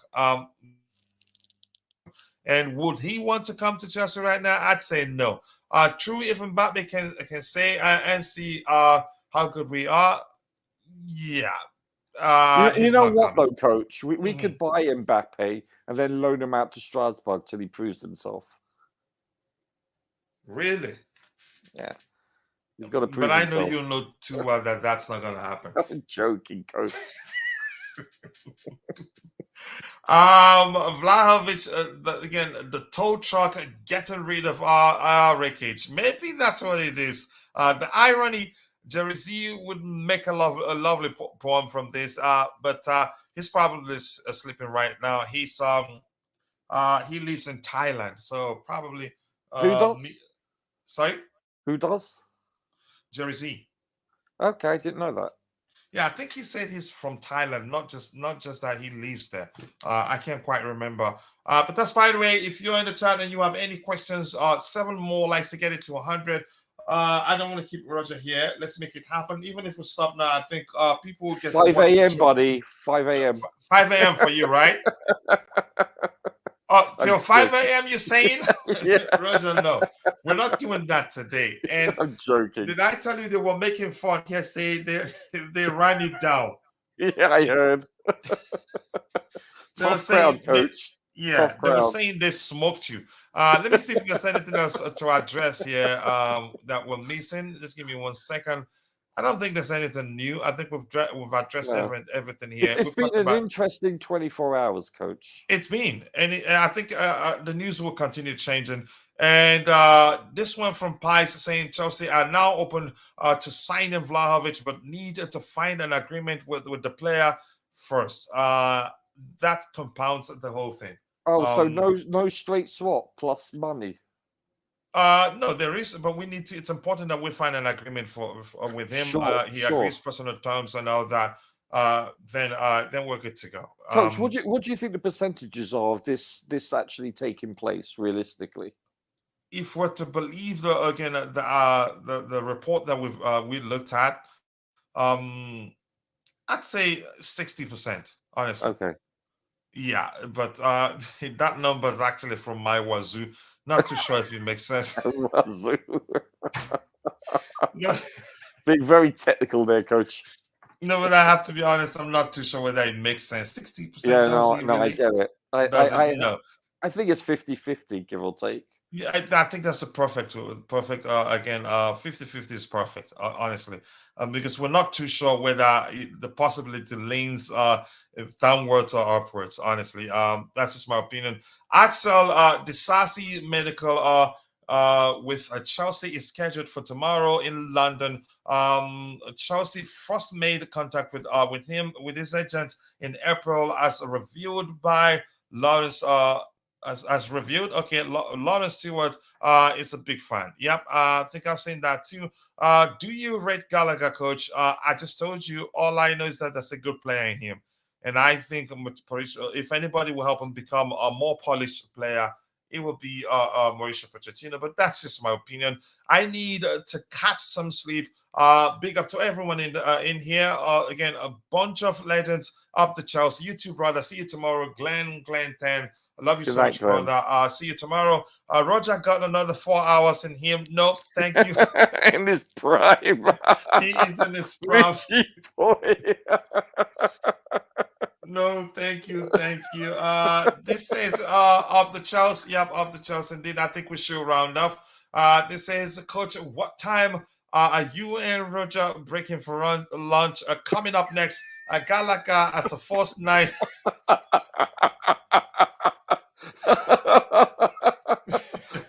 And would he want to come to Chelsea right now? I'd say no. True, if Mbappe can say and see how good we are, yeah. You know what, coming. though, Coach? We could buy Mbappe and then loan him out to Strasbourg till he proves himself. Really? Yeah. He's got to prove But himself. I know you know too well that that's not going to happen. I'm joking, Coach. Vlahovic, again, the tow truck getting rid of our wreckage. Maybe that's what it is. The irony, Jersey would make a lovely poem from this, but he's probably sleeping right now. He's he lives in Thailand, so probably. Who does? Sorry? Who does? Jersey. Okay, I didn't know that. Yeah, I think he said he's from Thailand, not just that he lives there. I can't quite remember. But that's, by the way, if you're in the chat and you have any questions, 7 more likes to get it to 100. I don't want to keep Roger here. Let's make it happen. Even if we stop now, I think people will get 5 a.m., buddy. 5 a.m. 5 a.m. for you, right? Oh, till 5 a.m. you're saying? Yeah. Roger, no. We're not doing that today. And I'm joking. did I tell you they were making fun? Yes, they ran you down. Yeah, I heard. Tough crowd, Coach. They were saying they smoked you. Let me see if there's anything else to address here that we're missing. Just give me 1 second. I don't think there's anything new. I think we've addressed everything here. It's been an interesting 24 hours, Coach. It's been, and I think the news will continue changing. And this one from Pies saying Chelsea are now open to signing Vlahovic, but need to find an agreement with the player first. That compounds the whole thing. Oh, so no straight swap plus money. No, there is, but we need to. It's important that we find an agreement with him. He agrees personal terms and all that. Then we're good to go. Coach, what do you think the percentages are of this actually taking place realistically? If we're to believe the report that we looked at, I'd say 60%. Honestly. Okay. Yeah, but that number is actually from my wazoo. Not too sure if it makes sense. Wazoo. No. Being very technical there, Coach. No, but I have to be honest. I'm not too sure whether it makes sense. 60%. Yeah, no, I get it. I think it's 50-50, give or take. Yeah, I think that's the perfect. Again, 50-50 is perfect, honestly, because we're not too sure whether the possibility leans downwards or upwards. Honestly, that's just my opinion. Axel Disasi medical with Chelsea is scheduled for tomorrow in London. Chelsea first made contact with his agent in April, as reviewed by Lawrence. As reviewed, okay. Lawrence Stewart is a big fan. Yep, I think I've seen that too. Do you rate Gallagher, Coach? I just told you. All I know is that there's a good player in him, and I think if anybody will help him become a more polished player, it will be Mauricio Pochettino. But that's just my opinion. I need to catch some sleep. Big up to everyone in here. Again, a bunch of legends up to Chelsea. You too, brother. See you tomorrow, Glenn 10. I love you so much, brother. See you tomorrow. Roger got another 4 hours in him. No, thank you. In his prime. He is in his prime. No, thank you. This says up the Chelsea. Yep, up the Chelsea. Indeed, I think we should round off. This says, Coach, what time are you and Roger breaking for lunch? Coming up next, Gallagher as a first night.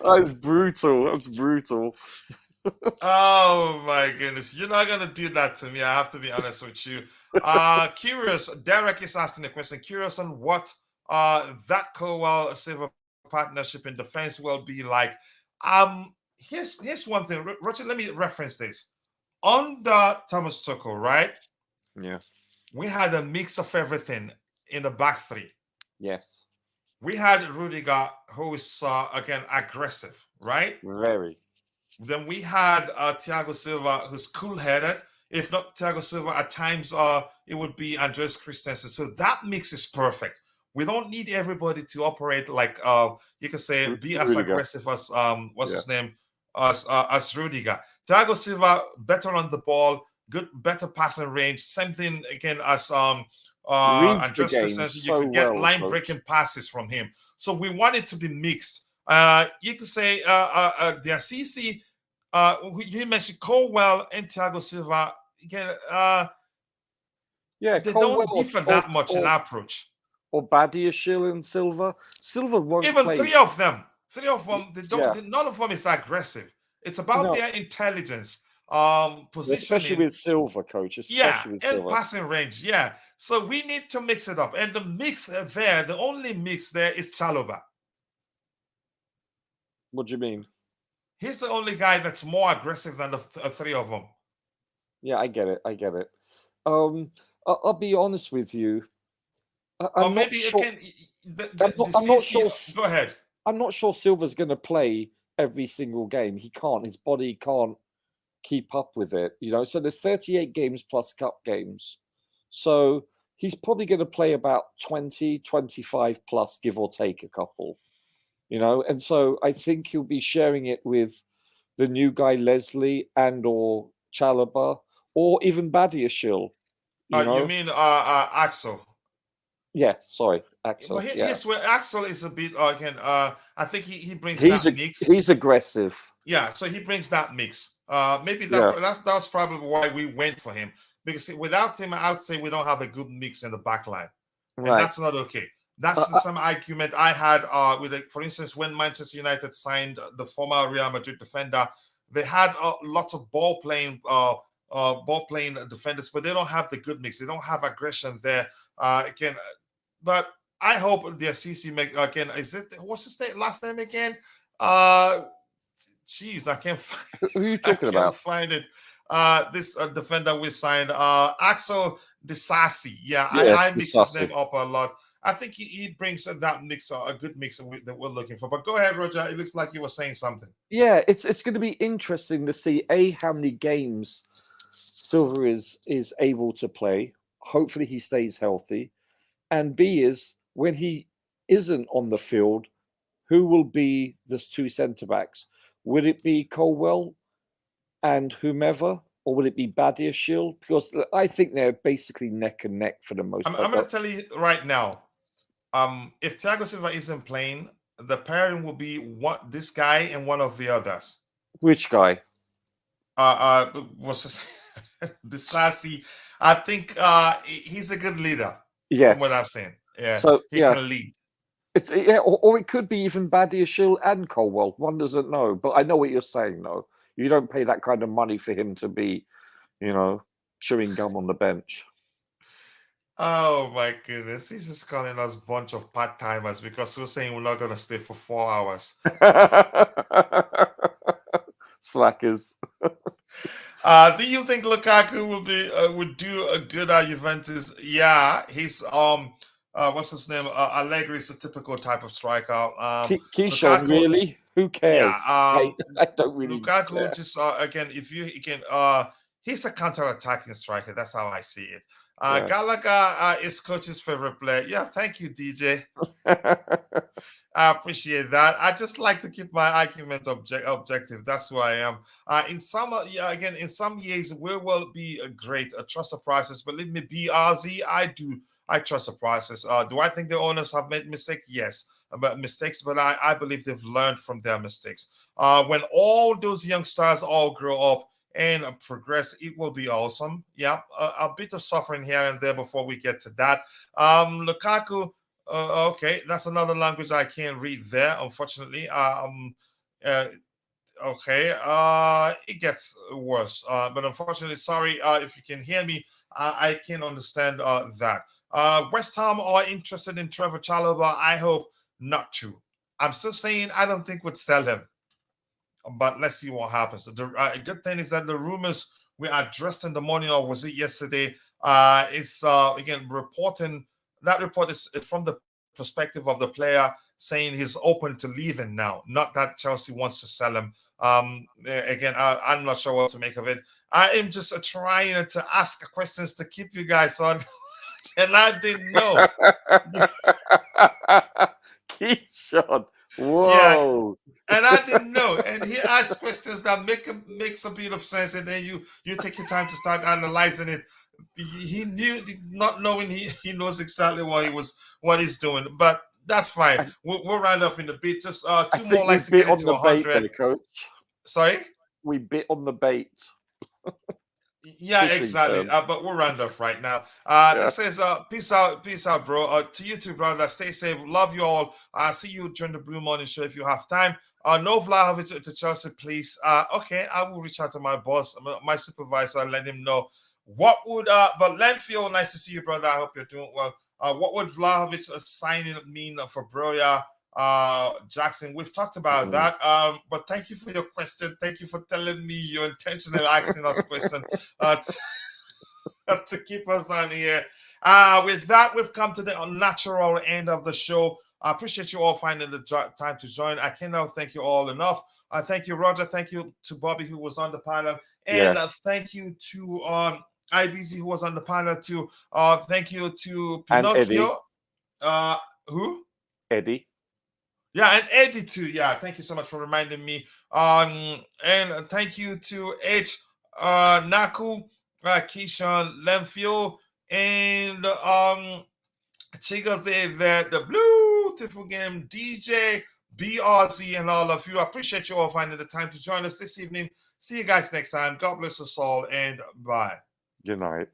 That's brutal. Oh my goodness, you're not gonna do that to me. I have to be honest with you. Curious. Derek is asking a question. Curious on what that Colwill Silver partnership in defense will be like. Here's one thing, Roger. Let me reference this. Under Thomas Tuchel, right? Yeah. We had a mix of everything in the back three. Yes. We had Rudiger, who is again aggressive, right? Very. Then we had Thiago Silva, who's cool-headed. If not Thiago Silva, at times it would be Andres Christensen. So that mix is perfect. We don't need everybody to operate like you can say be as Rudiger. aggressive as his name as Rudiger. Thiago Silva better on the ball, better passing range. Same thing again as Reads the Andres game Christensen. You so could get well, line Coach. breaking passes from him. So we want it to be mixed. You could say the Assisi. You mentioned Colwill and Thiago Silva. Again, Yeah, they Colwill don't differ that much in approach. Or Badiashile and Silva. Silva won't Even play. three of them, they don't. Yeah. None of them is aggressive. It's about No. their intelligence, Especially positioning. with Silva, Coach. Especially with And Silva. passing range. Yeah. So we need to mix it up. And the mix there, the only mix there is Chalobah. What do you mean? He's the only guy that's more aggressive than the three of them. Yeah, I get it. I'll be honest with you. I'm not sure. I'm not sure. Go ahead. I'm not sure Silva's going to play every single game. He can't. His body can't keep up with it. So there's 38 games plus cup games. So he's probably going to play about 20, 25 plus, give or take a couple. And so I think he'll be sharing it with the new guy Leslie and or Chalobah or even Badiashile. You mean Axel? Yeah, sorry, Axel. But yeah. Yes, where Axel is a bit again. I think he brings that mix. He's aggressive. Yeah, so he brings that mix. Maybe that's probably why we went for him, because without him, I would say we don't have a good mix in the back line, and that's not okay. That's the same argument I had with, for instance, when Manchester United signed the former Real Madrid defender. They had a lot of ball playing defenders, but they don't have the good mix. They don't have aggression there. Again, but I hope the Assisi make again. What's his last name again? Jeez, I can't find. Who are you talking about? Find it. This defender we signed, Axel Disasi. Yeah, I mix his name up a lot. I think he brings that mix, a good mix that we're looking for. But go ahead, Roger. It looks like you were saying something. Yeah, it's going to be interesting to see how many games Silva is able to play. Hopefully, he stays healthy, and B is when he isn't on the field, who will be the two centre backs? Would it be Colwill and whomever, or would it be Badiashile? Because I think they're basically neck and neck for the most part. I'm going to tell you right now. If Thiago Silva isn't playing, the pairing will be this guy and one of the others. Which guy? Was this Sassy? I think he's a good leader. Yes. From what I've seen. Yeah. So he can lead. Or it could be even Badiashile and Colwill. One doesn't know, but I know what you're saying. Though you don't pay that kind of money for him to be, chewing gum on the bench. Oh my goodness. He's just calling us a bunch of part-timers because we're saying we're not going to stay for 4 hours. Slackers. Do you think Lukaku would do a good at Juventus? Yeah, he's what's his name? Allegri is a typical type of striker. Keyshawn, really? Who cares? Yeah, I don't really Lukaku care. just again, he's a counter-attacking striker. That's how I see it. Gallagher is coach's favorite player. Yeah, thank you, DJ. I appreciate that. I just like to keep my argument objective. That's who I am. In some years, we will be a trust the process. Believe me, BRZ, I trust the process. Do I think the owners have made mistakes? Yes, but I believe they've learned from their mistakes. When all those young stars all grow up and progress, it will be awesome. Yeah, a bit of suffering here and there before we get to that. Lukaku, okay, that's another language I can't read there, unfortunately. Okay. It gets worse. But unfortunately, sorry. If you can hear me, I can understand that. West Ham are interested in Trevor Chalobah. I hope not true. I'm still saying I don't think would sell him, but let's see what happens. The good thing is that the rumors we addressed in the morning, or was it yesterday? Is again reporting. That report is from the perspective of the player saying he's open to leaving now, not that Chelsea wants to sell him. Again, I'm not sure what to make of it. I am just trying to ask questions to keep you guys on, and I didn't know. Keyshawn, Yeah, whoa. and I didn't know. And he asked questions that make some bit of sense, and then you take your time to start analyzing it. He knew, not knowing he knows exactly what he's doing, but that's fine. We'll round up in a bit. Just two more likes to get into 100. Coach. Sorry, we bit on the bait. Yeah, exactly. But we'll round off right now. This says, peace out, bro. To you too, brother. Stay safe. Love you all. See you during the Blue Morning Show if you have time. No Vlahovic to Chelsea, please. Okay, I will reach out to my boss, my supervisor, and let him know. What would but Lenfield, nice to see you, brother. I hope you're doing well. What would Vlahovic signing mean for Broya? Jackson, we've talked about that. But thank you for your question. Thank you for telling me your intention of asking us question to keep us on here. With that, we've come to the unnatural end of the show. I appreciate you all finding the time to join. I cannot thank you all enough. Thank you, Roger. Thank you to Bobby, who was on the panel. And thank you to IBZ, who was on the panel too. Thank you to Pinocchio. Who? Eddie. Yeah, and Eddie too. Yeah, thank you so much for reminding me. And thank you to H. Naku, Keyshawn, Lemfio, and Chigoze, the beautiful game, DJ, BRZ, and all of you. I appreciate you all finding the time to join us this evening. See you guys next time. God bless us all, and bye. Good night.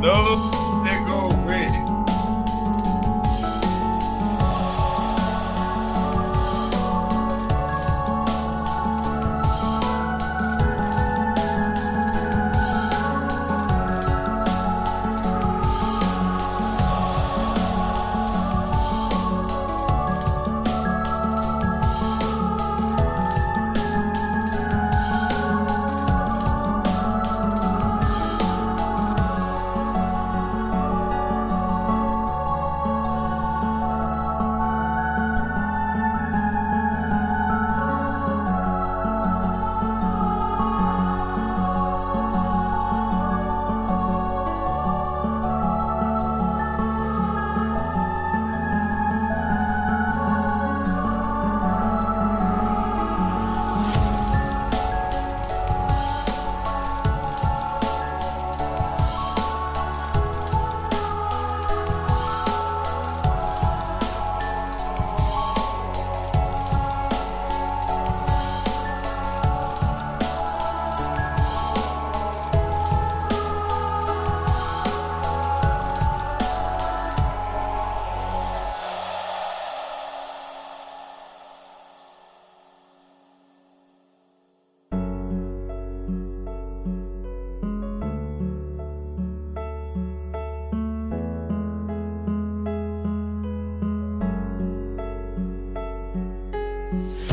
No, they go away. you